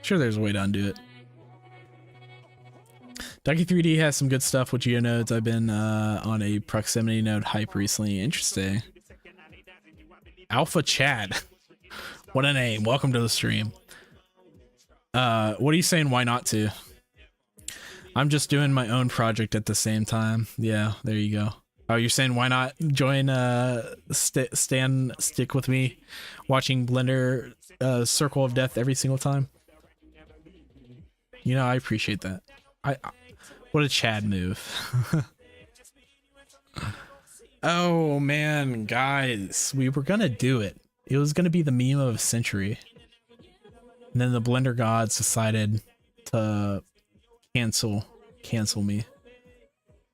Sure, there's a way to undo it. Ducky 3D has some good stuff with geonodes. I've been on a proximity node hype recently. Interesting. Alpha Chad. What a name. Welcome to the stream. What are you saying why not to? I'm just doing my own project at the same time. Yeah, there you go. Oh, you're saying why not join stick with me watching Blender Circle of Death every single time? You know, I appreciate that. What a Chad move. Oh man, guys, we were gonna do it. It was gonna be the meme of a century. And then the Blender gods decided to cancel me.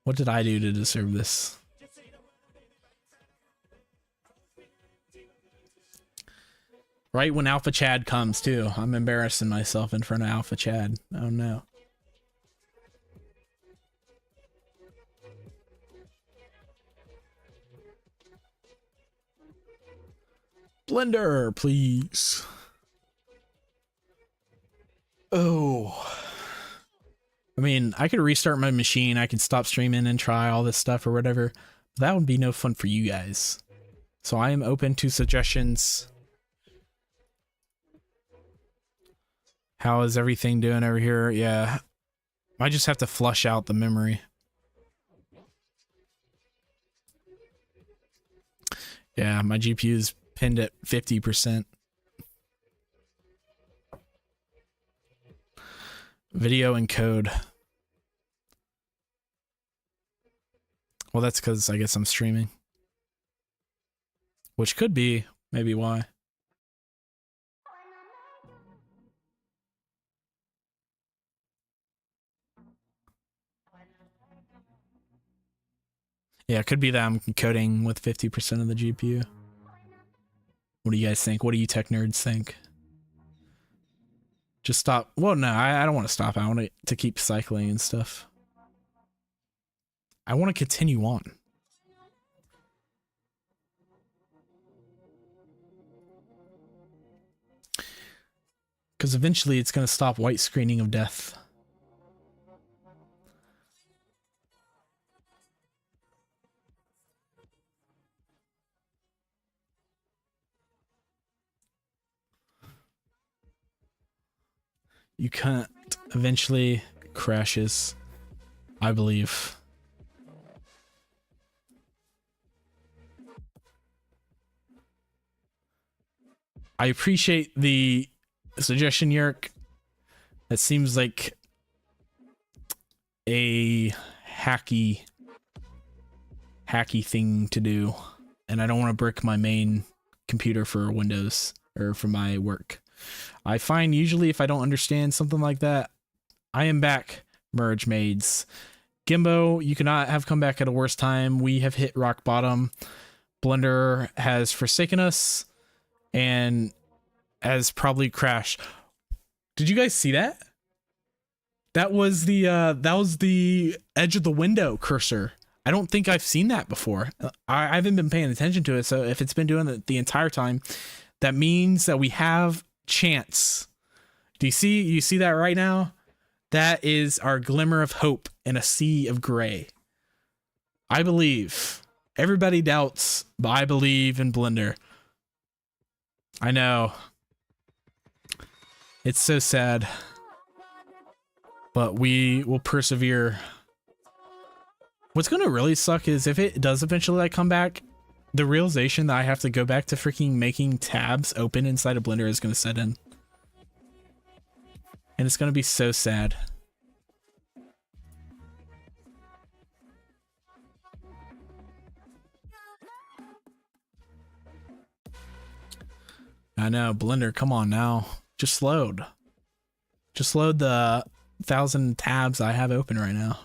What did I do to deserve this? Right when Alpha Chad comes too. I'm embarrassing myself in front of Alpha Chad. Oh no. Blender, please. Oh. I mean, I could restart my machine. I could stop streaming and try all this stuff or whatever. That would be no fun for you guys. So I am open to suggestions. How is everything doing over here? Yeah. I just have to flush out the memory. Yeah, my GPU is pinned at 50%. Video encode. Well, that's because I guess I'm streaming. Which could be maybe why. Yeah, it could be that I'm encoding with 50% of the GPU. What do you guys think? What do you tech nerds think? Just stop. Well, no, I don't want to stop. I want it to keep cycling and stuff. I want to continue on. Because eventually it's going to stop white screening of death. You can't. Eventually crashes, I believe. I appreciate the suggestion, Yerk. That seems like a hacky thing to do, and I don't want to brick my main computer for Windows or for my work. I find usually if I don't understand something like that, I am back, merge maids. Gimbo, you cannot have come back at a worse time. We have hit rock bottom. Blender has forsaken us and has probably crashed. Did you guys see that? That was the edge of the window cursor. I don't think I've seen that before. I haven't been paying attention to it, so if it's been doing it the entire time, that means that we have chance. Do you see that right now? That is our glimmer of hope in a sea of gray. I believe. Everybody doubts, but I believe in Blender. I know. It's so sad. But we will persevere. What's gonna really suck is if it does eventually like come back, the realization that I have to go back to freaking making tabs open inside of Blender is gonna set in. And it's gonna be so sad. I know, Blender, come on now. Just load. Just load the 1,000 tabs I have open right now.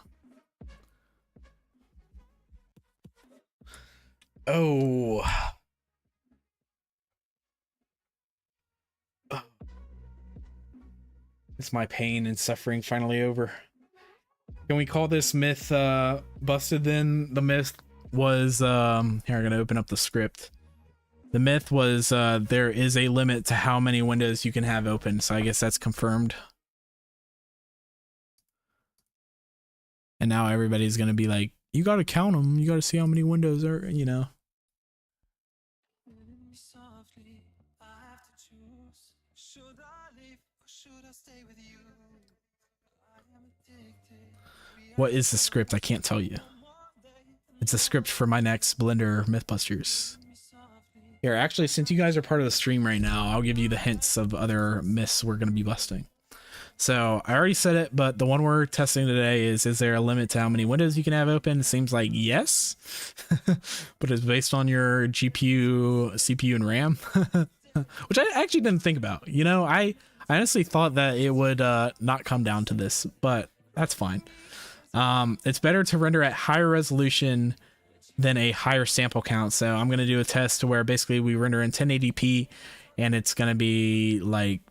Oh. Is my pain and suffering finally over? Can we call this myth busted then? The myth was here, I'm gonna open up the script. The myth was there is a limit to how many windows you can have open, so I guess that's confirmed. And now everybody's going to be like, you got to count them. You got to see how many windows are, you know. What is the script? I can't tell you. It's a script for my next Blender Mythbusters. Here, actually, since you guys are part of the stream right now, I'll give you the hints of other myths we're going to be busting. So I already said it, but the one we're testing today is there a limit to how many windows you can have open? It seems like yes, but it's based on your GPU, CPU, and RAM, which I actually didn't think about. You know, I honestly thought that it would not come down to this, but that's fine. It's better to render at higher resolution than a higher sample count. So I'm going to do a test where basically we render in 1080p, and it's going to be like,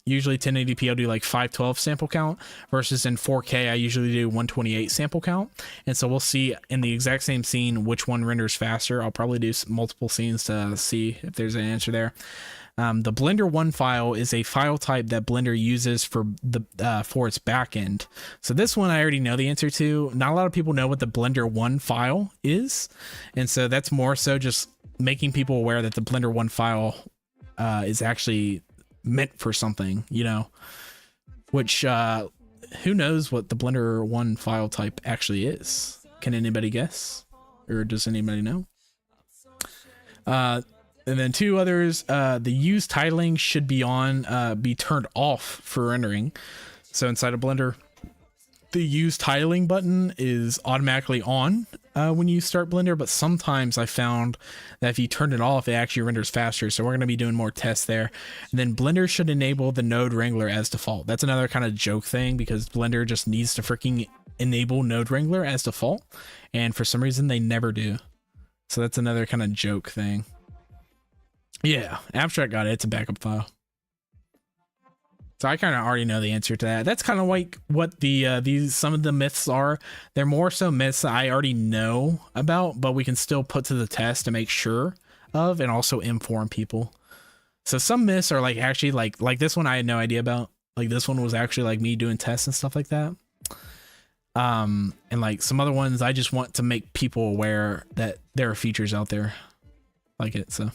usually 1080p I'll do like 512 sample count, versus in 4K I usually do 128 sample count. And so we'll see in the exact same scene which one renders faster. I'll probably do multiple scenes to see if there's an answer there. The Blender 1 file is a file type that Blender uses for its backend. So this one I already know the answer to. Not a lot of people know what the Blender 1 file is, and so that's more so just making people aware that the Blender 1 file is actually meant for something, you know, which who knows what the Blender 1 file type actually is. Can anybody guess, or does anybody know? And then two others, the use titling should be turned off for rendering. So inside of Blender, the use titling button is automatically on when you start Blender, but sometimes I found that if you turn it off, it actually renders faster. So we're going to be doing more tests there. And then Blender should enable the node wrangler as default. That's another kind of joke thing, because Blender just needs to freaking enable node wrangler as default, and for some reason they never do. So that's another kind of joke thing. Yeah, Abstract got it. It's a backup file. So I kind of already know the answer to that. That's kind of like what some of the myths are. They're more so myths that I already know about, but we can still put to the test to make sure of, and also inform people. So some myths are like actually like this one I had no idea about. Like this one was actually like me doing tests and stuff like that. And like some other ones, I just want to make people aware that there are features out there like it. So.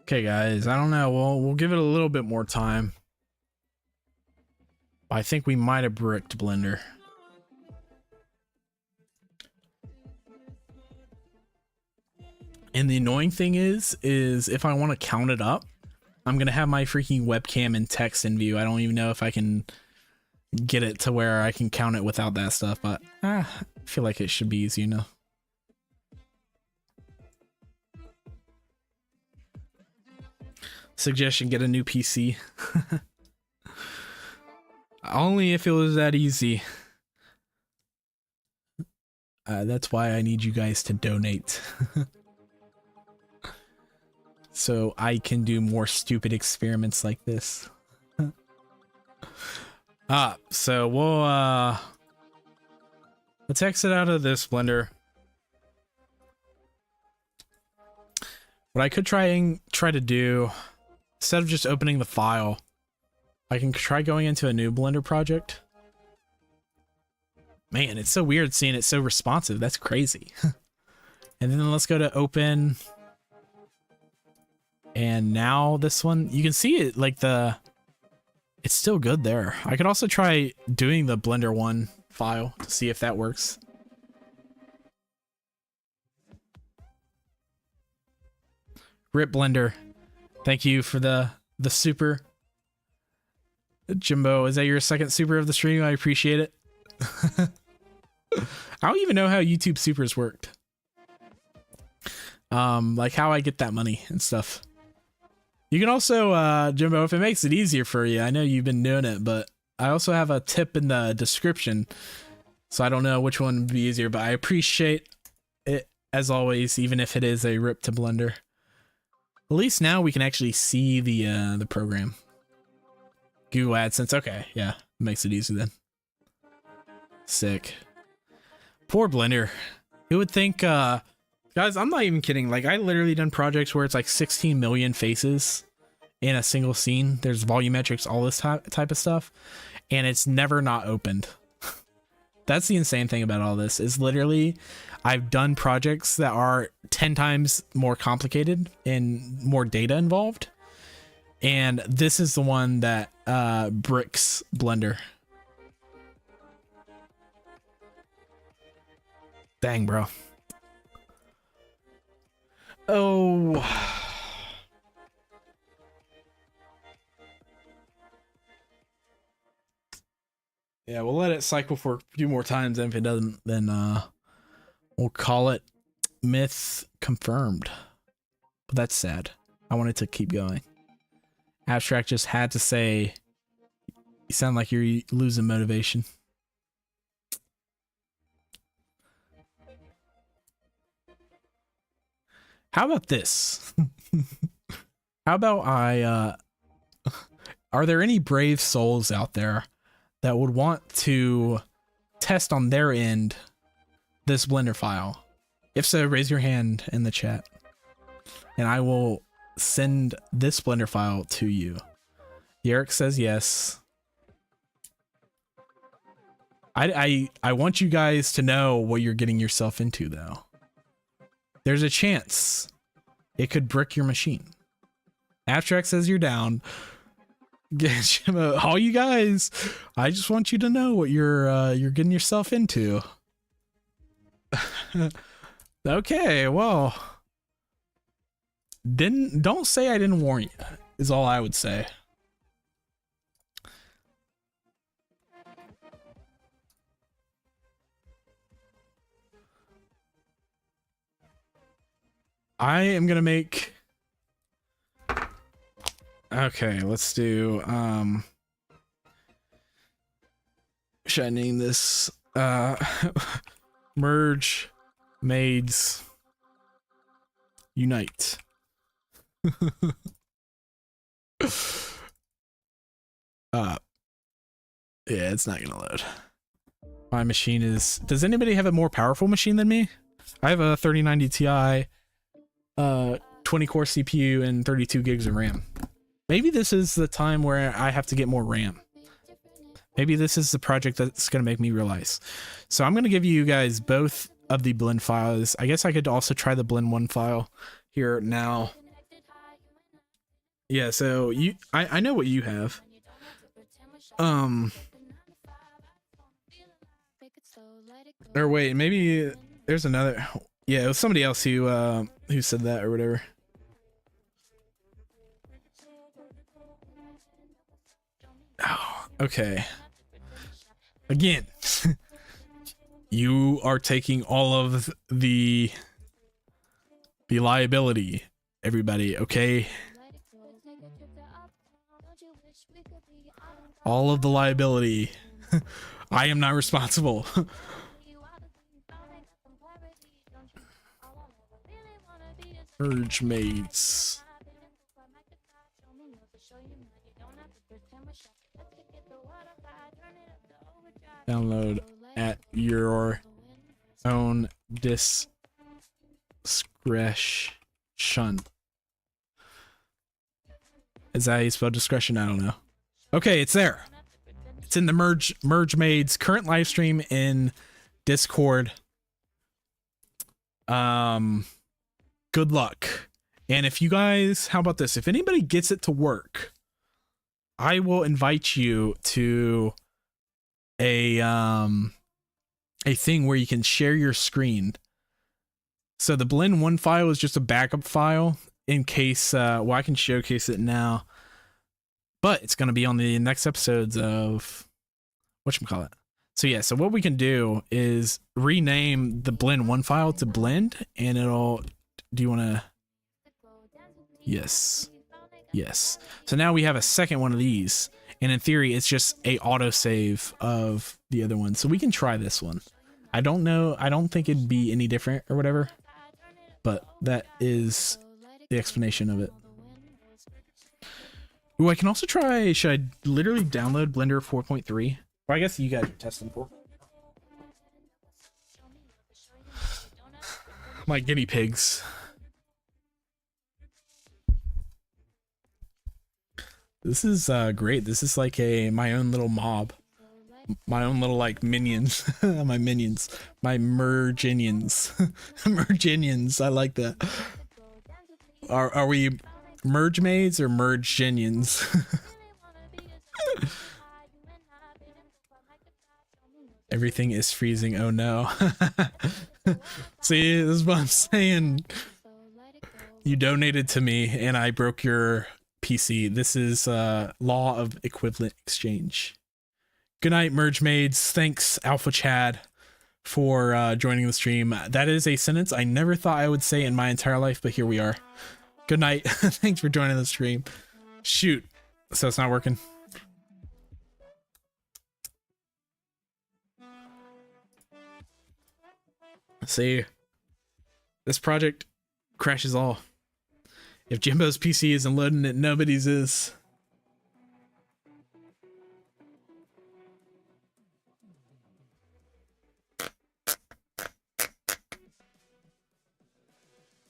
Okay, guys, I don't know. We'll give it a little bit more time. I think we might have bricked Blender. And the annoying thing is if I want to count it up, I'm going to have my freaking webcam and text in view. I don't even know if I can get it to where I can count it without that stuff, but I feel like it should be easy enough. Suggestion, get a new PC. Only if it was that easy. That's why I need you guys to donate. So I can do more stupid experiments like this. So let's exit out of this Blender. What I could try to do, instead of just opening the file, I can try going into a new Blender project. Man, it's so weird seeing it so responsive. That's crazy. And then let's go to open. And now this one, you can see it like it's still good there. I could also try doing the Blender 1 file to see if that works. Rip Blender. Thank you for the super. Jimbo, is that your second super of the stream? I appreciate it. I don't even know how YouTube supers worked. Like how I get that money and stuff. You can also, Jimbo, if it makes it easier for you, I know you've been doing it, but I also have a tip in the description. So I don't know which one would be easier, but I appreciate it as always, even if it is a rip to Blender. At least now we can actually see the program. Google AdSense. Okay, yeah, makes it easy then. Sick. Poor Blender. Who would think, guys, I'm not even kidding. Like, I literally done projects where it's like 16 million faces in a single scene. There's volumetrics, all this type of stuff, and it's never not opened. That's the insane thing about all this, is literally I've done projects that are 10 times more complicated and more data involved, and this is the one that bricks Blender. Dang, bro. Oh. Yeah, we'll let it cycle for a few more times, and if it doesn't, then we'll call it myth confirmed. But that's sad. I wanted to keep going. Abstract just had to say, you sound like you're losing motivation. How about this? How about are there any brave souls out there that would want to test on their end this Blender file? If so, raise your hand in the chat, and I will send this Blender file to you. Yerrick says yes. I want you guys to know what you're getting yourself into, though. There's a chance it could brick your machine. Abstract says you're down. All you guys, I just want you to know what you're getting yourself into. Okay, well, don't say I didn't warn you, is all I would say. I am gonna make, okay, let's do should I name this merge maids unite. Yeah, it's not gonna load. My machine is, does anybody have a more powerful machine than me? I have a 3090 Ti, 20 core CPU and 32 gigs of RAM. Maybe this is the time where I have to get more RAM. Maybe this is the project that's going to make me realize. So I'm going to give you guys both of the blend files. I guess I could also try the blend one file here now. Yeah, so I know what you have. Or wait, maybe there's another. Yeah, it was somebody else who said that or whatever. Oh, okay. Again, you are taking all of the liability, everybody, okay? All of the liability. I am not responsible. Merge mates. Download at your own discretion. Is that how you spell discretion? I don't know. Okay, it's there. It's in the merge maids current live stream in Discord. Good luck. And if you guys, how about this? If anybody gets it to work, I will invite you to a thing where you can share your screen. So the blend one file is just a backup file in case, well, I can showcase it now, but it's going to be on the next episodes of whatchamacallit. So yeah, so what we can do is rename the blend one file to blend, and it'll, do you want to, yes, yes. So now we have a second one of these, and in theory, it's just a autosave of the other one. So we can try this one. I don't know, I don't think it'd be any different or whatever, but that is the explanation of it. Ooh, I can also try, should I literally download Blender 4.3? Or I guess you guys are testing for. My guinea pigs. This is great. This is like my own little mob. My own little like minions. My minions. My merginians. Merginians. I like that. Are we merge maids or merginians? Everything is freezing. Oh no. See, this is what I'm saying. You donated to me and I broke your PC. This is law of equivalent exchange. Good night, merge maids. Thanks, Alpha Chad, for joining the stream. That is a sentence I never thought I would say in my entire life, but here we are. Good night. Thanks for joining the stream. Shoot. So it's not working. See, this project crashes all. If Jimbo's PC isn't loading it, nobody's is.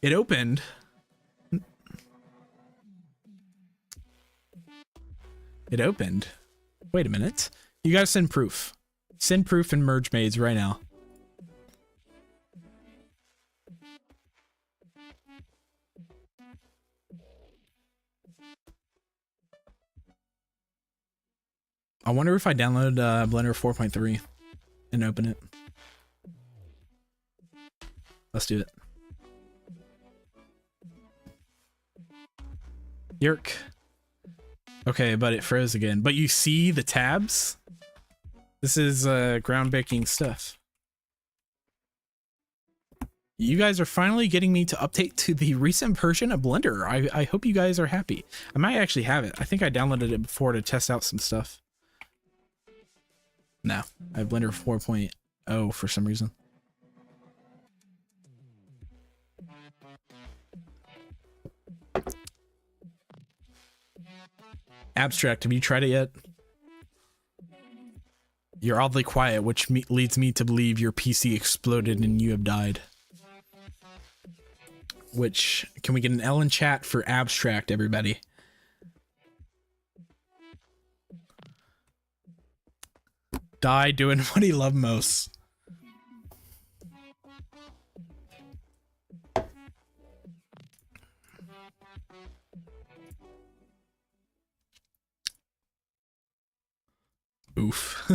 It opened. It opened. Wait a minute. You gotta send proof. Send proof and merge maids right now. I wonder if I download Blender 4.3 and open it. Let's do it. Yerk. Okay, but it froze again. But you see the tabs? This is groundbreaking stuff. You guys are finally getting me to update to the recent version of Blender. I hope you guys are happy. I might actually have it. I think I downloaded it before to test out some stuff. No, I have Blender 4.0 for some reason. Abstract, have you tried it yet? You're oddly quiet, which leads me to believe your PC exploded and you have died. Which, can we get an L in chat for abstract, everybody? Die doing what he loved most. Oof.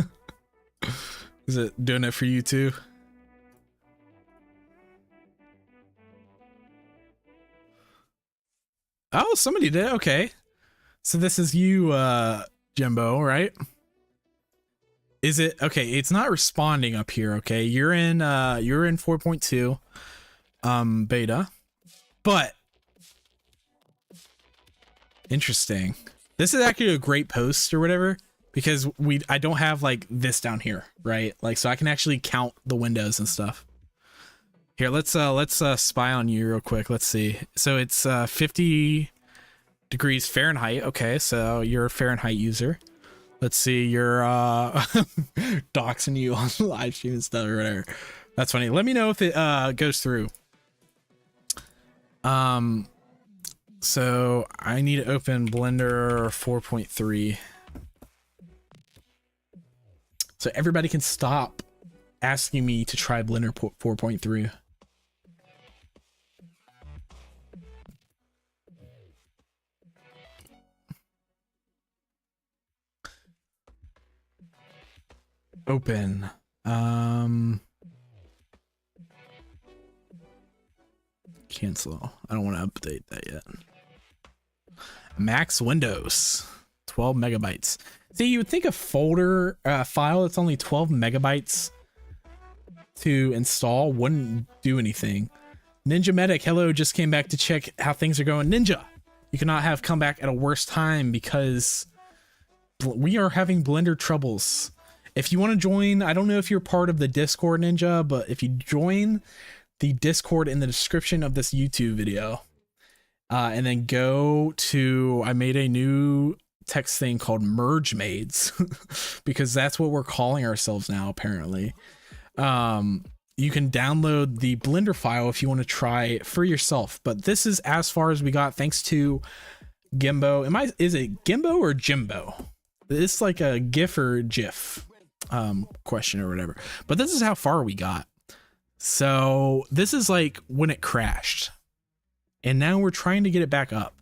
Is it doing it for you too? Oh, somebody did. Okay. So this is you, Jimbo, right? Is it okay? It's not responding up here. Okay. You're in 4.2 beta, but interesting. This is actually a great post or whatever, because I don't have like this down here, right? Like, so I can actually count the windows and stuff. Here, let's spy on you real quick. Let's see. So it's 50 degrees Fahrenheit. Okay, so you're a Fahrenheit user. Let's see, you're doxing you on the live stream and stuff or whatever. That's funny. Let me know if it goes through. So I need to open Blender 4.3. So everybody can stop asking me to try Blender 4.3. Open. Cancel. I don't want to update that yet. Max Windows. 12 megabytes. See, you would think a folder file that's only 12 megabytes to install wouldn't do anything. Ninja Medic, hello, just came back to check how things are going. Ninja, you cannot have come back at a worse time because we are having Blender troubles. If you want to join, I don't know if you're part of the Discord, Ninja, but if you join the Discord in the description of this YouTube video, and then go to, I made a new text thing called merge maids because that's what we're calling ourselves now, apparently. You can download the Blender file if you want to try it for yourself, but this is as far as we got thanks to Gimbo. Is it Gimbo or Jimbo? It's like a GIF or GIF question or whatever, but this is how far we got. So this is like when it crashed, and now we're trying to get it back up.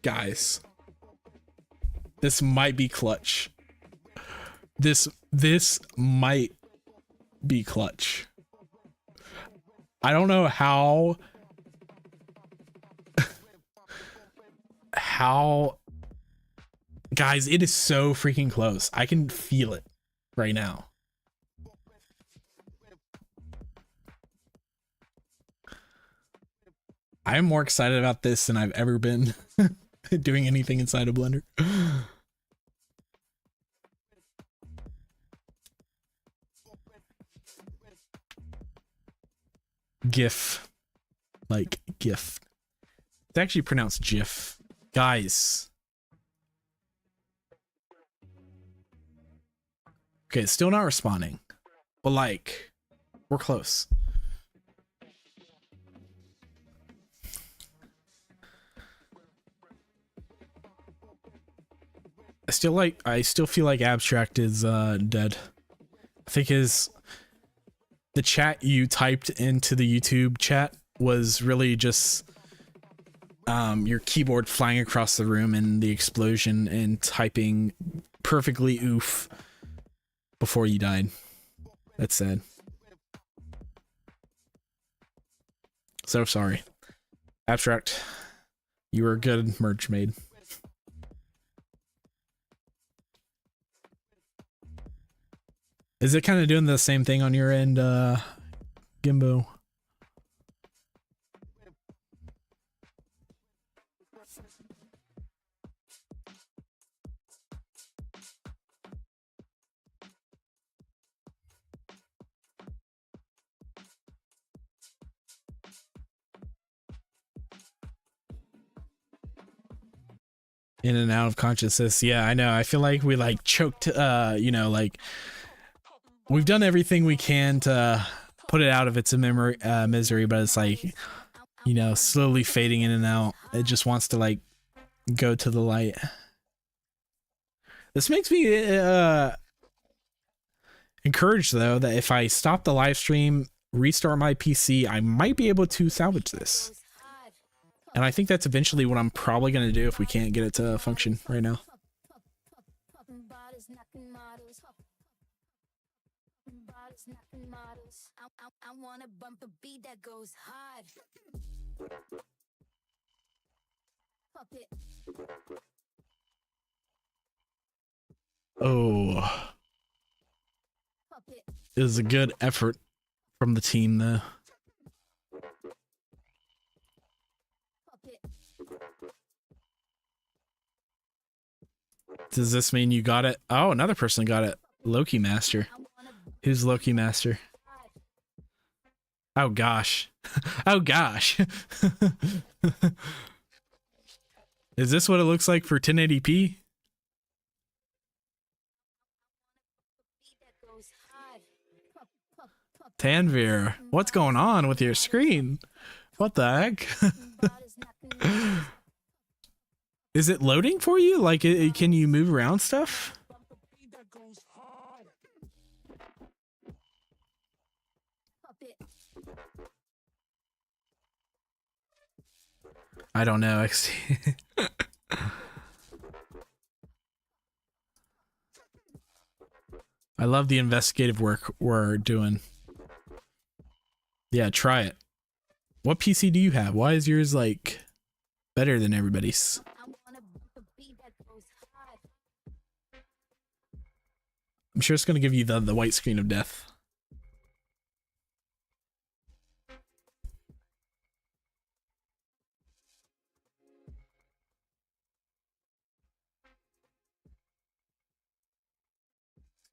Guys, this might be clutch. This might be clutch. I don't know how guys, it is so freaking close. I can feel it right now. I'm more excited about this than I've ever been doing anything inside of Blender. GIF. Like GIF. It's actually pronounced GIF. Guys. Okay, it's still not responding. But like, we're close. I still feel like Abstract is dead. I think the chat you typed into the YouTube chat was really just your keyboard flying across the room and the explosion and typing perfectly oof before you died. That's sad. So sorry. Abstract, you were a good merge made. Is it kind of doing the same thing on your end, Gimbo? In and out of consciousness. Yeah, I know. I feel like we like choked, you know, like we've done everything we can to put it out of its misery, but it's like, you know, slowly fading in and out. It just wants to like go to the light. This makes me encouraged though that if I stop the live stream, restart my PC, I might be able to salvage this. And I think that's eventually what I'm probably going to do if we can't get it to function right now. Oh. It was a good effort from the team though. Does this mean you got it? Oh, another person got it. Loki Master. Who's Loki Master? Oh gosh. Oh gosh. Is this what it looks like for 1080p? Tanvir, what's going on with your screen? What the heck? Is it loading for you? Like, can you move around stuff? I don't know, XT. I love the investigative work we're doing. Yeah, try it. What PC do you have? Why is yours like better than everybody's? I'm sure it's going to give you the white screen of death.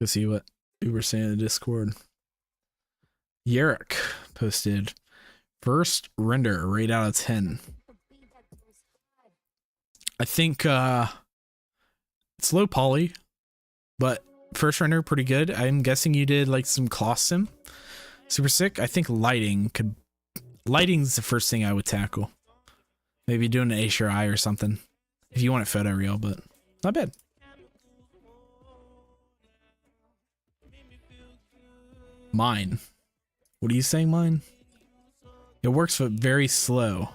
Let's go see what we were saying in the Discord. Yerrick posted first render, rate out of 10. I think it's low poly, but first render pretty good. I'm guessing you did like some cloth sim. Super sick. I think lighting's the first thing I would tackle. Maybe doing an HRI or something if you want it photoreal, but not bad. Mine. What are you saying, mine? It works but very slow.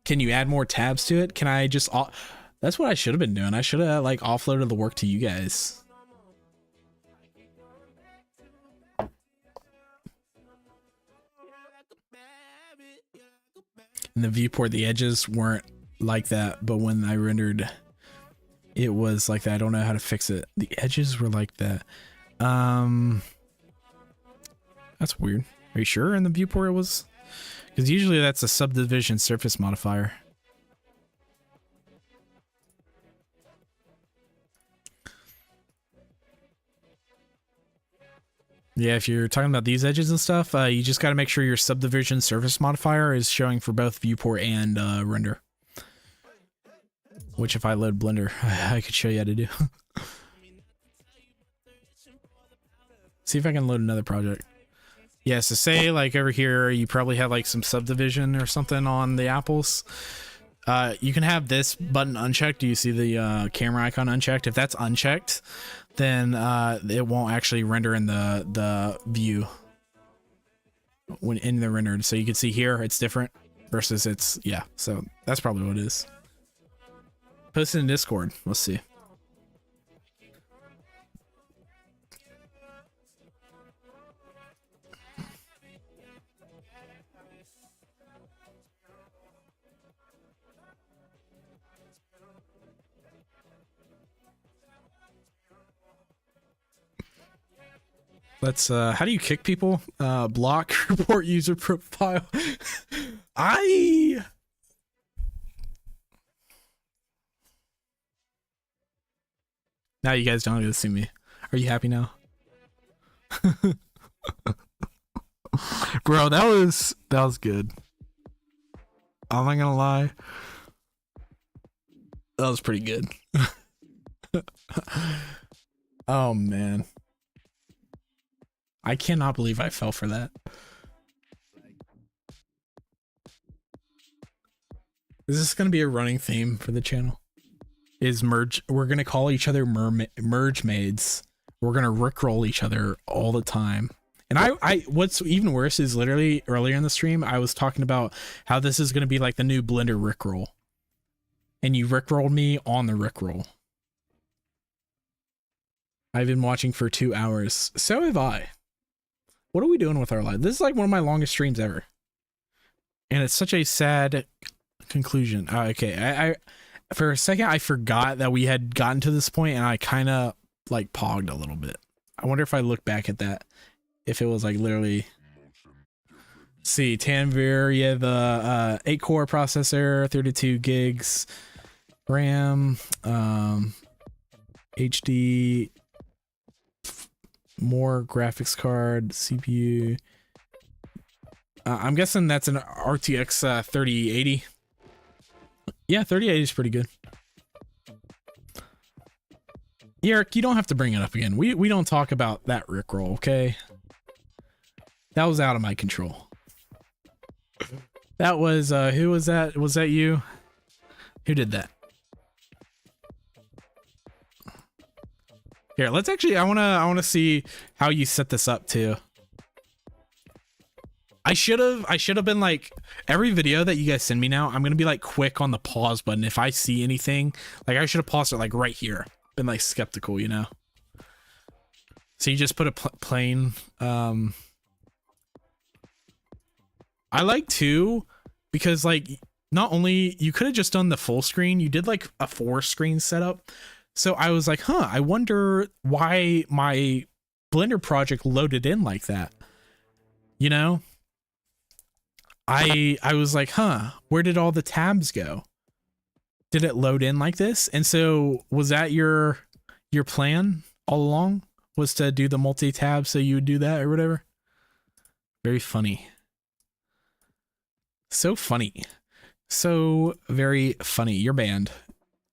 Can you add more tabs to it? Can I just... That's what I should have been doing. I should have like offloaded the work to you guys. In the viewport, the edges weren't like that, but when I rendered, it was like that. I don't know how to fix it. The edges were like that. That's weird. Are you sure in the viewport it was? Because usually that's a subdivision surface modifier. Yeah, if you're talking about these edges and stuff, you just got to make sure your subdivision surface modifier is showing for both viewport and render. Which if I load Blender, I could show you how to do. See if I can load another project. Yeah, so say like over here, you probably have like some subdivision or something on the apples. You can have this button unchecked. Do you see the camera icon unchecked? If that's unchecked, then it won't actually render in the view when in the rendered. So you can see here it's different versus it's, yeah. So that's probably what it is. Post it in Discord. Let's see. Let's how do you kick people? Block, report user profile. Now you guys don't get to see me. Are you happy now? Bro, that was good. I'm not gonna lie. That was pretty good. Oh man. I cannot believe I fell for that. Is this going to be a running theme for the channel? Is merge? We're going to call each other merge maids. We're going to rickroll each other all the time. And I what's even worse is literally earlier in the stream, I was talking about how this is going to be like the new Blender rickroll. And you rickrolled me on the rickroll. I've been watching for 2 hours. So have I. What are we doing with our life? This is like one of my longest streams ever. And it's such a sad conclusion. Okay, I for a second I forgot that we had gotten to this point and I kind of like pogged a little bit. I wonder if I look back at that, if it was like literally... See, Tanvir, you have a 8-core processor, 32 gigs RAM, HD... more graphics card, CPU. I'm guessing that's an RTX 3080. Yeah, 3080 is pretty good. Eric, you don't have to bring it up again. We don't talk about that rickroll, okay? That was out of my control. That was who was that? Was that you? Who did that? Here, let's actually, I wanna see how you set this up too. I should have been like, every video that you guys send me now, I'm gonna be like quick on the pause button if I see anything. Like I should have paused it like right here. Been like skeptical, you know? So you just put a plain, I like too, because like, not only, you could have just done the full screen, you did like a 4-screen setup. So I was like, huh, I wonder why my Blender project loaded in like that. You know? I was like, huh, where did all the tabs go? Did it load in like this? And so was that your plan all along, was to do the multi-tab so you would do that or whatever? Very funny. So funny. So very funny. You're banned.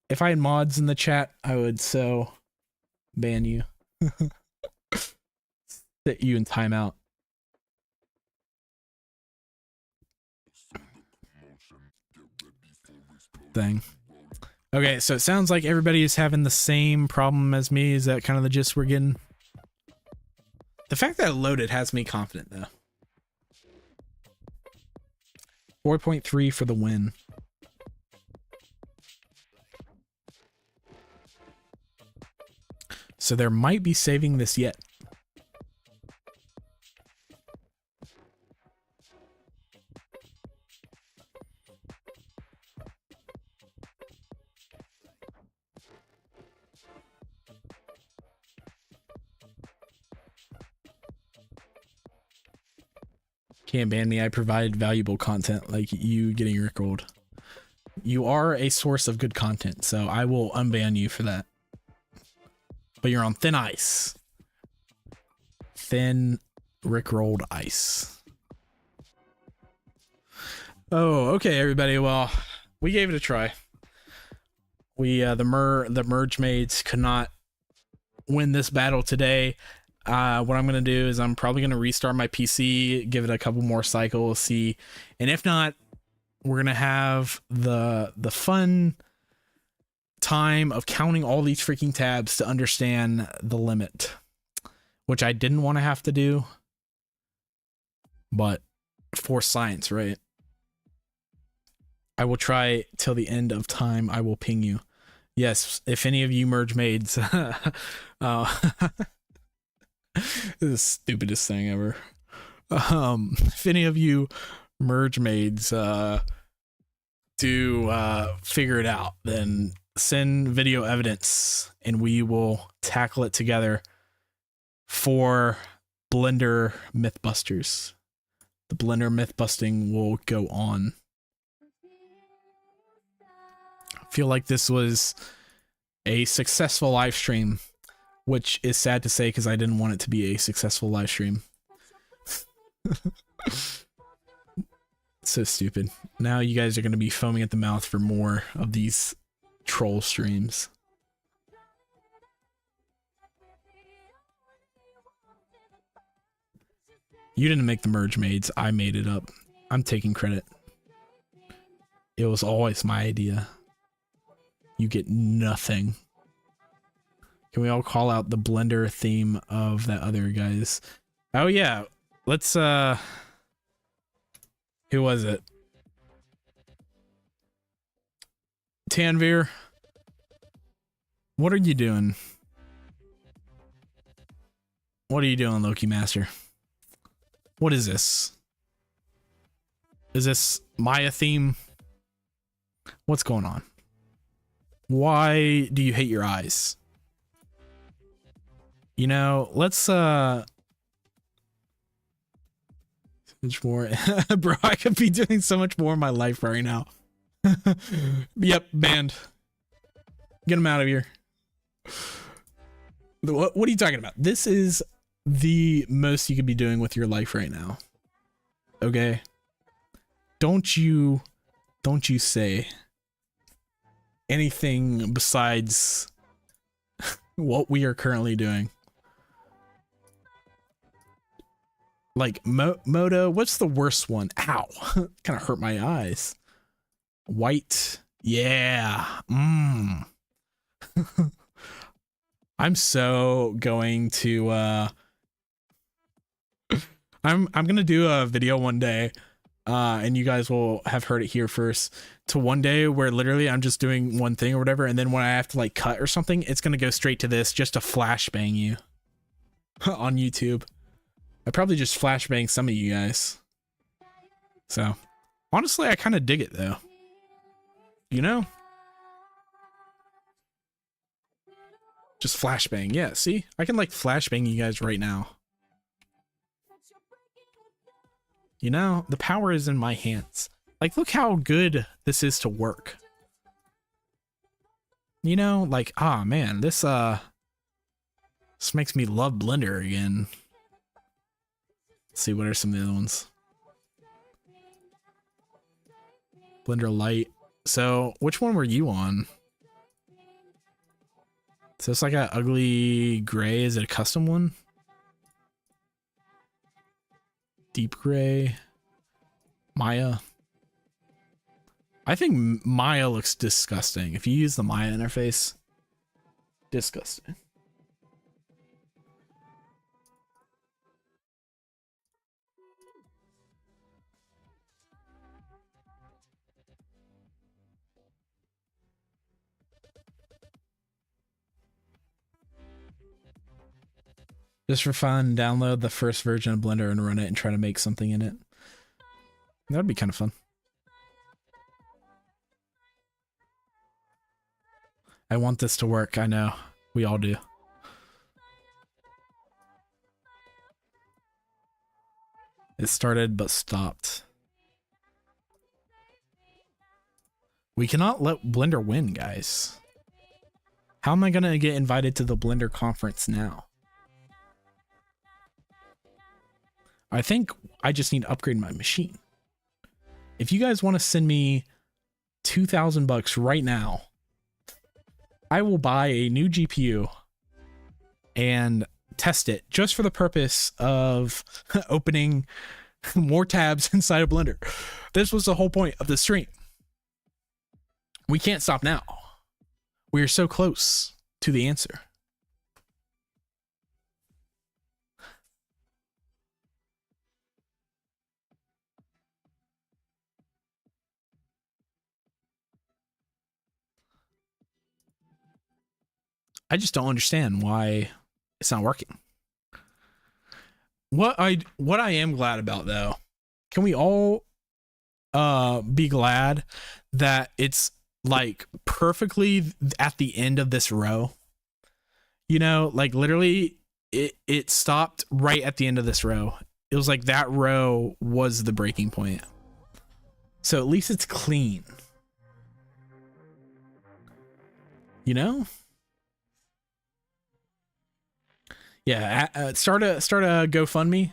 If I had mods in the chat, I would so ban you. Sit you in timeout. Thing. Okay, so it sounds like everybody is having the same problem as me. Is that kind of the gist we're getting? The fact that it loaded has me confident, though. 4.3 for the win. So there might be saving this yet. Can't ban me. I provide valuable content like you getting rickrolled. You are a source of good content, so I will unban you for that. But you're on thin ice. Thin rickrolled ice. Oh, okay, everybody. Well, we gave it a try. We the merge mates could not win this battle today. What I'm gonna do is I'm probably gonna restart my PC, give it a couple more cycles, see, and if not, we're gonna have the fun time of counting all these freaking tabs to understand the limit, which I didn't want to have to do, but for science, right? I will try till the end of time. I will ping you. Yes, if any of you merge maids, this is the stupidest thing ever. If any of you merge maids do figure it out, then send video evidence and we will tackle it together for Blender Mythbusters. The Blender Mythbusting will go on. I feel like this was a successful live stream, which is sad to say because I didn't want it to be a successful live stream. So stupid. Now you guys are going to be foaming at the mouth for more of these troll streams. You didn't make the merge maids. I made it up. I'm taking credit. It was always my idea. You get nothing. Can we all call out the Blender theme of that other guys? Oh yeah, let's who was it? Tanvir, what are you doing? What are you doing, Loki Master? What is this? Is this Maya theme? What's going on? Why do you hate your eyes? You know, let's much more. Bro, I could be doing so much more in my life right now. Yep, banned. Get him out of here. What are you talking about? This is the most you could be doing with your life right now. Okay? Don't you say anything besides what we are currently doing. Like Moto, what's the worst one? Ow. Kind of hurt my eyes. White. Yeah. I'm so going to I'm gonna do a video one day, and you guys will have heard it here first, to one day where literally I'm just doing one thing or whatever, and then when I have to like cut or something, it's gonna go straight to this just to flashbang you on YouTube. I probably just flashbang some of you guys. So honestly, I kind of dig it though. You know? Just flashbang. Yeah, see? I can like flashbang you guys right now. You know, the power is in my hands. Like, look how good this is to work. You know, like, ah, man, this makes me love Blender again. Let's see, what are some of the other ones? Blender Lite. So, which one were you on? So it's like a ugly gray. Is it a custom one? Deep gray. Maya. I think Maya looks disgusting. If you use the Maya interface, disgusting. Just for fun, download the first version of Blender and run it and try to make something in it. That'd be kind of fun. I want this to work. I know. We all do. It started but stopped. We cannot let Blender win, guys. How am I going to get invited to the Blender conference now? I think I just need to upgrade my machine. If you guys want to send me $2,000 right now, I will buy a new GPU and test it just for the purpose of opening more tabs inside of Blender. This was the whole point of the stream. We can't stop now. We are so close to the answer. I just don't understand why it's not working. What I am glad about, though, can we all be glad that it's like perfectly at the end of this row? You know, like literally it stopped right at the end of this row. It was like that row was the breaking point. So at least it's clean. You know? Yeah, start a GoFundMe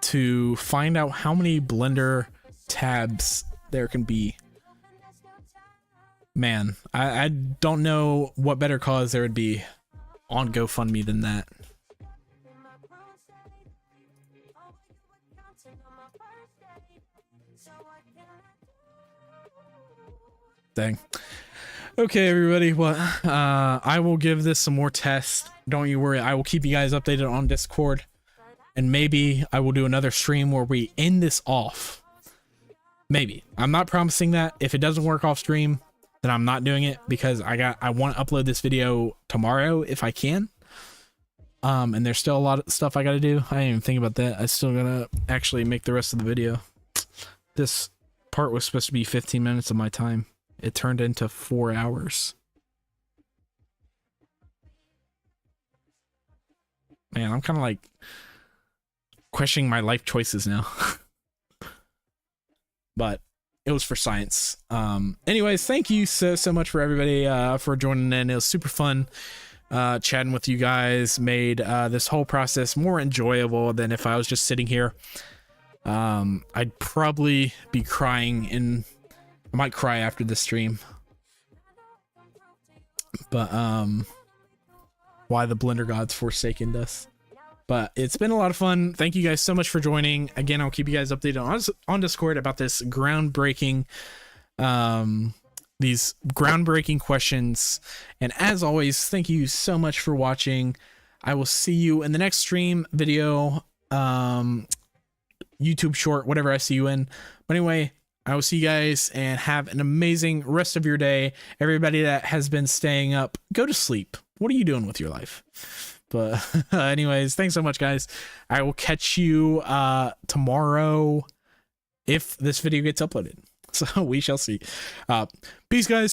to find out how many Blender tabs there can be. Man, I don't know what better cause there would be on GoFundMe than that. Dang. Okay, everybody. Well, I will give this some more tests. Don't you worry. I will keep you guys updated on Discord. And maybe I will do another stream where we end this off. Maybe. I'm not promising that. If it doesn't work off stream, then I'm not doing it because I want to upload this video tomorrow if I can. And there's still a lot of stuff I got to do. I didn't even think about that. I still gotta actually make the rest of the video. This part was supposed to be 15 minutes of my time. It turned into 4 hours. Man, I'm kind of like questioning my life choices now. But it was for science. Anyways, thank you so much for everybody for joining in. It was super fun chatting with you guys. Made this whole process more enjoyable than if I was just sitting here. I'd probably be crying, and I might cry after the stream. But why the Blender gods forsaken us. But it's been a lot of fun. Thank you guys so much for joining. Again, I'll keep you guys updated on Discord about this groundbreaking these groundbreaking questions. And as always, thank you so much for watching. I will see you in the next stream, video, YouTube short, whatever I see you in. But anyway, I will see you guys and have an amazing rest of your day. Everybody that has been staying up, go to sleep. What are you doing with your life? But anyways, thanks so much, guys. I will catch you tomorrow if this video gets uploaded. So we shall see. Peace, guys.